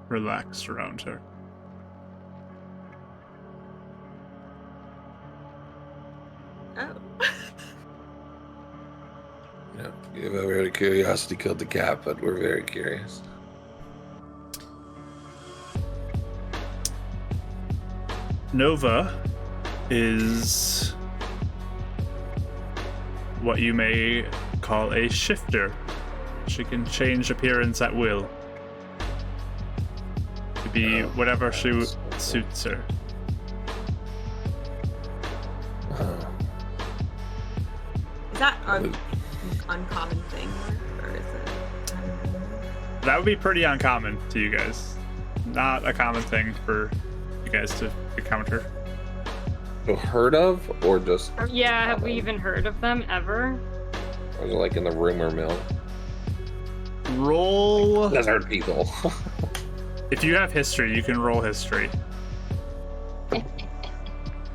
relaxed around her. Oh. Yeah, you have a very curiosity killed the cat, but we're very curious. Nova is what you may call a shifter. She can change appearance at will to be whatever suits her. Is that an uncommon thing, or is it? That would be pretty uncommon to you guys. Not a common thing for you guys to encounter. heard of, or just? Yeah, have we even heard of them ever? Or is it like in the rumor mill? Roll. Lizard people. If you have history, you can roll history.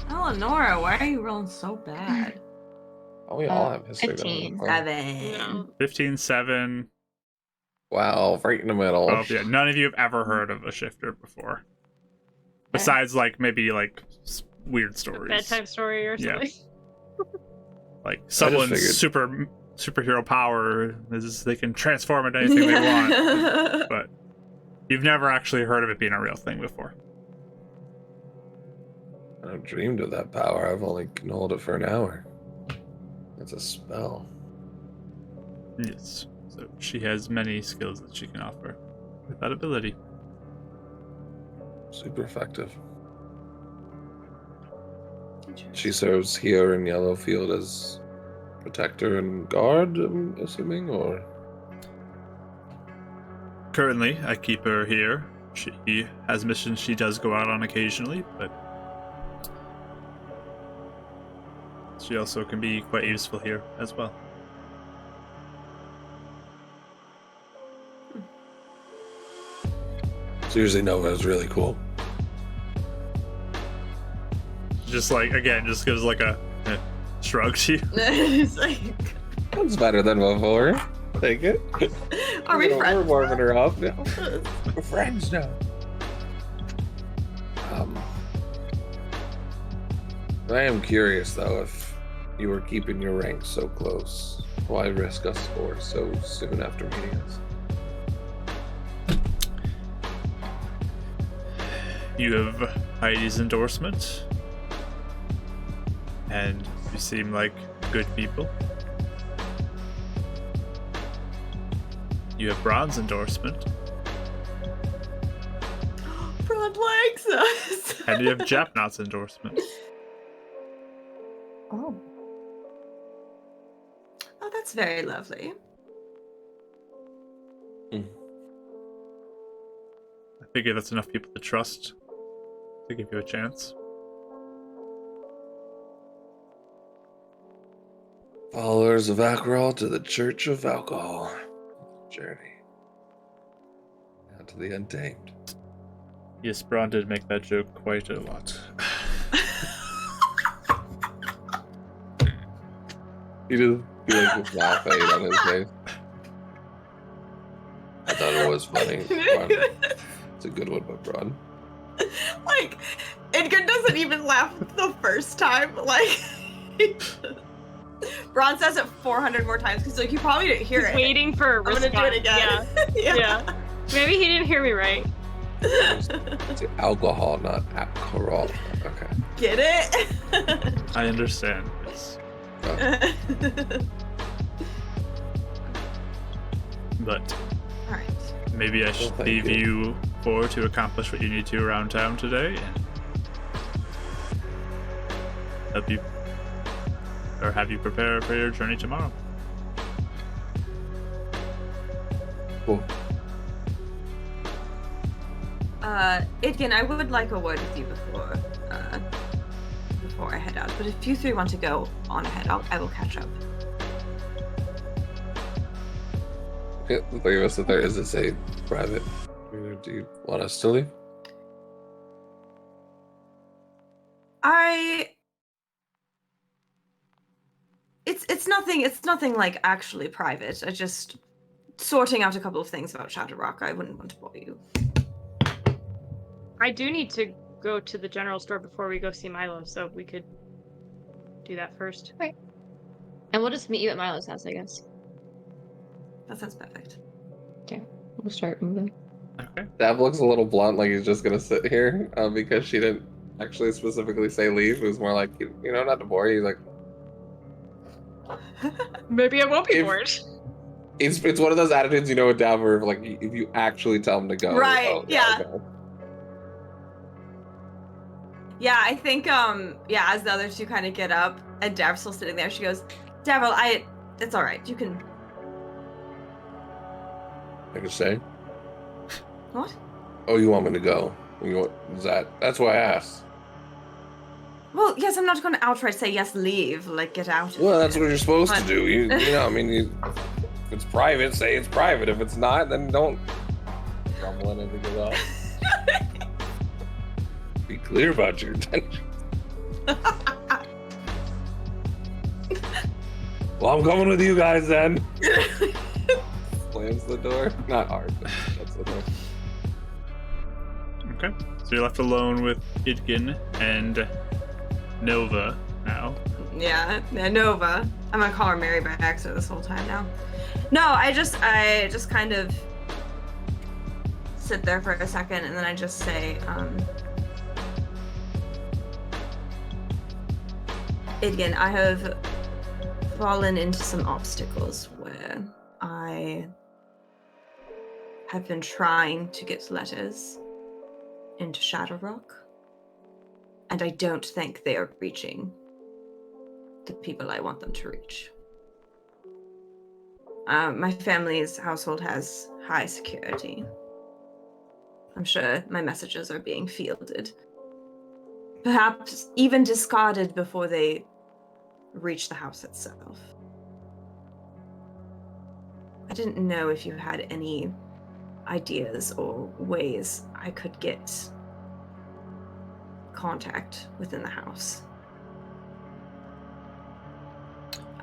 Eleonora, why are you rolling so bad? Oh, we all have history. don't we? 15. Oh. 7. No. 15, 7, Wow, right in the middle. 12. Yeah, none of you have ever heard of a shifter before. Besides, like, maybe, like, weird stories. Bedtime story or Yeah. something. Like, someone's figured. superhero power is they can transform into anything they want. But you've never actually heard of it being a real thing before. I've dreamed of that power. I've only known it for an hour. It's a spell. Yes. So she has many skills that she can offer with that ability. Super effective. She serves here in Yellowfield as protector and guard, I'm assuming, or? Currently, I keep her here. She has missions she does go out on occasionally, but she also can be quite useful here as well. Seriously, Nova's really cool. Just like, again, just gives like a shrug to you. It's like, That's better than before. Take it. are we We're friends? warming her up now. We're friends now. I am curious though, if you were keeping your ranks so close, why risk a score so soon after meeting us? You have Heidi's endorsement, and you seem like good people. You have Braun's endorsement, Braun likes us. and you have Japnot's endorsement. Oh. Oh, that's very lovely. I figure that's enough people to trust to give you a chance. Followers of Acheron to the Church of Alcohol. Journey. Now to the Untamed. Yes, Braun did make that joke quite a lot. He just this laugh fade on his face. I thought it was funny. Braun. It's a good one by Braun. Like, Edgar doesn't even laugh the first time. Like, Braun says it 400 more times because like you probably didn't hear He's it. waiting for a I'm gonna do response. it again. Yeah. Yeah. Maybe he didn't hear me right. It's alcohol, not alcohol. Okay. Get it? I understand. Yes. But All right. maybe I should thank leave you. you forward to accomplish what you need to around town today and help you or have you prepare for your journey tomorrow. Cool. Idkin, I would like a word with you before I head out. But if you three want to go on ahead, I will catch up. Okay, the three of us sit there. Is this a private? Or do you want us to leave? It's nothing like actually private. I just sorting out a couple of things about Shadowrock. I wouldn't want to bother you. I do need to go to the general store before we go see Milo, so we could do that first. And we'll just meet you at Milo's house, I guess. That sounds perfect. We'll start moving. Okay. Dav looks a little blunt, like he's just gonna sit here because she didn't actually specifically say leave. It was more like, you know, not to bore you. Like, Maybe I won't be If- bored. it's one of those attitudes, you know, with Dav, where like if you actually tell him to go, Right, oh, yeah. I'll go. Yeah, I think as the other two kind of get up and Dav's still sitting there, she goes, Davril, it's all right. You can. I can say. What? Oh, you want me to go? You want, that's why I asked. Well, yes, I'm not going to outright say yes, leave. Like, get out. Well, that's what you're supposed to But- do. You know, I mean, if it's private, say it's private. If it's not, then don't grumble in it to get up. Be clear about your intentions. Well, I'm coming with you guys then. Slams the door. Not hard, but that's the door. Okay. So you're left alone with Idgin and Nova now. Yeah, Nova. I'm gonna call her Mary by accident this whole time now. No, I just kind of sit there for a second and then I just say, Idgin, I have fallen into some obstacles where I have been trying to get letters into Shadowrock, and I don't think they are reaching the people I want them to reach. My family's household has high security. I'm sure my messages are being fielded. Perhaps even discarded before they reach the house itself. I didn't know if you had any ideas or ways I could get contact within the house.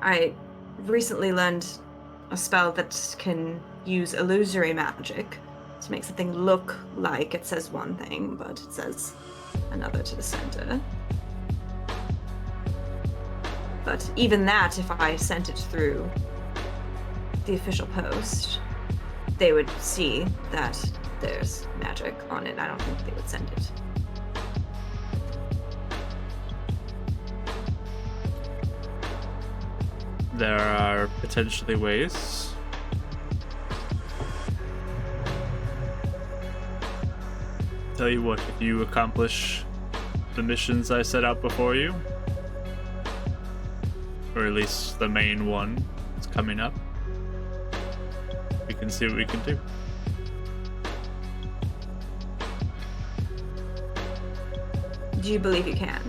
I recently learned a spell that can use illusory magic to make something look like it says one thing, but it says another to the center. But even that, if I sent it through the official post, they would see that there's magic on it. I don't think they would send it. There are potentially ways. Tell you what, if you accomplish the missions I set out before you, or at least the main one that's coming up, we can see what we can do. Do you believe you can?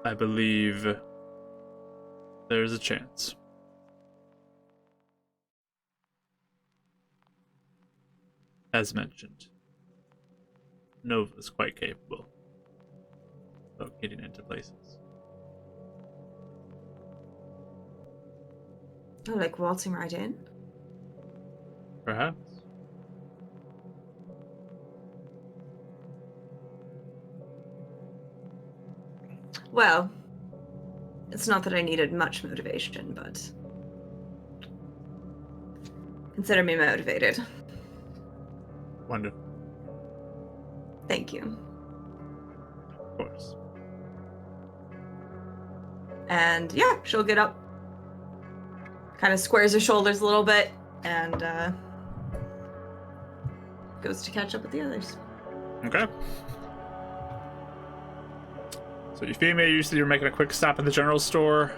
I believe there's a chance. As mentioned, Nova's quite capable of getting into places. Oh, like waltzing right in? Perhaps. Well, it's not that I needed much motivation, but consider me motivated. Wonderful. Thank you. Of course. And yeah, she'll get up, kind of squares her shoulders a little bit, and goes to catch up with the others. Okay. So Euphemia, you said you were making a quick stop at the general store.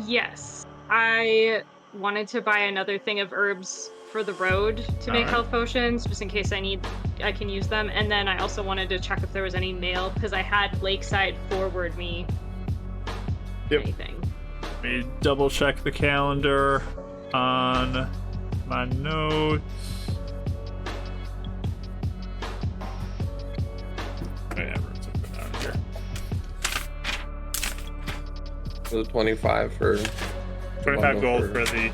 Yes. I wanted to buy another thing of herbs for the road to make Alright. health potions, just in case I can use them. And then I also wanted to check if there was any mail, because I had Lakeside forward me anything. Let me double check the calendar on my notes. Oh, yeah, room's open down here. For the 25 for 25 gold for the.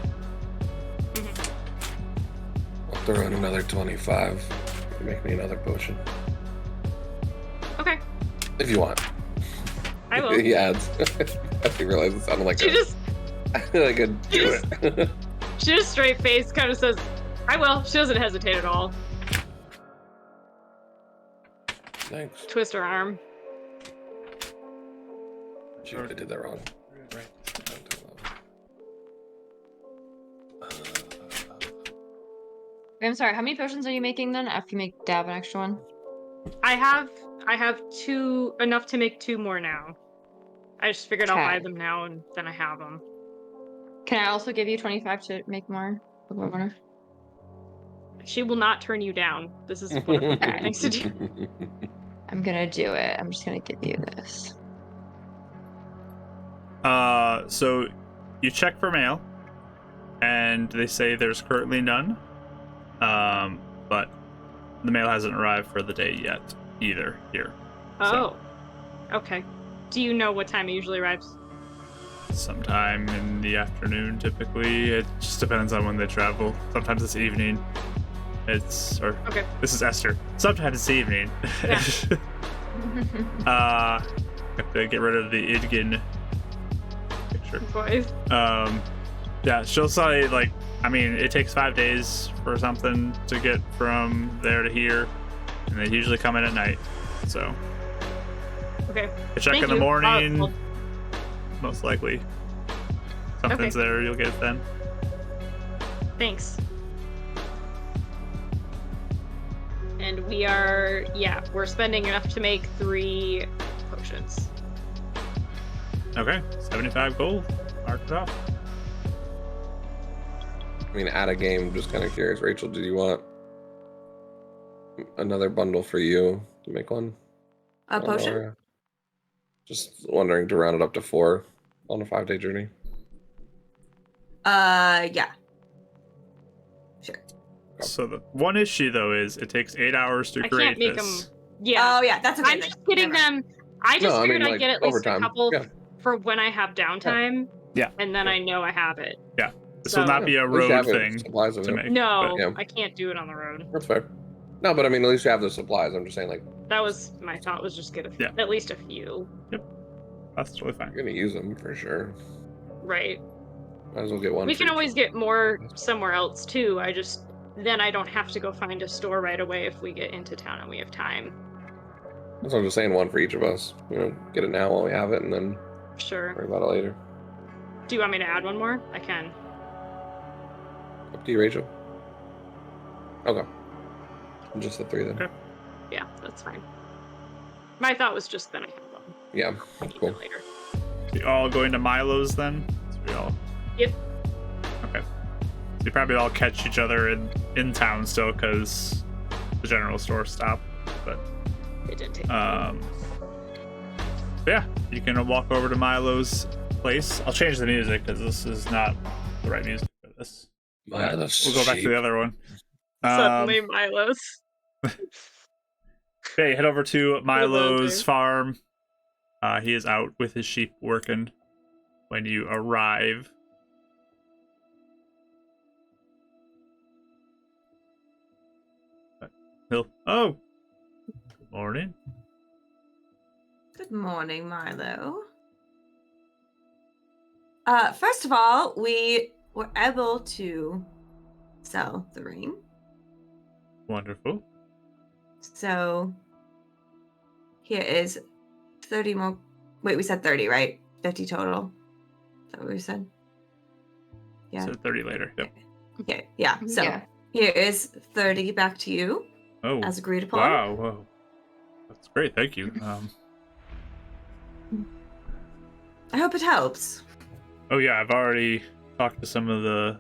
I'll throw in another 25. Make me another potion. Okay, If you want. I will. He adds. I didn't realize it sounded like She just like a do it. she just straight face kind of says, I will. She doesn't hesitate at all. Thanks. Twist her arm. Shoot, I did that wrong. I'm sorry, how many potions are you making then after you make Dab an extra one? I have two, enough to make 2 more now. I just figured I'll buy Okay. them now and then I have them. Can I also give you 25 to make more? She will not turn you down. This is one of her favorite things to do. I'm gonna do it. I'm just gonna give you this. So you check for mail, and they say there's currently none. But the mail hasn't arrived for the day yet either here. Oh, okay. Do you know what time it usually arrives? Sometime in the afternoon, typically. It just depends on when they travel. Sometimes it's evening. Okay. This is Esther. Sometimes it's evening. Yeah. Have to get rid of the Idgin picture. Boys. Yeah, she'll say, like, I mean, it takes 5 days for something to get from there to here, and they usually come in at night. So, Okay. you check Thank in the you. morning, Well, most likely something's there, you'll get it then. thanks. And we're spending enough to make 3 potions. Okay, 75 gold. Mark it off. I mean, at a game, just kind of curious. Rachel, did you want another bundle for you to make one? A potion? Or, just wondering to round it up to 4 on a 5-day journey. Yeah. Sure. So the one issue though is it takes 8 hours to I create can't make this. them. Yeah. Oh yeah, that's okay. I'm then. just getting Never mind. them. I just No, I figured mean, I'd like, get at least overtime. a couple Yeah. for when I have downtime. Yeah. And then I know I have it. Yeah. This So- will not be a At least you road have thing supplies of to it. make. No, But, yeah. I can't do it on the road. That's fair. No, but I mean, at least you have the supplies. I'm just saying, like, That was my thought. Was just get at least a few. That's totally fine. you're gonna use them for sure. Right. Might as well get one. We for can each. always get more somewhere else too. Then I don't have to go find a store right away if we get into town and we have time. That's what I'm just saying. One for each of us. You know, get it now while we have it, and then Sure. worry about it later. Do you want me to add one more? I can. Up to you, Rachel. Okay. Just the 3 then. Okay. Yeah, that's fine. My thought was just then I have them. Yeah. I need Cool. them later. So you all going to Milo's then? So we all... Yep. Okay. So you probably all catch each other in town still because the general store stopped. But It didn't take. but yeah, you can walk over to Milo's place. I'll change the music because this is not the right music for this. We'll go back to the other one. Suddenly Milo's. Okay, head over to Milo's do. farm. He is out with his sheep working when you arrive. Oh, good morning. Good morning, Milo. First of all, we were able to sell the ring. Wonderful. So here is 30 more. Wait, we said 30, right? 50 total. Is that what we said? Yeah. So 30 later. Yep. Okay. Yeah. So Yeah. here is 30 back to you Oh, as agreed upon. wow. Whoa. That's great. Thank you. I hope it helps. Oh yeah, I've already talked to some of the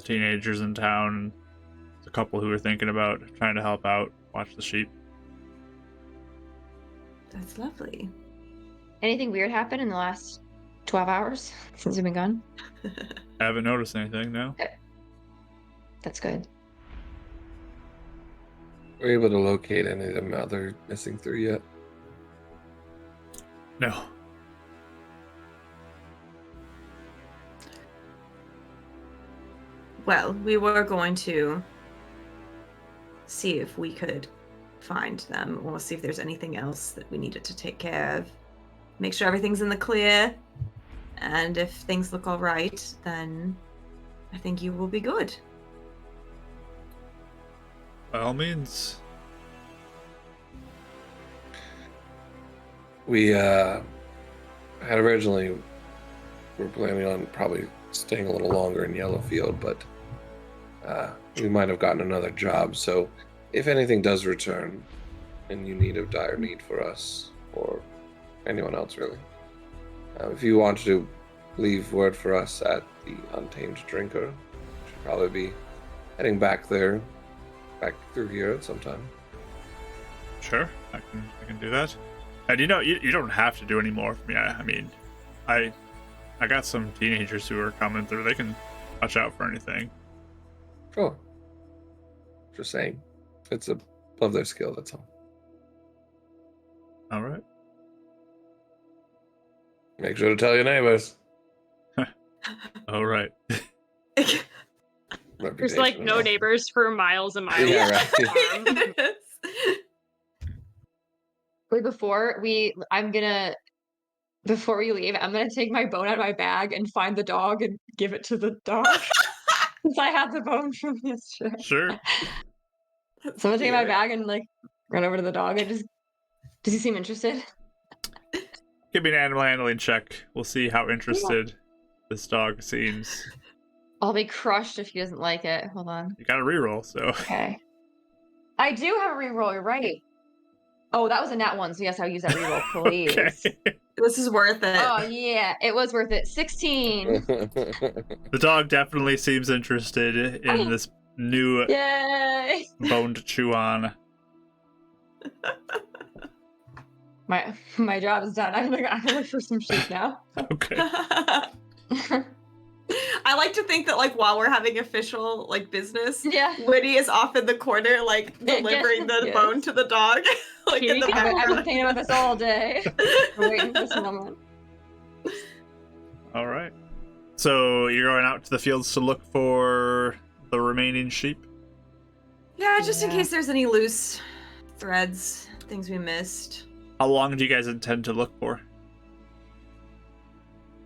teenagers in town. There's a couple who are thinking about trying to help out, watch the sheep. That's lovely. Anything weird happen in the last 12 hours since you've been gone? I haven't noticed anything, no. That's good. Were you able to locate any of them other missing 3 yet? No. Well, we were going to see if we could find them or see if there's anything else that we needed to take care of. Make sure everything's in the clear. And if things look all right, then I think you will be good. By all means. We had originally were planning on probably staying a little longer in Yellowfield, but we might have gotten another job. So if anything does return and you need of dire need for us or anyone else really, if you want to leave word for us at the Untamed Drinker, we should probably be heading back there back through here sometime. Sure, I can do that. And you don't have to do any more for me. I mean, I got some teenagers who are coming through. They can watch out for anything. Sure. Just saying. It's above their skill, that's all. All right. Make sure to tell your neighbors. All right. There's like no neighbors for miles and miles. Yeah, right. Wait, before we leave, I'm gonna take my bone out of my bag and find the dog and give it to the dog. Since I have the bone from yesterday. Sure. So I'm gonna take my bag and like run over to the dog and just. Does he seem interested? Give me an animal handling check. We'll see how interested this dog seems. I'll be crushed if he doesn't like it. Hold on. You got a reroll, so. Okay. I do have a reroll, you're right. Oh, that was a nat 1, so yes, I'll use that reroll, please. Okay. This is worth it. Oh, yeah, it was worth it. 16. The dog definitely seems interested in this new Yay! bone to chew on. My job is done. I'm gonna look for some sheep now. Okay. I like to think that like while we're having official like business, Yeah. Woody is off in the corner like delivering the Yes. bone to the dog. Like Here in you the go. I've been background. thinking about this all day. I'm waiting for this moment. All right. So you're going out to the fields to look for the remaining sheep? Yeah, just in Yeah. case there's any loose threads, things we missed. How long do you guys intend to look for?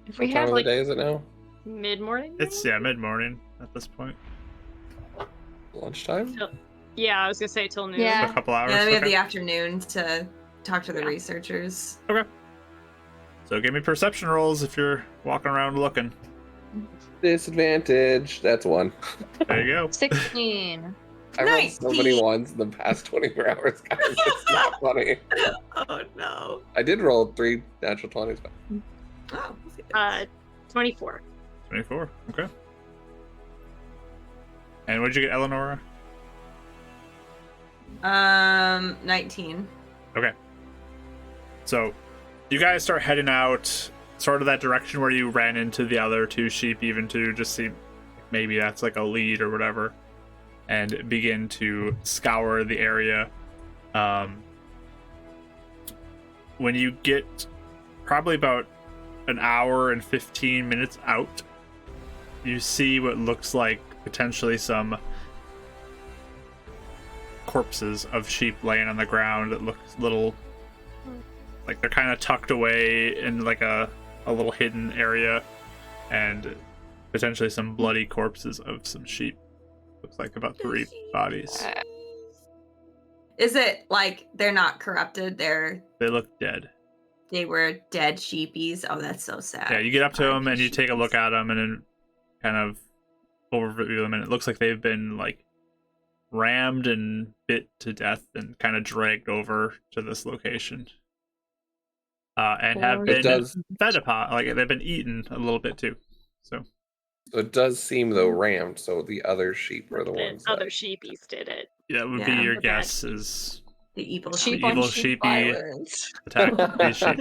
If we What time have of like the day is it now? Mid-morning? It's, mid-morning at this point. Lunchtime? Yeah, I was gonna say till noon. Yeah. A couple hours. And then we have Okay. the afternoon to talk to the Yeah. researchers. So give me perception rolls if you're walking around looking. Disadvantage. That's 1. There you go. 16. I rolled so many 19. 1s in the past 24 hours, guys. It's not funny. Oh no. I did roll 3 natural 20s. But Oh, we'll see. 24. 24. Okay. And what'd you get, Eleonora? 19. Okay. So you guys start heading out sort of that direction where you ran into the other 2 sheep, even to just see maybe that's like a lead or whatever, and begin to scour the area. When you get probably about an hour and 15 minutes out, you see what looks like potentially some corpses of sheep laying on the ground that look little like they're kind of tucked away in like a little hidden area, and potentially some bloody corpses of some sheep. Looks like about 3 bodies. Is it like they're not corrupted? They look dead. They were dead sheepies. Oh, that's so sad. Yeah, you get up to them R.I.P. and you take a look sheepies. at them and then kind of overview them, and it looks like they've been like rammed and bit to death and kind of dragged over to this location. And have It been does, fed upon, like they've been eaten a little bit too. So it does seem, though, rammed, so the other sheep are the The ones other that... sheepies did it. that would be Yeah, your the bad guess is The evil Sheep The on evil sheep sheepy violence. attack these sheep.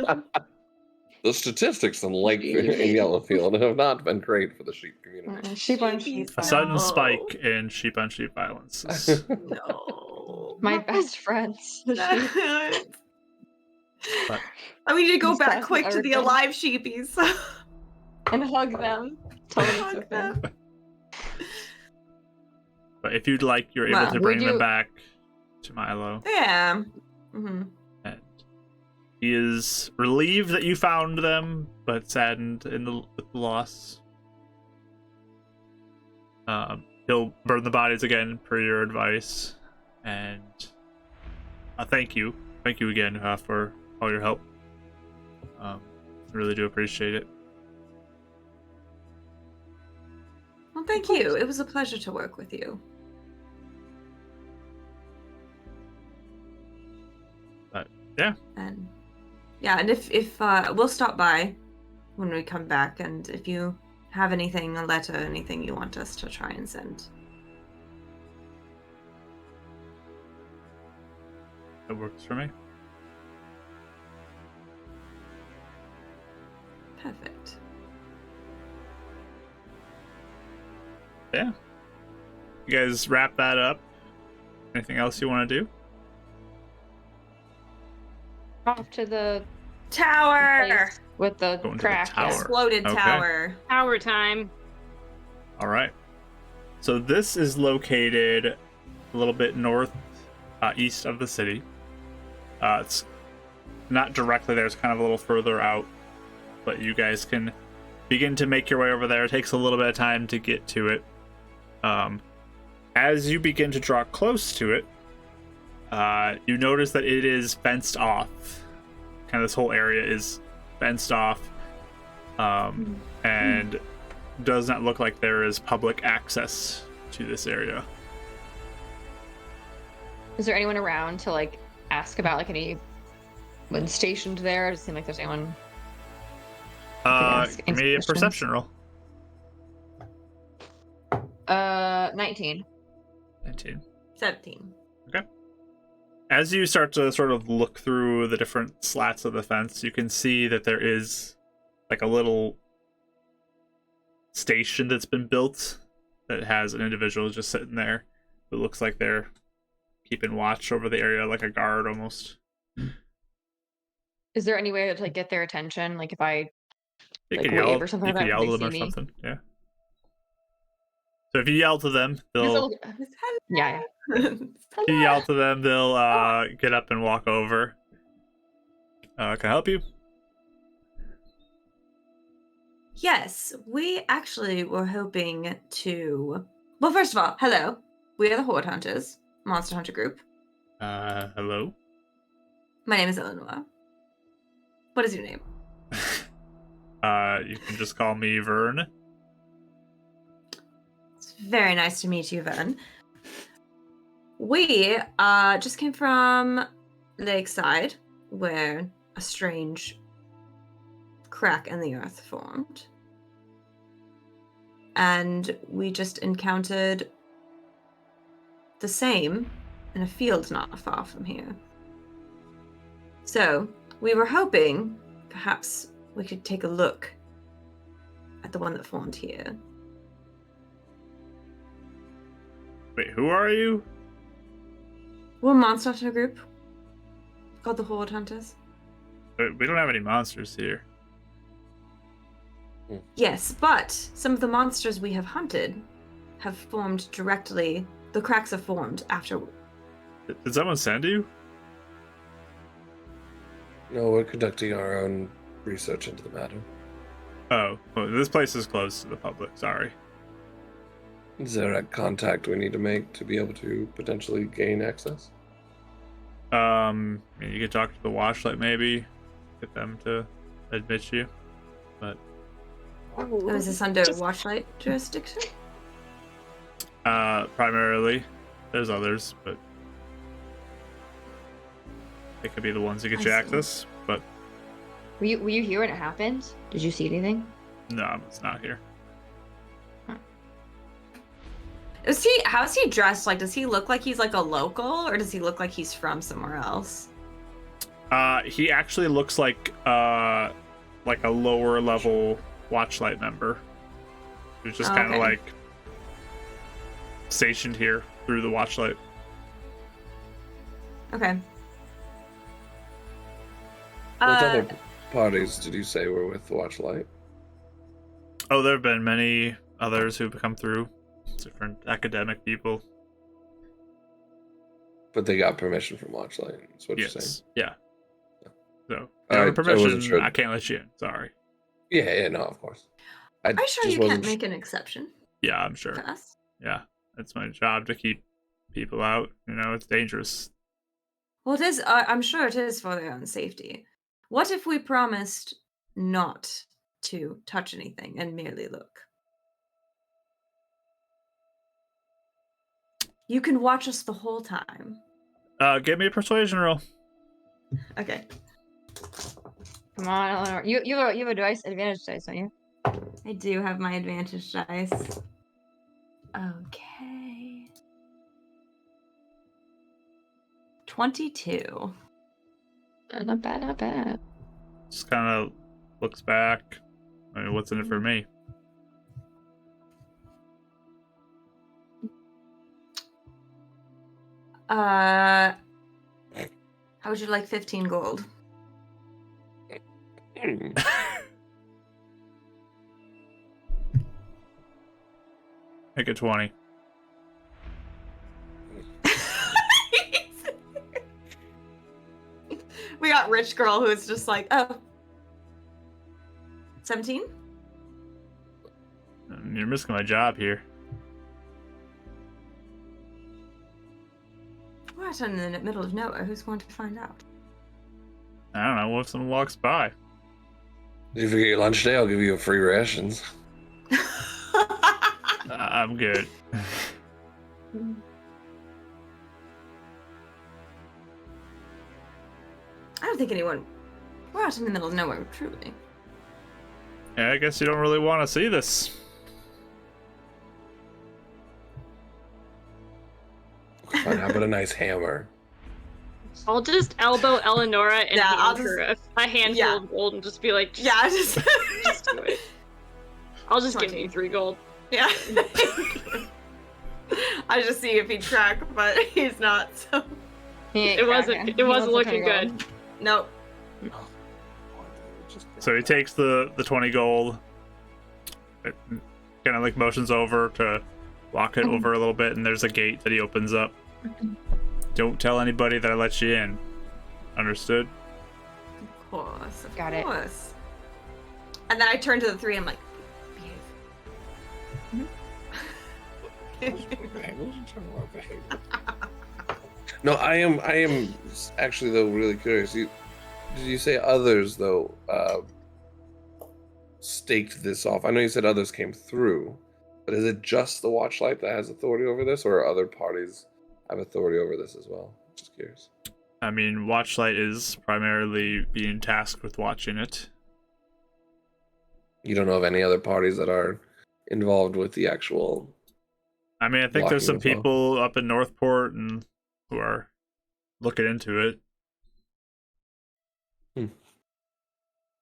The statistics in Yellowfield have not been great for the sheep community. Sheep on sheep Sheepies. A sudden violence. spike in sheep on sheep violence. is- No. My best friends. The sheep. But- I need to go Just back pass quick to the everything. alive sheepies. And hug them. Tell them it's Hug okay. them. But if you'd like, you're able Well, to we bring them do- back to Milo. Yeah. Mm-hmm. And he is relieved that you found them, but saddened with the loss. He'll burn the bodies again per your advice, and thank you again for all your help. I really do appreciate it. Well, thank you. It was a pleasure to work with you. Yeah. And if we'll stop by when we come back, and if you have anything, a letter, anything you want us to try and send. That works for me. Perfect. Yeah. You guys wrap that up. Anything else you want to do? Off to the Tower! place with the Going to the crack. tower. Exploded Okay. tower. Hour time. All right. So this is located a little bit north, east of the city. It's not directly there. It's kind of a little further out. But you guys can begin to make your way over there. It takes a little bit of time to get to it. As you begin to draw close to it, you notice that it is fenced off. Kind of this whole area is fenced off, and does not look like there is public access to this area. Is there anyone around to like ask about like anyone stationed there? It doesn't seem like there's anyone. Give me a perception roll. 19. 19. 17. As you start to sort of look through the different slats of the fence, you can see that there is like a little station that's been built that has an individual just sitting there. It looks like they're keeping watch over the area, like a guard almost. Is there any way to like get their attention? Like if I You like could wave yell, or something you like could that, yell when to they them see or me? something. Yeah. So if you yell to them, they'll Yeah. if you yell to them, they'll get up and walk over. Can I help you? Yes, we actually were hoping to. Well, first of all, hello. We are the Horde Hunters, Monster Hunter Group. Hello. My name is Eleanor. What is your name? You can just call me Vern. It's very nice to meet you, Vern. We just came from Lakeside, where a strange crack in the earth formed. And we just encountered the same in a field not far from here. So, we were hoping perhaps we could take a look at the one that formed here. Wait, who are you? We're a Monster Hunter group called the Horde Hunters. We don't have any monsters here. Yes, but some of the monsters we have hunted have formed directly. The cracks have formed after. Did someone send you? No, we're conducting our own research into the matter. Oh, well, this place is closed to the public. Sorry. Is there a contact we need to make to be able to potentially gain access? You could talk to the Washlight maybe, get them to admit you. But Oh, is this under Watchlight jurisdiction? primarily, there's others, but they could be the ones that get I you see. access. But Were you here when it happened? Did you see anything? no, it's not here. How's he dressed? Like, does he look like he's like a local, or does he look like he's from somewhere else? He actually looks like a lower level Watchlight member who's just kind of Okay. like stationed here through the Watchlight. Okay. What other parties did you say were with the Watchlight? Oh, there have been many others who've come through, different academic people. But they got permission from Watchlight, that's what you're saying. Yes, yeah. So, I without wasn't permission, sure. I can't let you in. Sorry. Yeah, no, of course. I'm sure just you can't wasn't make an exception Yeah, I'm sure. to us. Yeah, it's my job to keep people out. You know, it's dangerous. Well, it is. I'm sure it is for their own safety. What if we promised not to touch anything and merely look? You can watch us the whole time. Give me a persuasion roll. Okay. Come on, Eleanor. You have a dice advantage dice, don't you? I do have my advantage dice. Okay. 22. Not bad, not bad. Just kind of looks back. I mean, what's in it for me? How would you like 15 gold? Make it 20. We got rich girl who's just like, oh. 17? You're missing my job here. What in the middle of nowhere? Who's going to find out? I don't know. What if someone walks by? If you get your lunch day, I'll give you free rations. I'm good. I don't think anyone. We're out in the middle of nowhere, truly. Yeah, I guess you don't really want to see this. Fine, how about a nice hammer? I'll just elbow Eleonora and Yeah, I'll hand her a handful of gold and just be like, Yeah, just just do it. I'll just give 20. you 3 gold. Yeah. I just see if he'd track, but he's not. So It wasn't looking good. nope. So he takes the 20 gold, kind of like motions over to walk it over a little bit, and there's a gate that he opens up. Don't tell anybody that I let you in. Understood? Of course. Of Got it. course. And then I turn to the 3 and I'm like, behave. No, I am actually though really curious. Did you say others though staked this off? I know you said others came through, but is it just the Watchlight that has authority over this, or are other parties have authority over this as well? Just curious. I mean, Watchlight is primarily being tasked with watching it. You don't know of any other parties that are involved with the actual. I mean, I think there's some Blocking as people up in Northport and who are looking into it. Do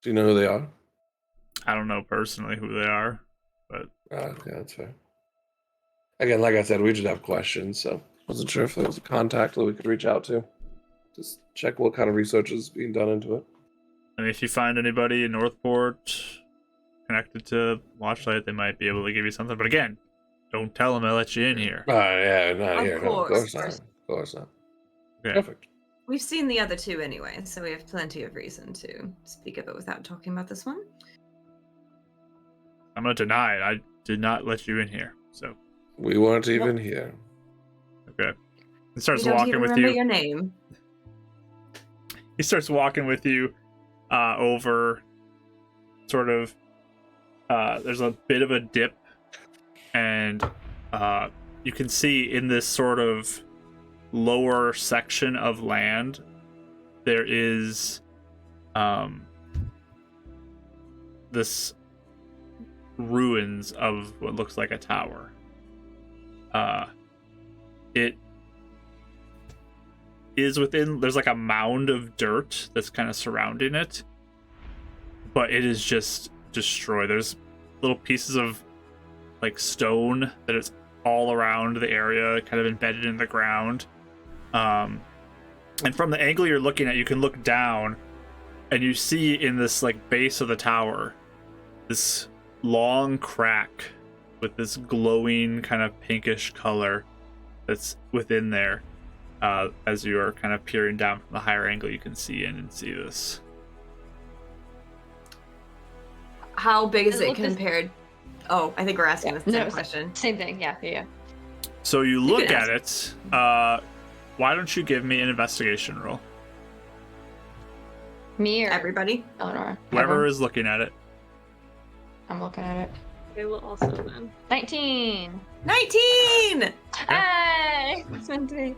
you know who they are? I don't know personally who they are, but Yeah, that's fair. Again, like I said, we just have questions, so wasn't sure if there was a contact that we could reach out to. Just check what kind of research is being done into it. I mean, if you find anybody in Northport connected to Watchlight, they might be able to give you something. But again, don't tell them I let you in here. Yeah, not Of here. No, of course. course not. Of course not. Okay. Perfect. We've seen the other 2 anyway, so we have plenty of reason to speak of it without talking about this one. I'm gonna deny it. I did not let you in here. So We weren't even here. okay. He starts We don't walking even with remember you. your name. He starts walking with you over sort of there's a bit of a dip, and you can see in this sort of lower section of land there is this ruins of what looks like a tower. It is within, there's like a mound of dirt that's kind of surrounding it, but it is just destroyed. There's little pieces of like stone that is all around the area, kind of embedded in the ground. And from the angle you're looking at, you can look down and you see in this like base of the tower this long crack with this glowing kind of pinkish color that's within there. As you are kind of peering down from the higher angle, you can see in and see this. How big is It it looked compared? Oh, I think we're asking the same question. Same thing, yeah. So you You look can at it. Why don't you give me an investigation roll? Me or Everybody? Eleanor? Whoever Everyone? is looking at it. I'm looking at it. I will also then. 19! 19! Hey! It's meant to be.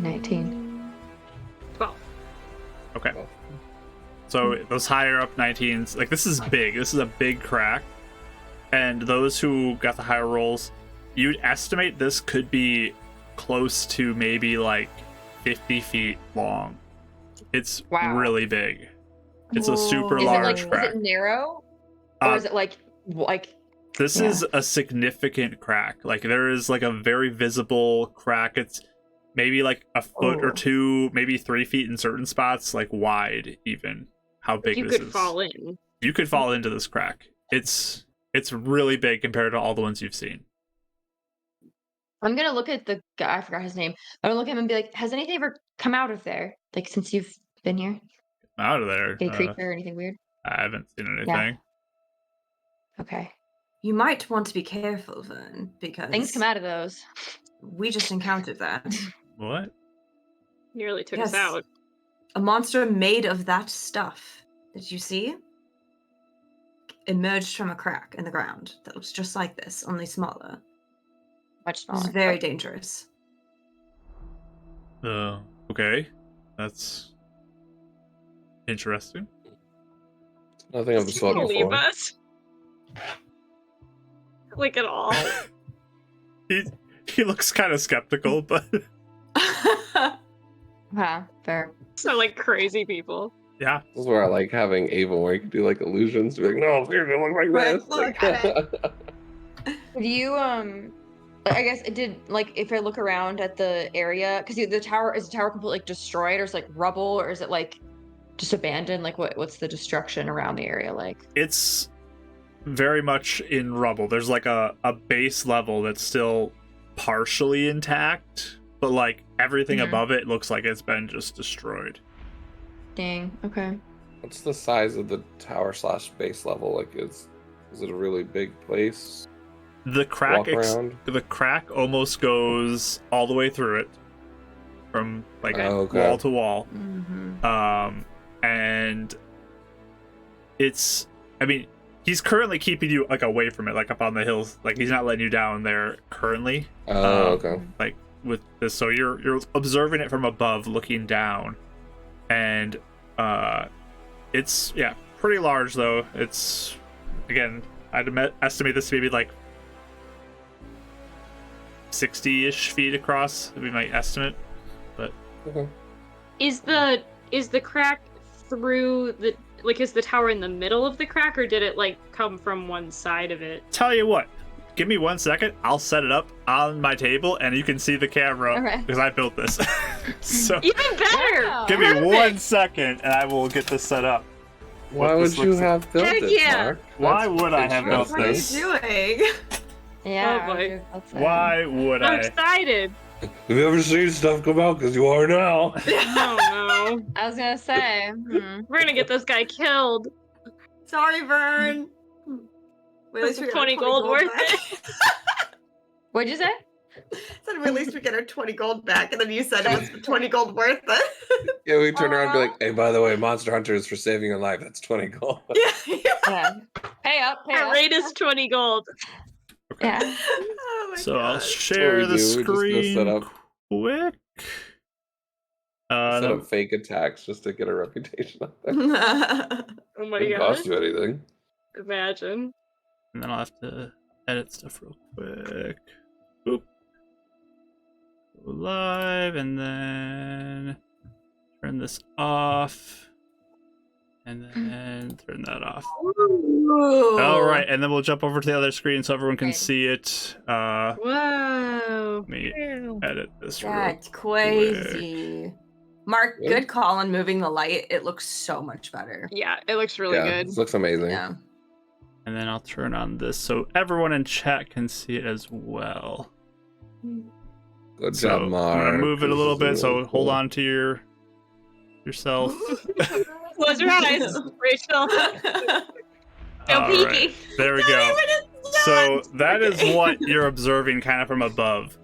19. 12. Okay. So those higher up 19s, like this is big. This is a big crack. And those who got the higher rolls, you'd estimate this could be close to maybe like 50 feet long. It's Wow. really big. It's a Whoa. super Is it large like, crack. is it narrow? Or is it like This yeah. is a significant crack. Like there is like a very visible crack. It's maybe like a foot or Oh. two, maybe 3 feet in certain spots, like wide even. How big You this could is. fall in. You could fall into this crack. It's really big compared to all the ones you've seen. I'm gonna look at the guy, I forgot his name. I'm gonna look at him and be like, has anything ever come out of there? Like since you've been here? Out of there. Any creature or anything weird? I haven't seen anything. Yeah. Okay. You might want to be careful, Vern, because Things come out of those. we just encountered that. What? Nearly took Yes. us out. A monster made of that stuff. Did you see? Emerged from a crack in the ground that looks just like this, only smaller. Much It's smaller. very dangerous. Okay. That's interesting. Nothing I've Does he saw believe before. us? Like at all. He looks kind of skeptical, but Yeah, fair. So like crazy people. yeah. This is where I like having Avon, where you can do like illusions. To be like, no, seriously, it looks like Right, this. look at Do you I guess it did like if I look around at the area because the tower is the tower completely like, destroyed or is it like rubble or is it like just abandoned? Like what's the destruction around the area like? It's very much in rubble. There's like a base level that's still partially intact, but like everything Mhm. above it looks like it's been just destroyed. Dang. Okay. What's the size of the tower / base level? Like, is it a really big place? The crack Walk around? the crack almost goes all the way through it from like Oh, okay. wall to wall. Mm-hmm. And it's, I mean, he's currently keeping you like away from it, like up on the hills. Like he's not letting you down there currently. Oh, okay. Like with this, so you're observing it from above, looking down, and it's pretty large though. It's again, I'd estimate this to maybe like 60-ish feet across. Would be my estimate. But Okay. Is the crack through the like is the tower in the middle of the crack or did it like come from one side of it? tell you what, give me 1 second. I'll set it up on my table, and you can see the camera Okay. because I built this. So Even better! Wow. give me Perfect. 1 second, and I will get this set up. Why What would this you looks have built Heck it, yeah. Mark? Why That's would I have built What are you this? doing? Yeah. Oh, boy. dude, that's it. Why would I'm I? excited. Have you ever seen stuff come out? Because you are now. Oh no. I was gonna say. We're gonna get this guy killed. Sorry, Vern. Well, at This least we is got our 20 gold worth back. it. What'd you say? Said at least we get our 20 gold back, and then you said it was 20 gold worth it. Yeah, we turn around and be like, hey, by the way, Monster Hunter is for saving your life. That's 20 gold. Yeah. Yeah. Pay up. Pay Our up. rate is 20 gold. Yeah. Oh my So I'll God. share we the do, we just go screen set up- quick. Set No, up fake attacks just to get a reputation out there. Oh my Didn't god. cost you anything. Imagine. and then I'll have to edit stuff real quick. Boop. Go live, and then turn this off, and then turn that off. All right, and then we'll jump over to the other screen so everyone can Right. see it. Whoa. Let me edit this real That's quick. crazy. Mark, Yeah. good call on moving the light. It looks so much better. Yeah, it looks really Yeah, good. this looks amazing. Yeah. And then I'll turn on this so everyone in chat can see it as well. Good So job, Mark. I'm gonna move it a This little is bit, so really hold cool. on to yourself. Close your eyes, Rachel. No All peeking. right, there we Not go. even it's So not. that is Okay. what you're observing kind of from above,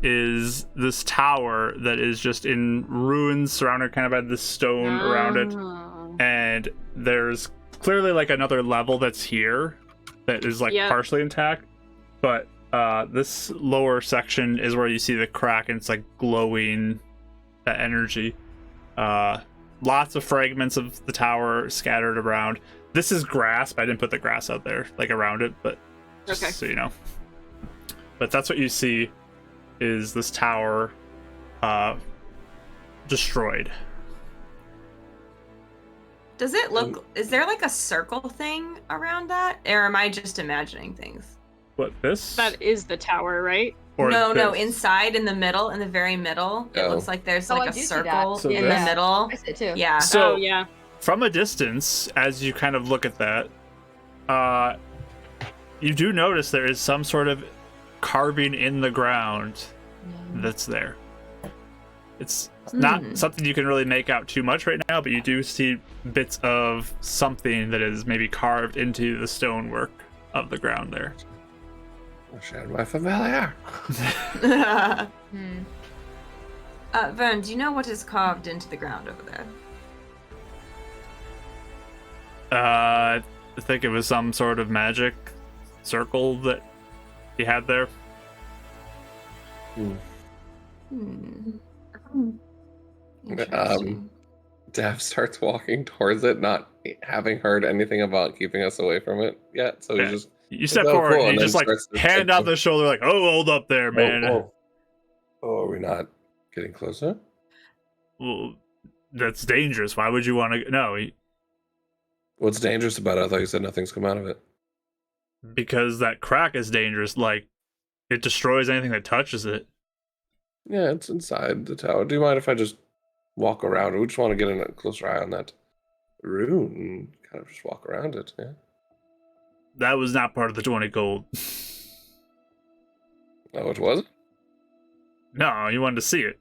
is this tower that is just in ruins, surrounded kind of by this stone around it. Oh. And there's clearly like another level that's here that is like Yep. partially intact, but this lower section is where you see the crack, and it's like glowing that energy. Lots of fragments of the tower scattered around. This is grass, but I didn't put the grass out there like around it, but just Okay. so you know. But that's what you see. is this tower destroyed. Does it look? Is there like a circle thing around that, or am I just imagining things? What, this? That is the tower, right? Or No, this? inside in the middle, in the very middle, it Oh. looks like there's Oh, like I a do see circle that. So in this? the middle. I see it too. Yeah. So oh yeah. from a distance, as you kind of look at that, you do notice there is some sort of carving in the ground that's there. It's not something you can really make out too much right now, but you do see bits of something that is maybe carved into the stonework of the ground there. Shadow my familiar. Vern, do you know what is carved into the ground over there? I think it was some sort of magic circle that he had there. Interesting. Dav starts walking towards it, not having heard anything about keeping us away from it yet. So Yeah. he's just You step Oh, forward cool, and and you then just like starts to hand take out the shoulder like, oh, hold up there, man. Oh, are we not getting closer? Well, that's dangerous. Why would you want to? No, What's dangerous about it? I thought you said nothing's come out of it. because that crack is dangerous. Like, it destroys anything that touches it. Yeah, it's inside the tower. Do you mind if I just walk around? We just want to get a closer eye on that rune and kind of just walk around it. Yeah. That was not part of the 20 gold. Oh, it was? No, you wanted to see it.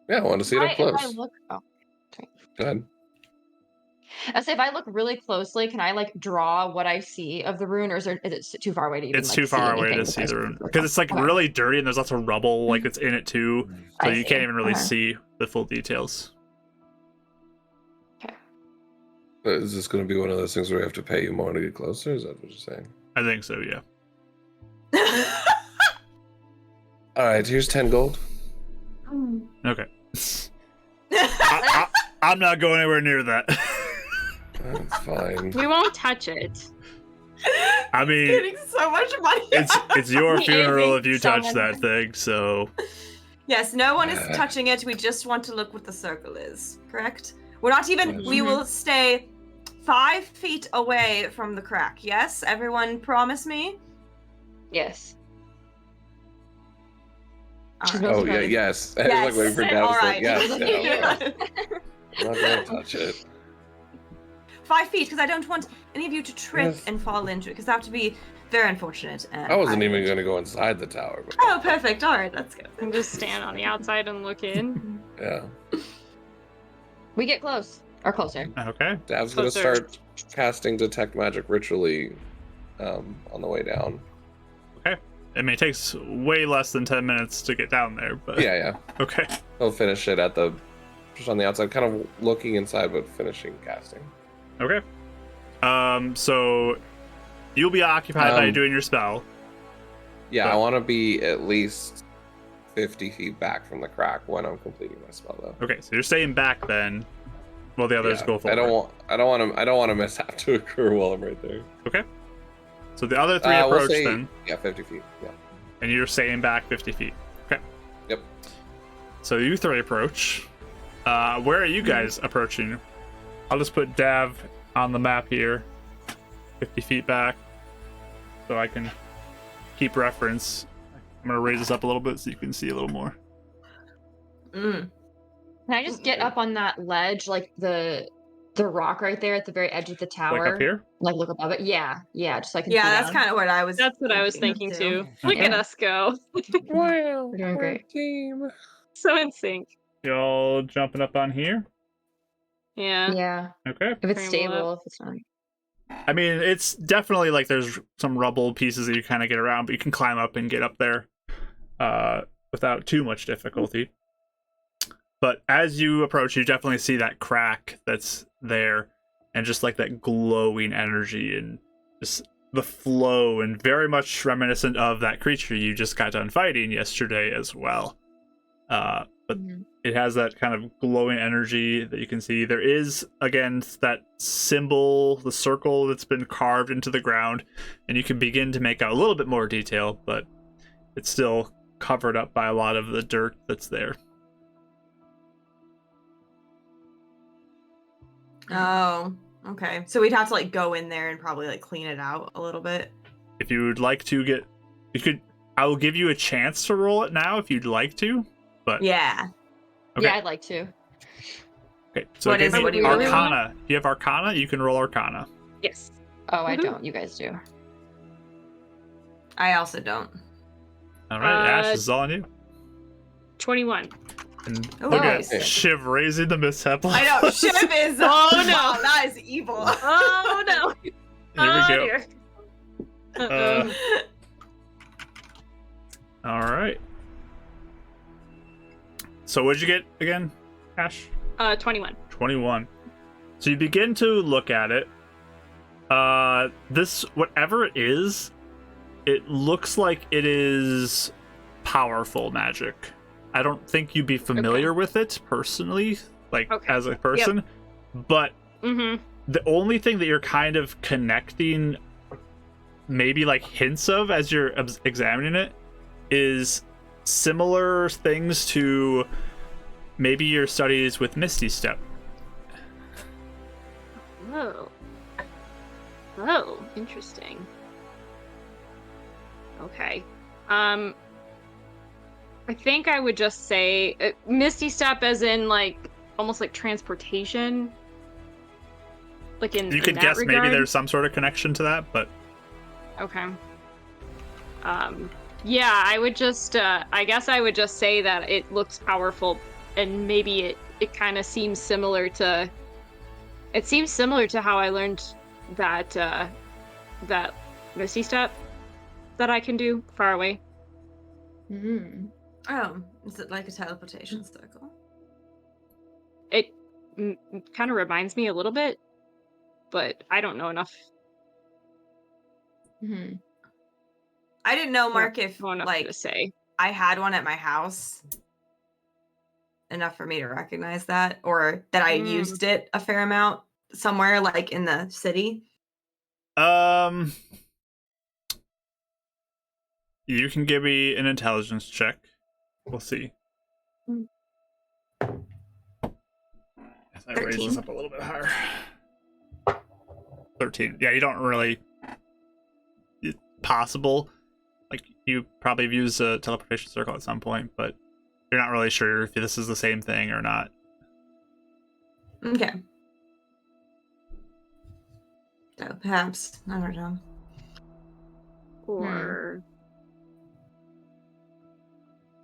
Yeah, I want to see it up If close. I look, oh, Go ahead. I say if I look really closely, can I like draw what I see of the rune, or is it too far away to even? It's like, too see far away anything to see besides the rune. the Because it's like Okay. really dirty and there's lots of rubble like it's in it too. So I you see. can't even really Okay. see the full details. But is this going to be one of those things where we have to pay you more to get closer? Is that what you're saying? I think so, yeah. All right, here's 10 gold. Okay. I'm not going anywhere near that. That's fine. We won't touch it. I mean, Getting so much money. it's your He funeral is if you so touch much that money. thing, so Yes, no one is touching it. We just want to look what the circle is. Correct? We're not even. We will stay 5 feet away from the crack. Yes, everyone, promise me. Yes. All No Oh, yeah, surprise. yes. I was like waiting for Dav All to say, right. yes. I'm not going to touch it. 5 feet, because I don't want any of you to trip Yes. and fall into it, because that would be very unfortunate. And I wasn't even going to go inside the tower. But Oh, perfect. All right, let's go. And just stand on the outside and look in. yeah. We get close or closer. okay. Dav's going to Closer. start casting Detect Magic ritually on the way down. I mean, it takes way less than 10 minutes to get down there, but Yeah. okay. He'll finish it just on the outside, kind of looking inside, but finishing casting. Okay. So you'll be occupied by doing your spell. Yeah, I But- want to be at least 50 feet back from the crack when I'm completing my spell, though. Okay, so you're staying back then, while the others Yeah, go forward. I don't want to mishap to occur while I'm right there. Okay. So the other three We'll approach say- then, Yeah, 50 feet. Yeah. and you're staying back 50 feet. Okay. Yep. So you three approach. Where are you guys approaching? I'll just put Dav on the map here, 50 feet back, so I can keep reference. I'm gonna raise this up a little bit so you can see a little more. Mm. Can I just get up on that ledge, like the rock right there at the very edge of the tower? Like up here? Like look above it? Yeah, just so I can Yeah, see that's down. kind of what I was. That's what I was thinking too. Look at Yeah. us go. Wow, We're doing great. Team. So in sync. Y'all jumping up on here? Yeah. Yeah, Okay. if it's Scramble stable, up. if it's not. I mean, it's definitely like there's some rubble pieces that you kind of get around, but you can climb up and get up there without too much difficulty. But as you approach, you definitely see that crack that's there, and just like that glowing energy and just the flow, and very much reminiscent of that creature you just got done fighting yesterday as well. But Mhm. it has that kind of glowing energy that you can see. There is, again, that symbol, the circle that's been carved into the ground, and you can begin to make out a little bit more detail, but it's still covered up by a lot of the dirt that's there. Oh, okay. So we'd have to like go in there and probably like clean it out a little bit. If you would like to I will give you a chance to roll it now if you'd like to. But Yeah. okay. Yeah, I'd like to. Okay, so What give me do you really Arcana. If you have Arcana, you can roll Arcana. Yes. Oh, I Woohoo. don't. You guys do. I also don't. All right, Ash, Uh, this is all on you. 21. And Oh, look nice. at Shiv raising the mishap. I know. Shiv is. Oh, no. Wow, that is evil. Oh no! Here oh, we go. Dear. Uh, all right. So what'd you get again, Ash? 21. 21. So you begin to look at it. This, whatever it is, it looks like it is powerful magic. I don't think you'd be familiar with it personally, like as a person, but Mm-hmm. the only thing that you're kind of connecting, maybe like hints of as you're examining it, is similar things to maybe your studies with Misty Step. Oh. Oh, interesting. Okay. I think I would just say Misty Step as in like almost like transportation. Like You could that guess regard. maybe there's some sort of connection to that, but Okay. Yeah, I would just I guess I would just say that it looks powerful and maybe it kind of seems similar to how I learned that that Misty Step that I can do far away. Mm. Oh, is it like a teleportation circle? It kind of reminds me a little bit, but I don't know enough. Hmm. I didn't know, Mark, if Know enough like to say. I had one at my house enough for me to recognize that, or that I used it a fair amount somewhere like in the city. you can give me an intelligence check. We'll see. If I raise 13. this up a little bit higher. 13. Yeah, you don't really. It's possible. Like, you probably have used a teleportation circle at some point, but you're not really sure if this is the same thing or not. Okay. So perhaps, I don't know. Or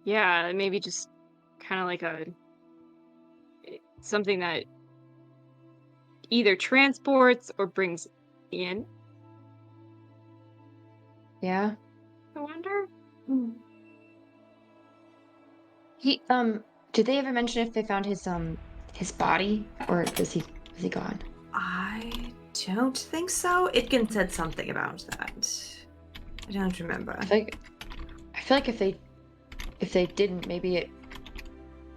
yeah, maybe just kind of like something that either transports or brings in. Yeah. I wonder. Did they ever mention if they found his body, or is he gone? I don't think so. Itkin said something about that. I don't remember. I feel like if they didn't, maybe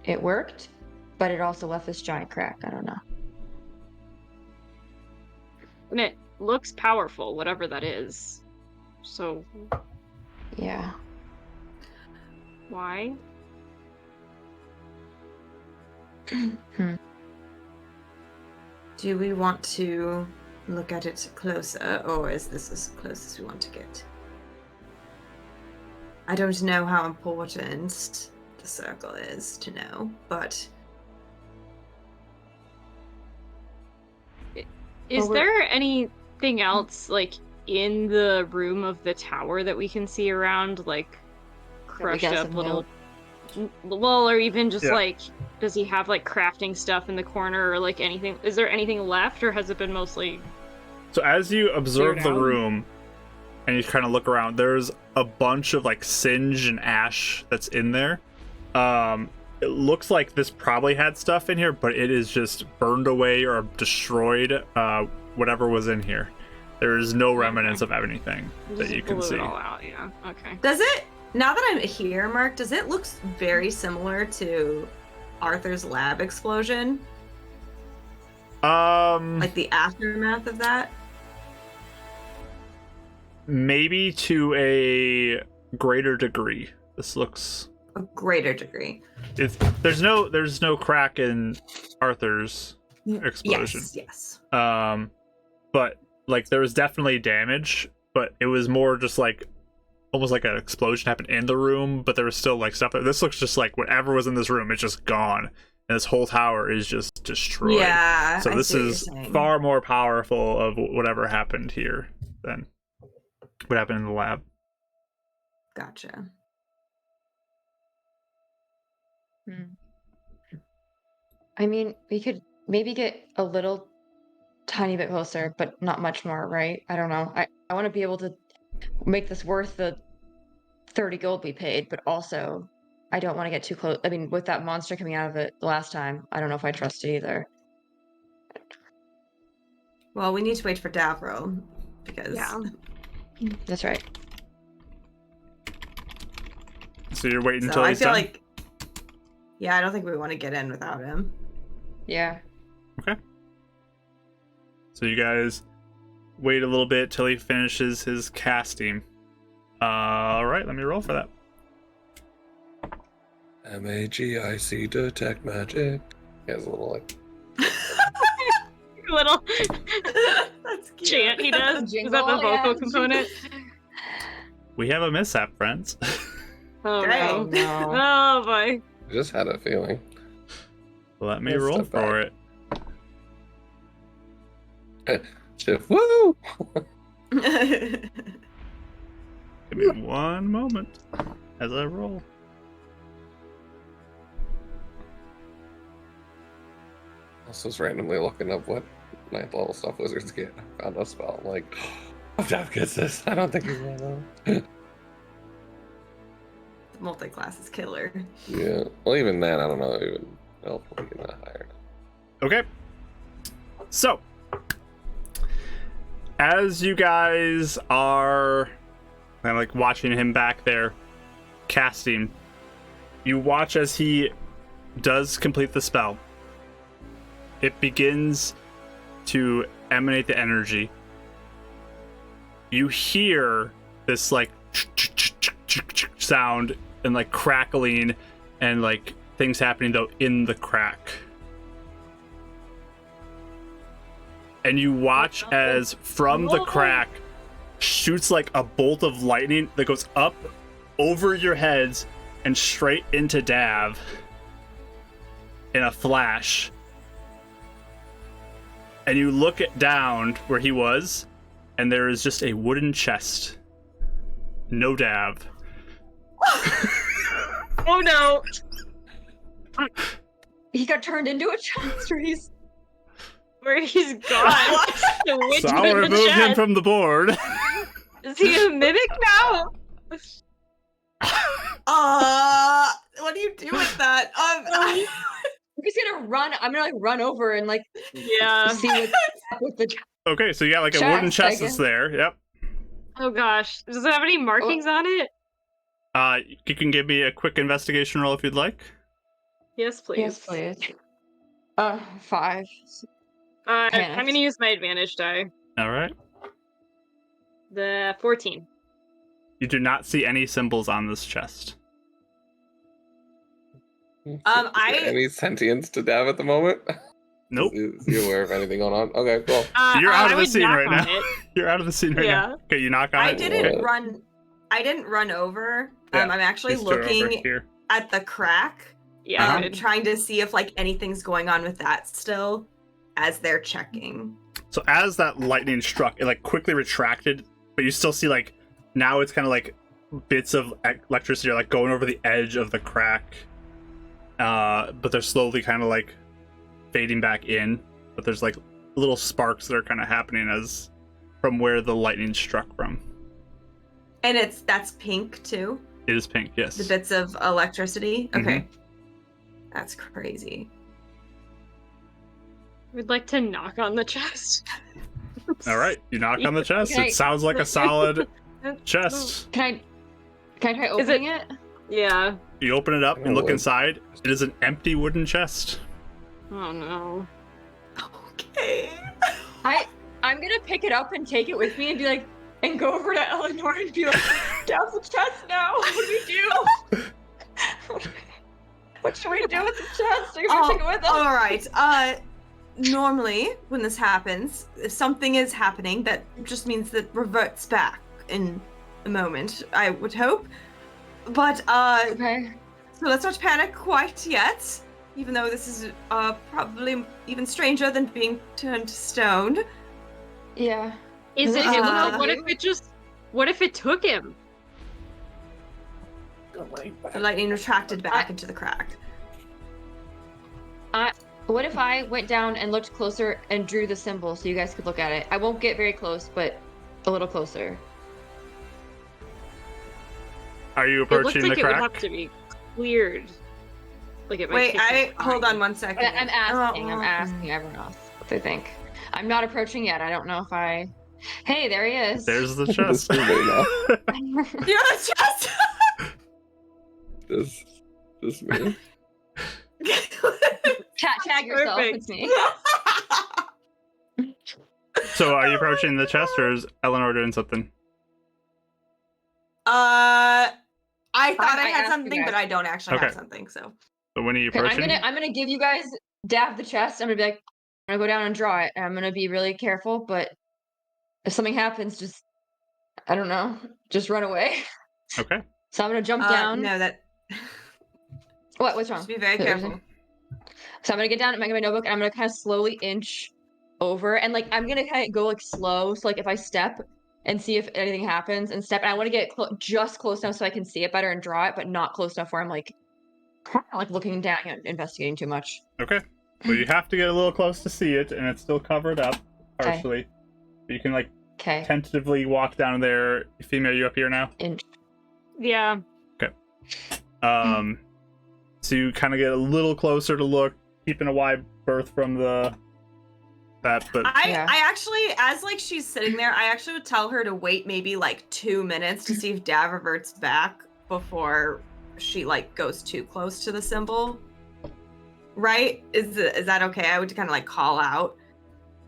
it worked, but it also left this giant crack. I don't know. And it looks powerful, whatever that is. So Yeah. why? Do we want to look at it closer, or is this as close as we want to get? I don't know how important the circle is to know, but Is there anything else like in the room of the tower that we can see around, like crushed up little well, or even just like, does he have like crafting stuff in the corner or like anything? Is there anything left, or has it been mostly? So as you observe the Cleared out? room and you kind of look around, there's a bunch of like singe and ash that's in there. It looks like this probably had stuff in here, but it is just burned away or destroyed, whatever was in here. There is no remnants of anything that Just you can blew see. it all out, yeah. Okay. does it, now that I'm here, Mark, does it look very similar to Arthur's lab explosion? Like the aftermath of that? Maybe to a greater degree. This looks A greater degree. there's no crack in Arthur's explosion. Yes. But like there was definitely damage, but it was more just like almost like an explosion happened in the room, but there was still like stuff there. This looks just like whatever was in this room is just gone. And this whole tower is just destroyed. Yeah. So I this see what you're is saying. far more powerful of whatever happened here than what happened in the lab. Gotcha. I mean, we could maybe get a little tiny bit closer, but not much more, right? I don't know. I want to be able to make this worth the 30 gold we paid, but also I don't want to get too close. I mean, with that monster coming out of it the last time, I don't know if I trust it either. Well, we need to wait for Davro because Yeah. That's right. So you're waiting so until I he's feel done? like I don't think we want to get in without him. Yeah. So you guys wait a little bit till he finishes his casting. Alright, let me roll for that. MAGIC detect magic. He has a little like Little That's cute. chant he does. Is that the Jingle, vocal yeah. component? We have a mishap, friends. Oh Great. Oh no. no. Oh boy. I just had a feeling. Let me Let's roll step back. for it. Shift. Woo! Give me one moment as I roll. I was just randomly looking up what 9th level stuff wizards get. I found a spell. I'm like, oh, Jeff gets this. I don't think he's gonna know. Multi-class is killer. Yeah. Well, even then, I don't know. Even if we're getting that higher. Okay. So, as you guys are kind of like watching him back there casting, you watch as he does complete the spell. It begins to emanate the energy. You hear this like sound and like crackling and like things happening though in the crack. And you watch as from the crack shoots like a bolt of lightning that goes up over your heads and straight into Dav in a flash. And you look down where he was, and there is just a wooden chest. No Dav. Oh no. He got turned into a chest, or he's Where he's gone. The witch So I'll in the remove him chest. from the board. Is he a mimic now? What do you do with that? he's gonna run. I'm gonna like run over and like Yeah. see what's up with the. Okay, so you got like a Chest, wooden I chest that's guess. there. Yep. Oh gosh. Does it have any markings on it? You can give me a quick investigation roll if you'd like. Yes, please. Yes, please. 5. I'm Panicked. gonna use my advantage die. All right. The 14. You do not see any symbols on this chest. Is there any sentience to Dav at the moment? Nope. Is he aware of anything going on? Okay, cool. You're out I of the would scene knock right on now. it. You're out of the scene right Yeah. now. Okay, you knock on I it. didn't Okay. I didn't run over. Yeah, I'm actually These two are over looking here. at the crack. Yeah. I'm trying to see if like anything's going on with that still as they're checking. So as that lightning struck, it like quickly retracted, but you still see like now it's kind of like bits of electricity are like going over the edge of the crack, but they're slowly kind of like fading back in. But there's like little sparks that are kind of happening as from where the lightning struck from. And that's pink too. It is pink, yes. The bits of electricity. Mhm. Okay. That's crazy. We'd like to knock on the chest. All right, you knock on the chest. Okay. It sounds like a solid chest. Can I try Is it- opening it? Yeah. You open it up and look wood. inside. It is an empty wooden chest. Oh no. Okay. I'm gonna pick it up and take it with me and be like, and go over to Eleanor and be like, "Down the chest now. What do we do? What should we do with the chest? Are you gonna take it with us?" All right. Normally, when this happens, if something is happening, that just means that reverts back in a moment, I would hope. But, Okay. so let's not panic quite yet, even though this is probably even stranger than being turned to stone. Yeah. Is it? Uh, What if it took him? The lightning retracted back into the crack. What if I went down and looked closer and drew the symbol so you guys could look at it? I won't get very close, but a little closer. Are you It looks approaching like the it would crack? have to be cleared. Like it might Wait, take some hold time. on one second. I'm asking Oh, everyone else what they think. I'm not approaching yet. I don't know if I. Hey, there he is. There's the chest. You're the chest! Just me. Tag yourself. Perfect. It's me. So are you approaching the chest, or is Eleanor doing something? I thought I I had asked you something, but guys. I don't actually Okay. have something, so. So when are you Okay, approaching? I'm gonna give you guys Dav the chest. I'm gonna be like, I'm gonna go down and draw it, and I'm gonna be really careful. But if something happens, just I don't know, just run away. Okay. So I'm gonna jump down. No, that. What's wrong? Just be very What was it? careful. So I'm gonna get down at my notebook and I'm gonna kind of slowly inch over and like I'm gonna kind of go like slow. So like if I step and see if anything happens and step, and I want to get just close enough so I can see it better and draw it, but not close enough where I'm like looking down, investigating too much. Okay. Well, you have to get a little close to see it, and it's still covered up Okay. partially. But you can like Okay. tentatively walk down there. Female, you up here now? Inch. Yeah. So you kind of get a little closer to look, keeping a wide berth from the that. But Yeah. I actually, as like she's sitting there, I actually would tell her to wait maybe like 2 minutes to see if Dav reverts back before she like goes too close to the symbol. Right? Is that okay? I would kind of like call out.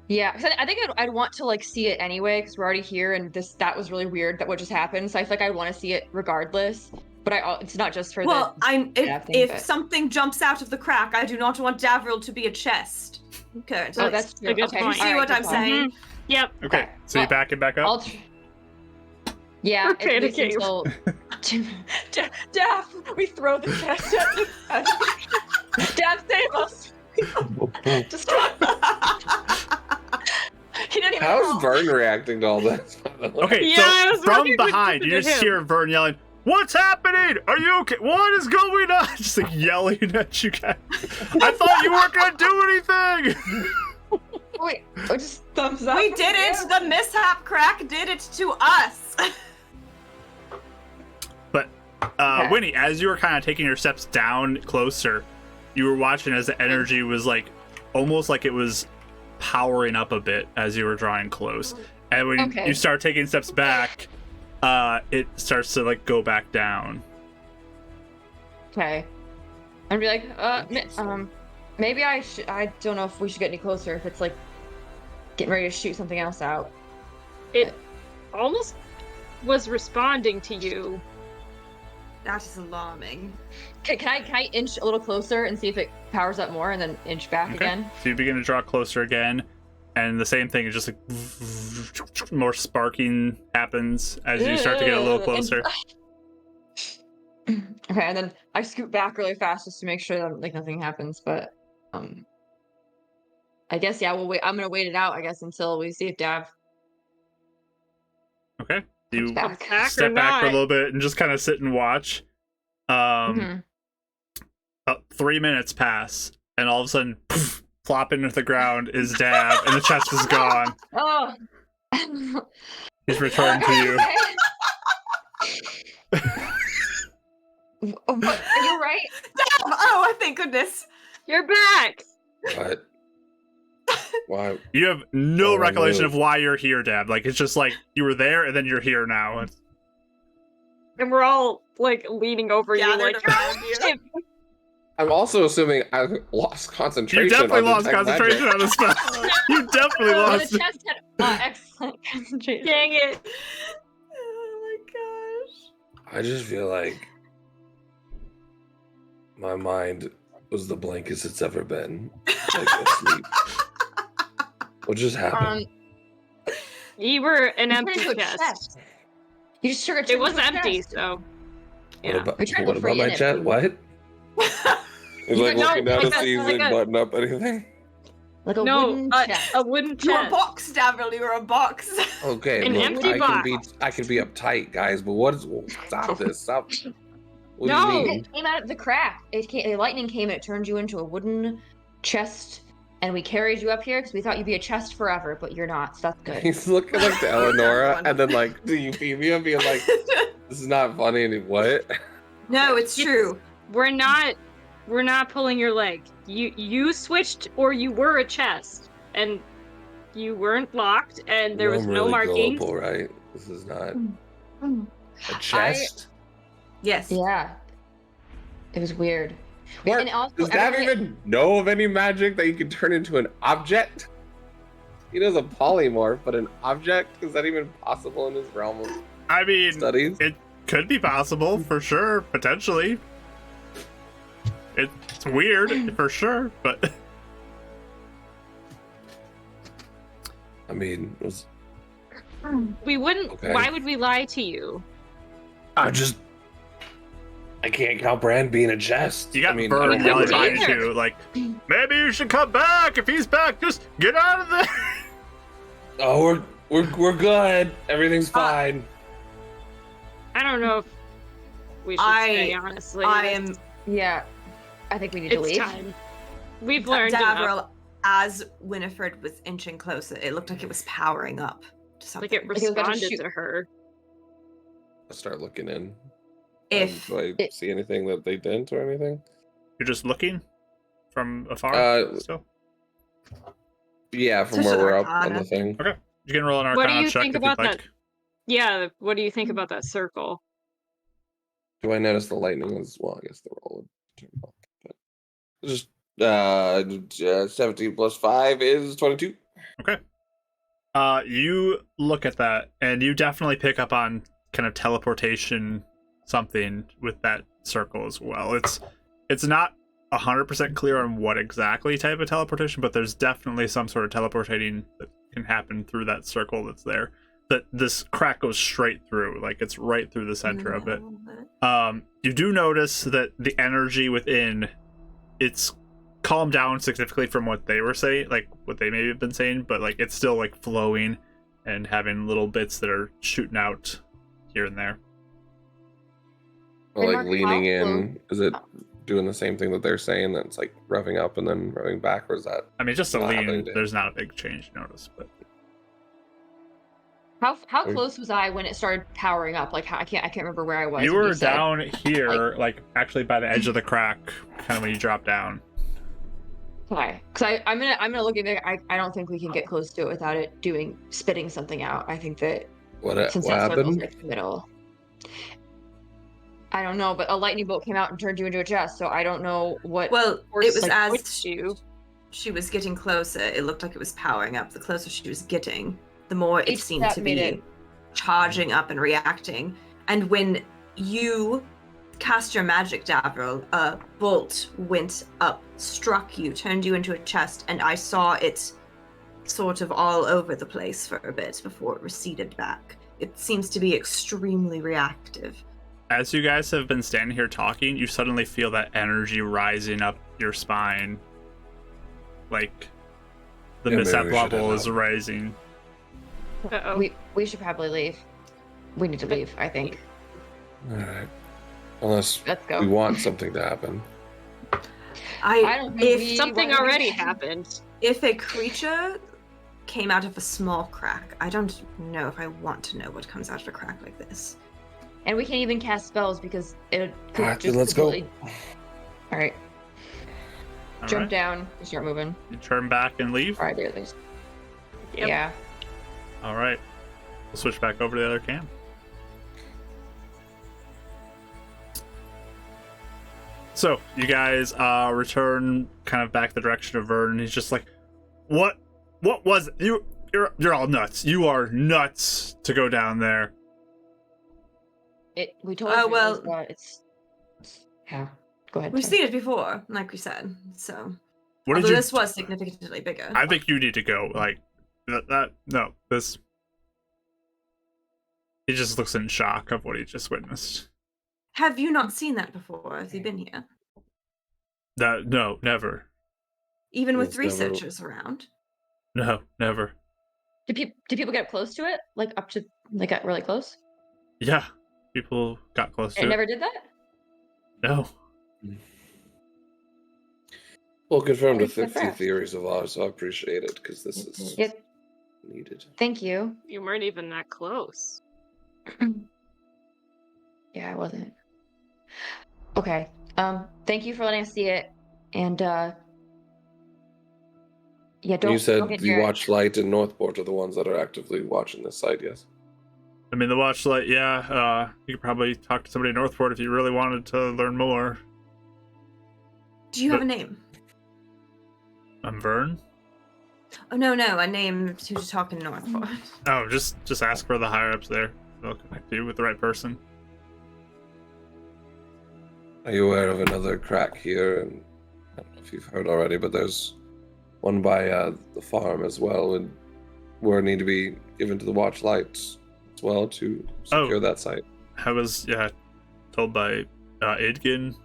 Yeah, 'cause I think I'd want to like see it anyway because we're already here and that was really weird that what just happened. So I feel like I want to see it regardless. But it's not just for Well, Dav thing, if but- something jumps out of the crack, I do not want Davril to be a chest. Okay, Oh, that's true. a good Okay. point. You see what I'm saying? Yep. okay, so you Well, back it back up. I'll yeah, Okay, at least okay. until Dav, we throw the chest at Dav, save us! Just he didn't even How's roll. Vern reacting to all this? by the way? Okay, Yeah, I so was from wondering what behind, you happened to just him. hear Vern yelling, "What's happening? Are you okay? What is going on?" Just like yelling at you guys. I thought you weren't gonna do anything. Wait, just thumbs up. We did it! The mishap crack did it to us! But Okay. Winnie, as you were kind of taking your steps down closer, you were watching as the energy was like almost like it was powering up a bit as you were drawing close. And when Okay. you start taking steps back, it starts to like go back down. Okay. I'd be like, maybe I don't know if we should get any closer if it's like getting ready to shoot something else out. It almost was responding to you. That is alarming. Can I inch a little closer and see if it powers up more and then inch back Okay. again? So you begin to draw closer again, and the same thing is just like more sparking happens as you start to get a little closer. Okay, and then I scoot back really fast just to make sure that like nothing happens. But I guess we'll wait. I'm gonna wait it out. I guess until we see if Dav Okay. You comes back. Back or step back for a not. little bit and just kind of sit and watch. Mhm. About 3 minutes pass, and all of a sudden, poof, flop into the ground is Dab, and the chest is gone. Oh. He's returned to you. But you're right. Oh, thank goodness. You're back. What? Why? You have no Oh, recollection no. of why you're here, Dab. Like, it's just like you were there, and then you're here now. And we're all like leaning over you Gathered like around you. I'm also assuming I lost concentration. You definitely on lost detect concentration magic. on the spell. You definitely Oh, lost. the chest had excellent concentration. Dang it. Oh my gosh. I just feel like my mind was the blankest it's ever been. Like asleep. What just happened? You were an You turned empty into a chest. You just sure It was empty, so What yeah. about, We tried to what look about for my in it, chat? but- What? He's You like got- looking no, down like to a- see his like a- button up anything. like a No, wooden chest. a wooden You were a chest. box, Davril. You were a box. Okay, An look, empty I can be uptight, guys, but stop this. Stop. What No. do you mean? It came out of the crack. The lightning came and it turned you into a wooden chest, and we carried you up here because we thought you'd be a chest forever, but you're not. So that's good. He's looking like to Eleonora and then like to Euphemia being like, this is not funny and what? No, it's true. We're not pulling your leg. You switched, or you were a chest, and you weren't locked, and there was I'm no really markings. gullible, right? This is not Mm. a chest. Yes. Yeah. It was weird. Mark, And also, does Dav everybody- even know of any magic that you can turn into an object? He knows a polymorph, but an object? Is that even possible in his realm of I mean, studies? it could be possible for sure, potentially. It's weird for sure, but I mean, it was, We wouldn't. Okay. Why would we lie to you? I can't comprehend being a chest. you got I mean, Vern I don't yelling remember behind either. you, like, maybe you should come back. If he's back, just get out of there. Oh, we're good. Everything's fine. I don't know if we should say, honestly. I am Yeah. I think we need to It's leave. time. We've learned enough. Davril. As Winifred was inching closer, it looked like it was powering up to something. Like it it was about to responded shoot. to her. I'll start looking in. If Do I see anything that they didn't or anything? You're just looking from afar. Still, Yeah, from Just where an we're up on arcana. the thing. you can roll an What do Arcana you check think if you'd about like. that? Yeah, what do you think about that circle? Do I notice the lightning as well? I guess the roll would turn off. But just 17 plus 5 is 22. You look at that, and you definitely pick up on kind of teleportation something with that circle as well. It's not 100% clear on what exactly type of teleportation, but there's definitely some sort of teleportating that can happen through that circle that's there. That this crack goes straight through, like it's right through the center of it. You do notice that the energy within, it's calmed down significantly from what they were saying, like what they maybe have been saying, but like it's still like flowing and having little bits that are shooting out here and there. Or Hey, like Mark, leaning how in. Is it doing the same thing that they're saying? That's like revving up and then revving back, or is that? I mean, just a Not happening lean, to- there's not a big change to notice, but How Or- close was I when it started powering up? Like I can't remember where I was. you when were said- down here, like actually by the edge of the crack, kind of when you drop down. Okay, because I'm gonna look at it. I don't think we can get close to it without it spitting something out. I think that since What that circle's happened? like the middle. I don't know, but a lightning bolt came out and turned you into a chest, so I don't know what. Well, Or it was like, as pushed you. she was getting closer, it looked like it was powering up. The closer she was getting, the more it Each seemed step to made be it- charging up and reacting. And when you cast your magic, Davril, a bolt went up, struck you, turned you into a chest, and I saw it sort of all over the place for a bit before it receded back. It seems to be extremely reactive. As you guys have been standing here talking, you suddenly feel that energy rising up your spine. Like the Yeah, maybe mishap we should level head is out. rising. Uh-oh. We should probably leave. We need to leave. I think. All right. Unless Let's go. we want something to happen. I don't think if we Something wanna do already that. happened. If a creature came out of a small crack, I don't know if I want to know what comes out of a crack like this. And we can't even cast spells because it could Alright, just then let's go. completely- All right, All jump right. down. and Start moving. You turn back and leave. All right, there at least. Yep. Yeah. All right. We'll switch back over to the other cam. So you guys return kind of back the direction of Vern, and he's just like, "What was it? You're all nuts. You are nuts to go down there." We told you well- it was, it's yeah. Go ahead. We've sorry. seen it before, like we said. So, What did although you? this was significantly bigger. I think you need to go. Like that. No, this. He just looks in shock of what he just witnessed. Have you not seen that before? Have you been here? No, never. Even with It's never- researchers around? No, never. Did people get close to it? Like up to like got really close? Yeah, people got close to It it. never did that? No. Well, confirmed Thanks with for 50 that. theories of ours, so I appreciate it because this is Yep. needed. Thank you. You weren't even that close. Yeah, I wasn't. Okay. Thank you for letting us see it. And yeah, don't You said get the your- Watch Light and Northport are the ones that are actively watching this site, yes? I mean, the watchlight, yeah, you could probably talk to somebody in Northport if you really wanted to learn more. Do you have a name? I'm Vern. Oh, no, a name to talk in Northport. Oh, just ask for the higher-ups there. They'll connect you with the right person. Are you aware of another crack here? And I don't know if you've heard already, but there's one by the farm as well, and word need to be given to the Watch Lights as well to secure that site. I was, told by Idgin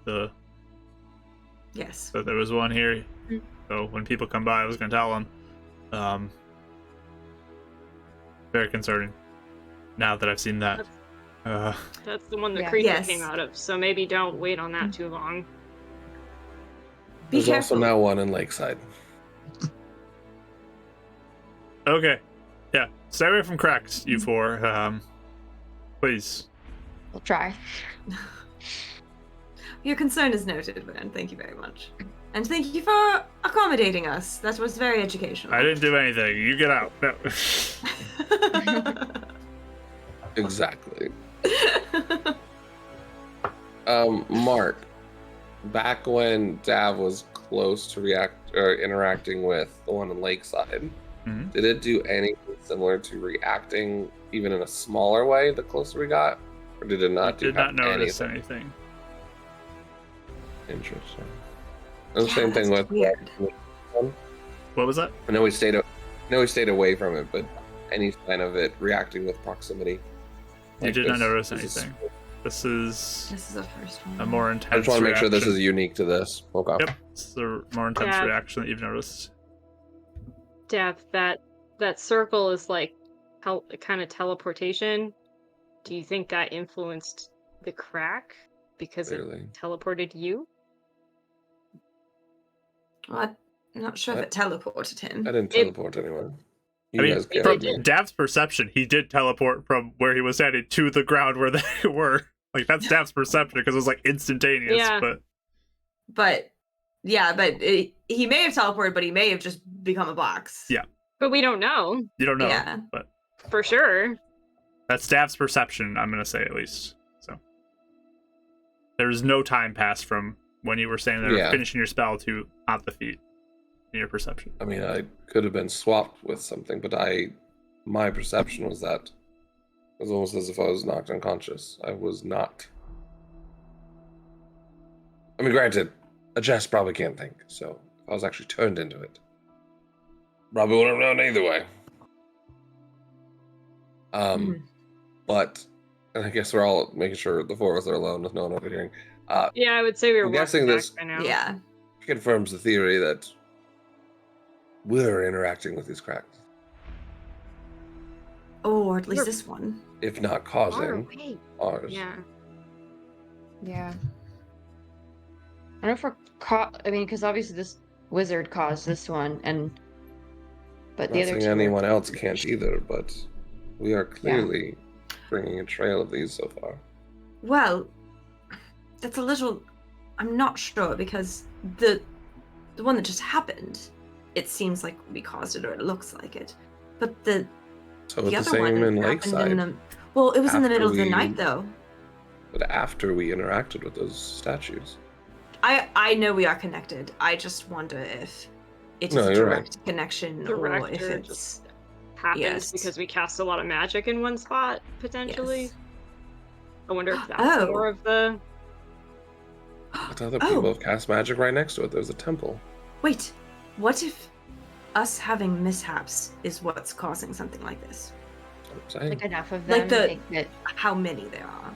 Yes. that there was one here. Mm. So when people come by, I was going to tell them. Very concerning. Now that I've seen that. That's the one the Yeah. creature Yes. came out of, so maybe don't wait on that too long. Be There's careful. also now one in Lakeside. Okay. Yeah. Stay away from cracks, you four. Please. We'll try. Your concern is noted, Ben. Thank you very much. And thank you for accommodating us. That was very educational. I didn't do anything. You get out. No. Exactly. Mark, back when Dav was close to interacting with the one in Lakeside, Mhm. did it do anything similar to reacting even in a smaller way the closer we got? Or did it not Did have not notice anything? anything. Interesting. And the Yeah, same thing that's with weird. What was that? I know we stayed away from it, but any sign of it reacting with proximity. You like did not this- notice this is- anything. This is This is the first one. a more intense I just want to make sure this reaction. is unique to this. Okay. Yep, it's a more intense Yeah. reaction that you've noticed. Dev, that circle is like kind of teleportation. Do you think that influenced the crack because Clearly. it teleported you? Well, I'm not sure if What? it teleported him. I didn't It- teleport anywhere. You I mean, guys from carried did. me. Dav's perception, he did teleport from where he was standing to the ground where they were. Like, that's Dav's perception because it was like instantaneous. Yeah. But But he may have teleported, but he may have just become a box. Yeah. But we don't know you don't know. Yeah. But for sure. that's Dav's perception, I'm going to say at least. So there's no time passed from when you were standing there Yeah. finishing your spell to at the feet in your perception. I mean, I could have been swapped with something, but my perception was that it was almost as if I was knocked unconscious. I was not. I mean, granted, a Jess probably can't think, so if I was actually turned into it, probably would have known either way. Hmm. But, and I guess we're all making sure the four of us are alone with no one overhearing. Yeah, I would say we were I'm guessing walking back this- by now. Yeah. Confirms the theory that we're interacting with these cracks, Oh, or at least We're- this one. if not Far causing away. ours. Yeah. Yeah. I don't know if we're I mean, because obviously this wizard caused this one, but the Not other saying two. anyone else can't either, but we are clearly bringing a trail of these so far. Well, that's a little. I'm not sure because the one that just happened, it seems like we caused it, or it looks like it. But the So the it's the other one same in happened Lakeside, in the. Well, it was in the after middle of the we- night, though. but after we interacted with those statues. I know we are connected. I just wonder if it is No, a you're direct connection or if Direct or it's just happens yes. because we cast a lot of magic in one spot, potentially. Yes. I wonder if that's Oh. more of the... But other people have cast magic right next to it. There's a temple. Wait, what if us having mishaps is what's causing something like this? That's what I'm saying. Like enough of Like them the- make it. How many there are?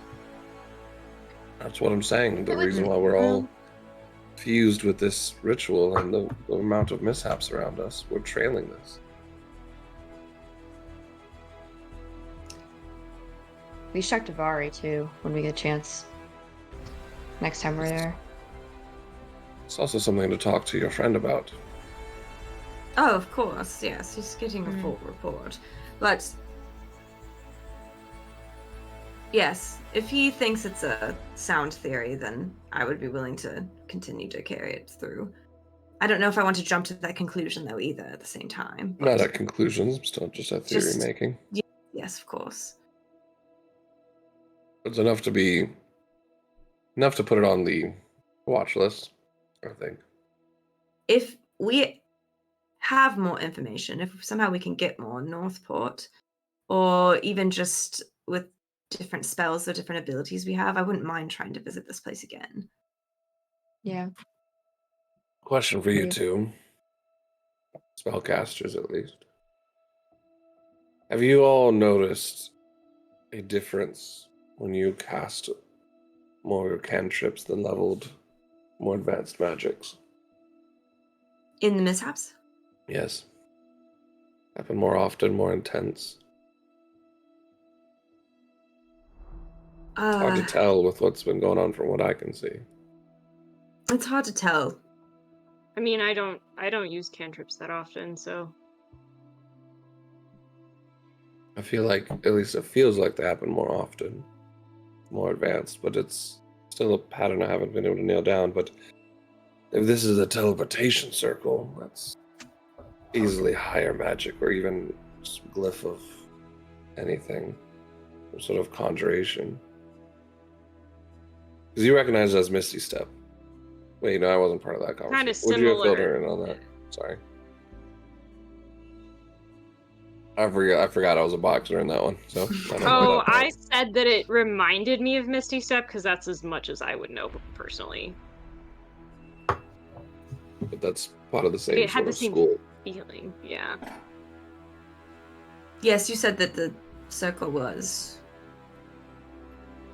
That's what I'm saying. The It would reason be- why we're all fused with this ritual and the amount of mishaps around us, we're trailing this. We should talk to Vari too when we get a chance. Next time we're there. It's also something to talk to your friend about. Oh, of course, yes. He's getting a Mm. full report. But yes, if he thinks it's a sound theory, then I would be willing to continue to carry it through. I don't know if I want to jump to that conclusion though either at the same time. Not but at conclusions, still just at theory Just- making. yes, of course. It's enough to put it on the watch list, I think. If we have more information, if somehow we can get more Northport, or even just with different spells or different abilities we have, I wouldn't mind trying to visit this place again. Yeah. Question for you Yeah. two, spellcasters at least. Have you all noticed a difference when you cast more cantrips than leveled, more advanced magics? In the mishaps? Yes. Happen more often, more intense. Hard to tell with what's been going on from what I can see. It's hard to tell. I mean, I don't use cantrips that often, so... I feel like, at least it feels like they happen more often, more advanced, but it's still a pattern I haven't been able to nail down. But if this is a teleportation circle, that's easily higher magic or even just glyph of anything, some sort of conjuration. Because you recognize it as Misty Step. Wait, no, I wasn't part of that conversation. Kinda Would you have filled similar. her in on that? Sorry. I forgot I was a boxer in that one. So I don't know Oh, that part. I said that it reminded me of Misty Step because that's as much as I would know personally. But that's part of the same It had sort the of same school. feeling, yeah. Yes, you said that the circle was.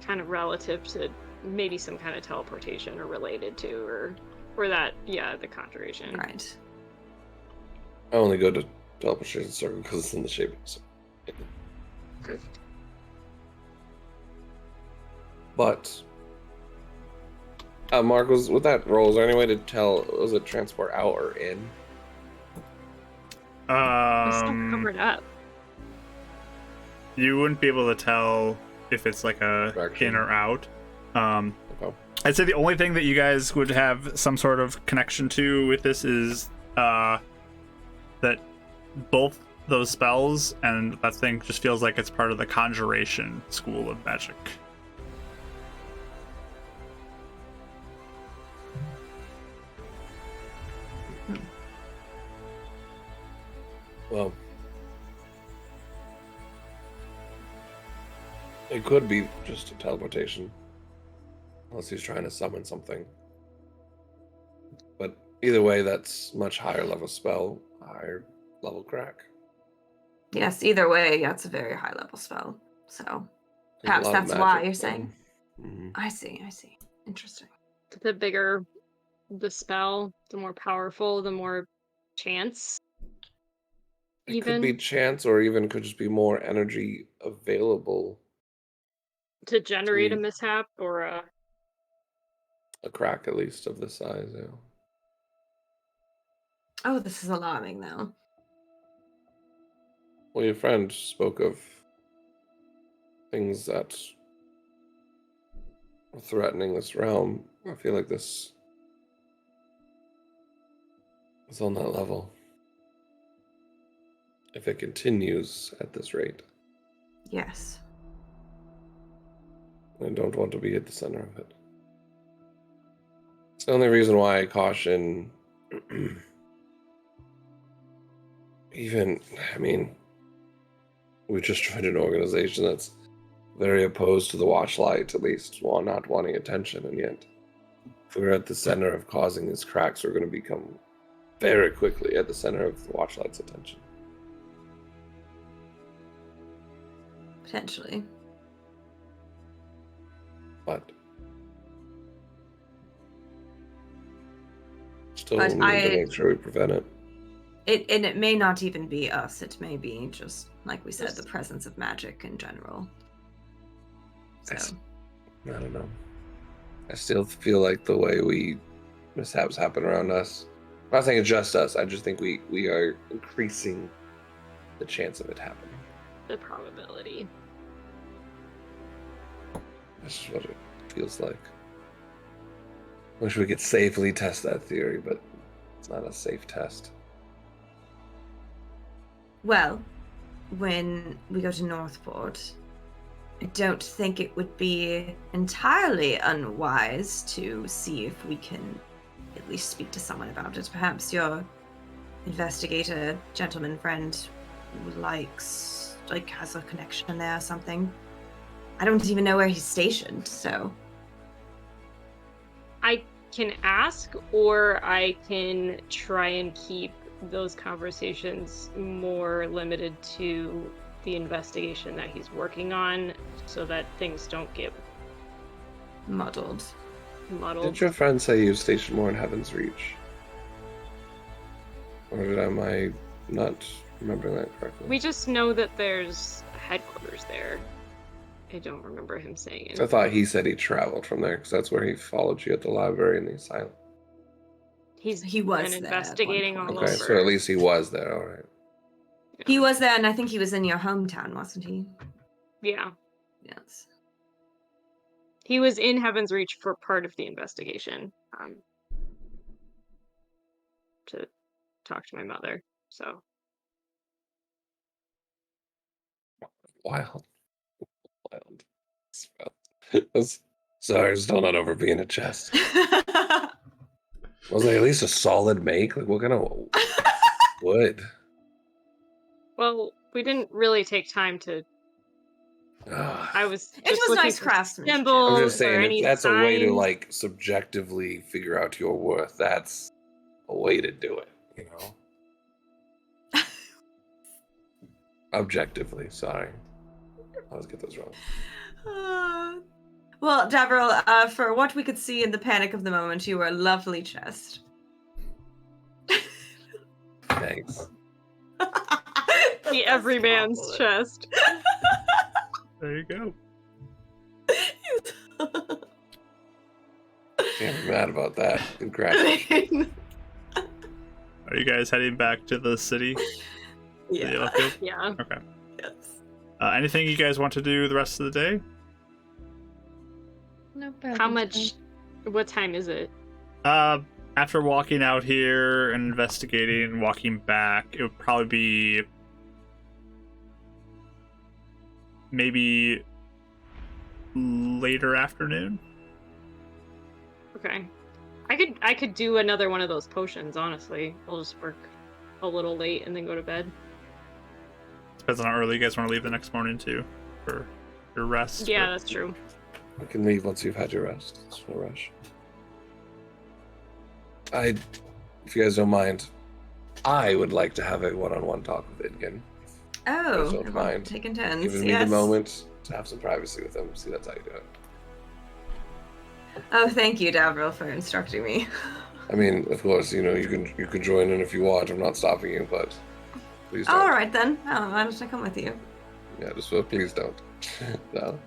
Kind of relative to maybe some kind of teleportation or related to, or that, yeah, the conjuration. Right. I only go to teleportation circle because it's in the shape of a circle. But Mark, with that roll, is there any way to tell, was it transport out or in? It's still covered up. You wouldn't be able to tell if it's like a Direction. in or out. Okay. I'd say the only thing that you guys would have some sort of connection to with this is that both those spells and that thing just feels like it's part of the conjuration school of magic. Well, it could be just a teleportation. Unless he's trying to summon something. But either way, that's much higher level spell, higher level crack. Yes, either way, that's a very high level spell. So There's a perhaps lot of that's why magic, you're so- saying. Mhm. I see. Interesting. The bigger the spell, the more powerful, the more chance. It could be Even chance, or even could just be more energy available. to generate a Sweet. mishap or A crack, at least, of this size. Yeah. Oh, this is alarming though. Well, your friend spoke of things that are threatening this realm. I feel like this is on that level. If it continues at this rate, Yes. I don't want to be at the center of it. It's the only reason why I caution. We just joined an organization that's very opposed to the watchlight, at least, while not wanting attention, and yet, if we're at the center of causing these cracks, we're going to become very quickly at the center of the watchlight's attention. Potentially. But still But need to make sure we prevent it. And it may not even be us. It may be just, like we said, the presence of magic in general. So. I don't know. I still feel like the way mishaps happen around us. I'm not saying it's just us. I just think we are increasing the chance of it happening. The probability. That's just what it feels like. Wish we could safely test that theory, but it's not a safe test. Well, when we go to Northport, I don't think it would be entirely unwise to see if we can at least speak to someone about it. Perhaps your investigator gentleman friend has a connection there or something. I don't even know where he's stationed, so. I can ask, or I can try and keep those conversations more limited to the investigation that he's working on so that things don't get Muddled. Did your friend say he was stationed more in Heaven's Reach? Or am I not remembering that correctly? We just know that there's headquarters there. I don't remember him saying it. I thought he said he traveled from there because that's where he followed you at the library in the asylum. He was been there investigating at one all point. Okay, over. so at least he was there. All right. He was there, and I think he was in your hometown, wasn't he? Yeah. Yes. He was in Heaven's Reach for part of the investigation. To talk to my mother. So Wild. Sorry, still not over being a chest. Was it at least a solid make? Like, what kind of wood? well, we didn't really take time to. I was. It Just was looking nice for craftsmanship. symbols I'm just or saying, any if that's a way to signs. like subjectively figure out your worth, that's a way to do it. You know. Objectively, sorry. I always get those wrong. Well, Davril, for what we could see in the panic of the moment, you were a lovely chest. Thanks. The everyman's chest. There you go. Can't be mad about that. Congrats. Are you guys heading back to the city? The Yeah. yellow field? Yeah. Okay. Yes. Anything you guys want to do the rest of the day? No How much? What time is it? After walking out here and investigating and walking back, it would probably be maybe later afternoon. Okay. I could do another one of those potions, honestly. I'll just work a little late and then go to bed. Depends on how early you guys want to leave the next morning too, for your rest. Yeah, but- that's true. You can leave once you've had your rest. It's no rush. If you guys don't mind, I would like to have a one-on-one talk with Idgen. Oh, don't mind. taking turns. Giving Yes. me the moment to have some privacy with him. See, that's how you do it. Oh, thank you, Davril, for instructing me. I mean, of course, you can join in if you want. I'm not stopping you, but please don't. All right then. Oh, why don't I come with you? Yeah, just please don't. No.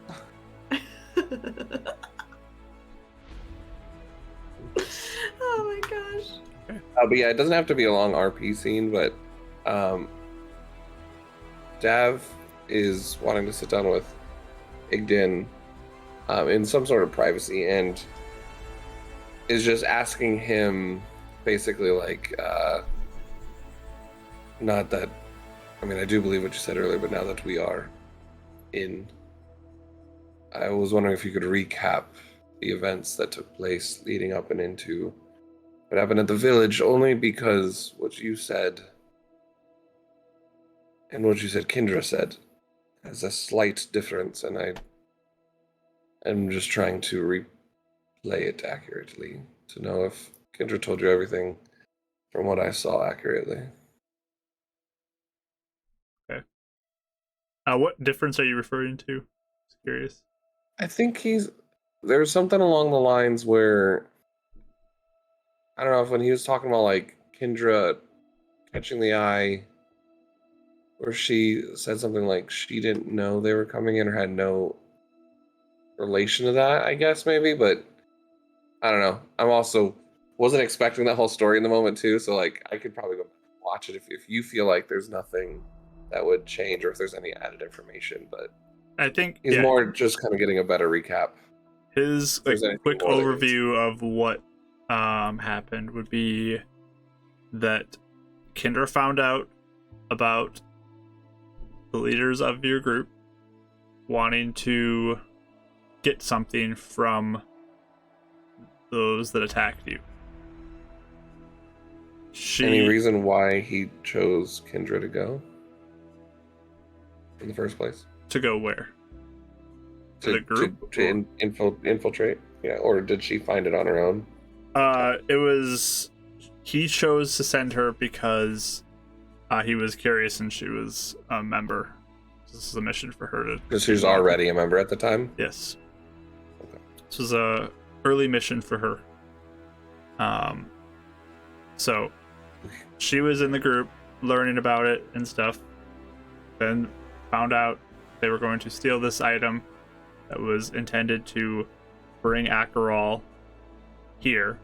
Oh my gosh. But yeah, it doesn't have to be a long RP scene, but Dav is wanting to sit down with Igdin in some sort of privacy and is just asking him basically like, not that, I mean, I do believe what you said earlier, but now that we are in, I was wondering if you could recap the events that took place leading up and into what happened at the village, only because what you said and what you said Kendra said has a slight difference, and I'm just trying to replay it accurately to know if Kendra told you everything from what I saw accurately. Okay. What difference are you referring to? Just curious. I think there's something along the lines where, I don't know if when he was talking about like Kendra catching the eye, or she said something like she didn't know they were coming in or had no relation to that, I guess maybe, but I don't know. I'm also wasn't expecting that whole story in the moment too, so like I could probably go back and watch it if you feel like there's nothing that would change or if there's any added information, but I think he's more just kind of getting a better recap. his there's like anything quick more that needs- overview of what happened would be that Kendra found out about the leaders of your group wanting to get something from those that attacked you. Any reason why he chose Kendra to go in the first place? To go where? To the group? To infiltrate? Yeah, or did she find it on her own? It was... He chose to send her because he was curious and she was a member. This is a mission for her to... Because she was already a member at the time? Yes. Okay. This was a early mission for her. So she was in the group learning about it and stuff. Then found out they were going to steal this item that was intended to bring Acheral here.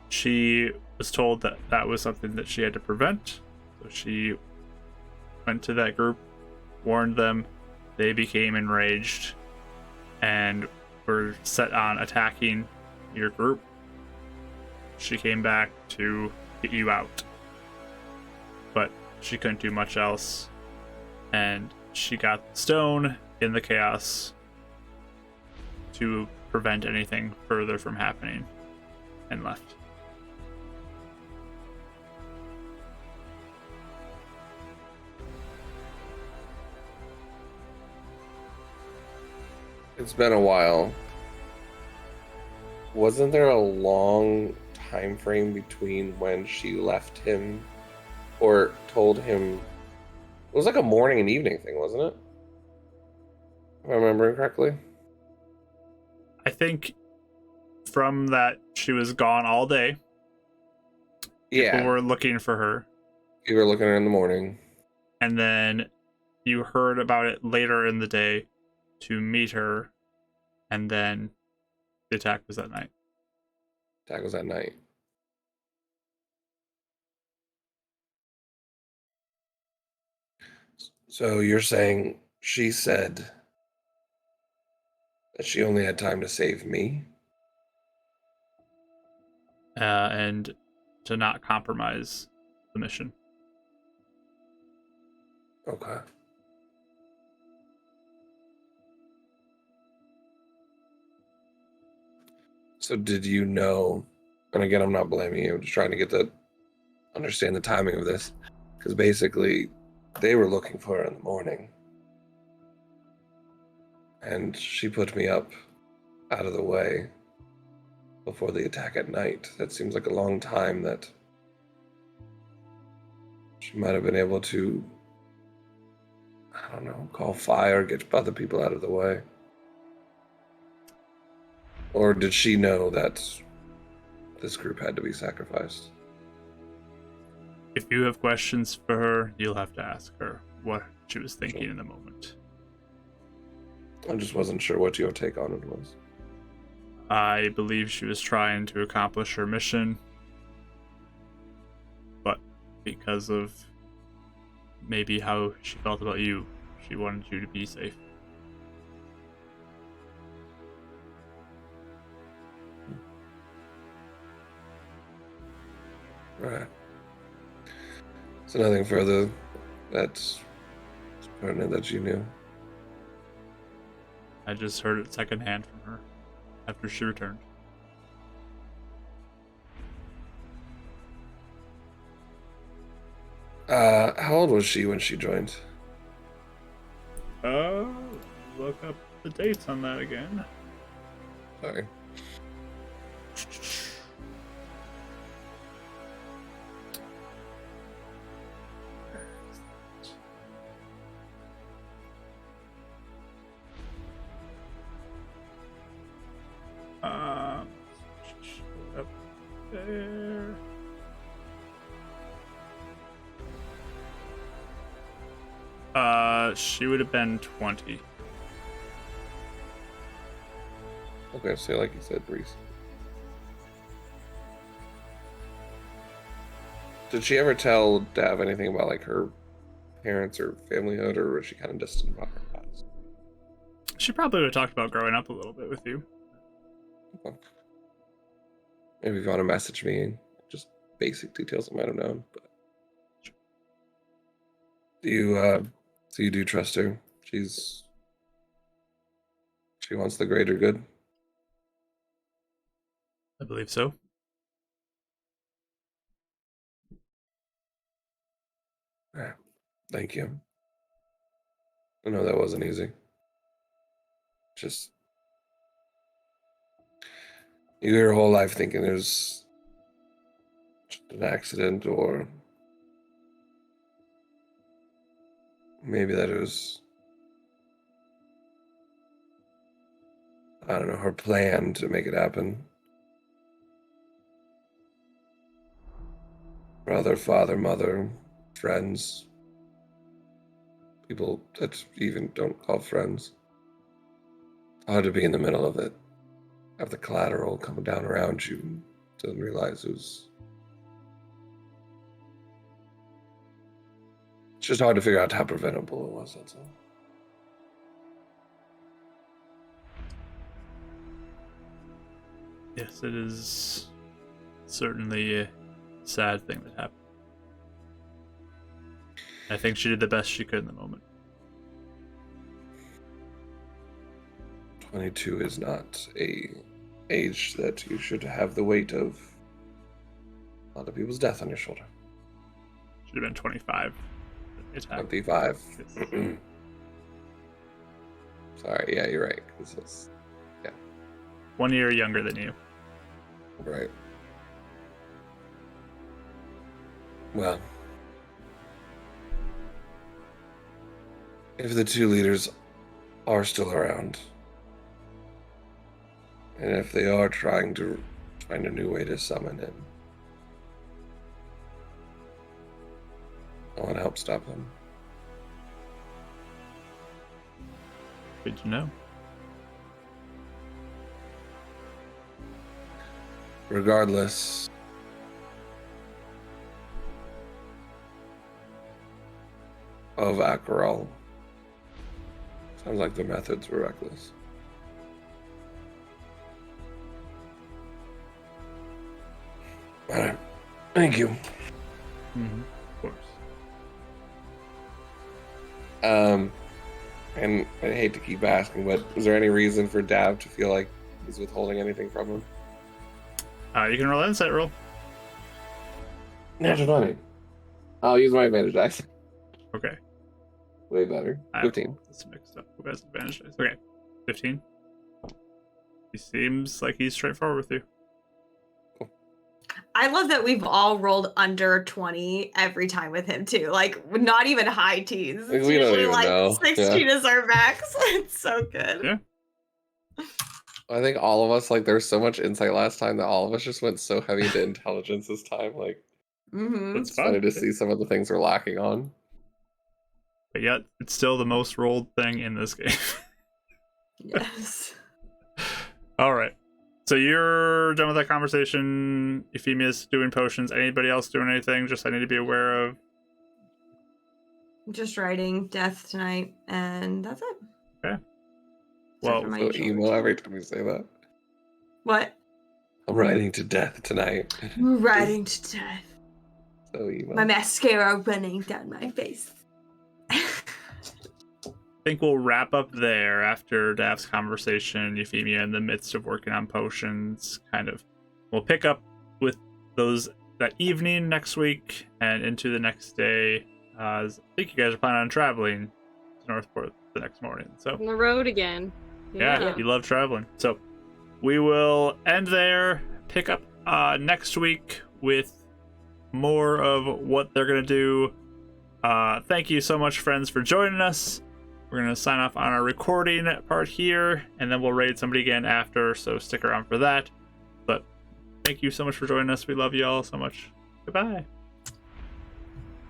She was told that that was something that she had to prevent. So she went to that group, warned them. They became enraged and were set on attacking your group. She came back to get you out, but she couldn't do much else, and she got the stone in the chaos to prevent anything further from happening and left. It's been a while. Wasn't there a long time frame between when she left him or told him? It was like a morning and evening thing, wasn't it? If I'm remembering correctly. I think from that she was gone all day. Yeah. People were looking for her. You were looking at her in the morning. And then you heard about it later in the day to meet her, and then the attack was that night. Attack was that night. So you're saying she said that she only had time to save me? And to not compromise the mission. Okay. So did you know, and again, I'm not blaming you, I'm just trying to understand the timing of this, because basically they were looking for her in the morning, and she put me up out of the way before the attack at night. That seems like a long time that she might have been able to, I don't know, call fire, get other people out of the way. Or did she know that this group had to be sacrificed? If you have questions for her, you'll have to ask her what she was thinking in the moment. I just wasn't sure what your take on it was. I believe she was trying to accomplish her mission, but because of maybe how she felt about you, she wanted you to be safe. Right. So nothing further that's pertinent that you knew? I just heard it secondhand from her. after she returned. How old was she when she joined? Look up the dates on that again. Sorry. Up there. She would have been 20. Okay, so like you said, Breeze. Did she ever tell Dav anything about like her parents or familyhood, or was she kind of distant about her past? She probably would have talked about growing up a little bit with you. Okay. Maybe if you want to message me, just basic details I might have known. But do you do trust her? She wants the greater good. I believe so. Yeah. Thank you. I know that wasn't easy. Just you go your whole life thinking it was just an accident, or maybe that it was, I don't know, her plan to make it happen. Brother, father, mother, friends, people that you even don't call friends. Hard to be in the middle of it. Have the collateral coming down around you and didn't realize it was. It's just hard to figure out how preventable it was, that's all. Yes, it is certainly a sad thing that happened. I think she did the best she could in the moment. 22 is not a age that you should have the weight of other people's death on your shoulder. Should have been 25. 25. Yes. Sorry, yeah, you're right. This is 1 year younger than you. right. Well, if the two leaders are still around, and if they are trying to find a new way to summon him, I want to help stop them. Good to know. Regardless, of Acheral, sounds like their methods were reckless. All right. Thank you. Mm-hmm. Of course. And I hate to keep asking, but is there any reason for Dav to feel like he's withholding anything from him? You can roll an insight roll. Natural 20. I'll use my advantage dice. Okay. Way better. I 15. rolled this mixed up. Who has advantage dice? Okay. 15. He seems like he's straightforward with you. I love that we've all rolled under 20 every time with him too. Like not even high teens. It's We don't usually even like know. 16 is our max. It's so good. Yeah. I think all of us, like, there was so much insight last time that all of us just went so heavy into intelligence this time. Like, Mm-hmm. That's it's funny fun. to see some of the things we're lacking on. But yet, it's still the most rolled thing in this game. Yes. All right. So you're done with that conversation. Euphemia's doing potions. Anybody else doing anything? Just I need to be aware of. Just writing death tonight, and that's it. Okay. Except Well, for my So usual emo routine. every time we say that. What? I'm writing to death tonight. Writing to death. So emo. My mascara running down my face. think we'll wrap up there after Daph's conversation. Euphemia in the midst of working on potions. We'll pick up with those that evening next week and into the next day. I think you guys are planning on traveling to Northport the next morning. So On the road again. yeah, you love traveling. So we will end there. Pick up next week with more of what they're gonna do. Thank you so much, friends, for joining us. We're gonna sign off on our recording part here, and then we'll raid somebody again after, so stick around for that. But thank you so much for joining us. We love you all so much. Goodbye.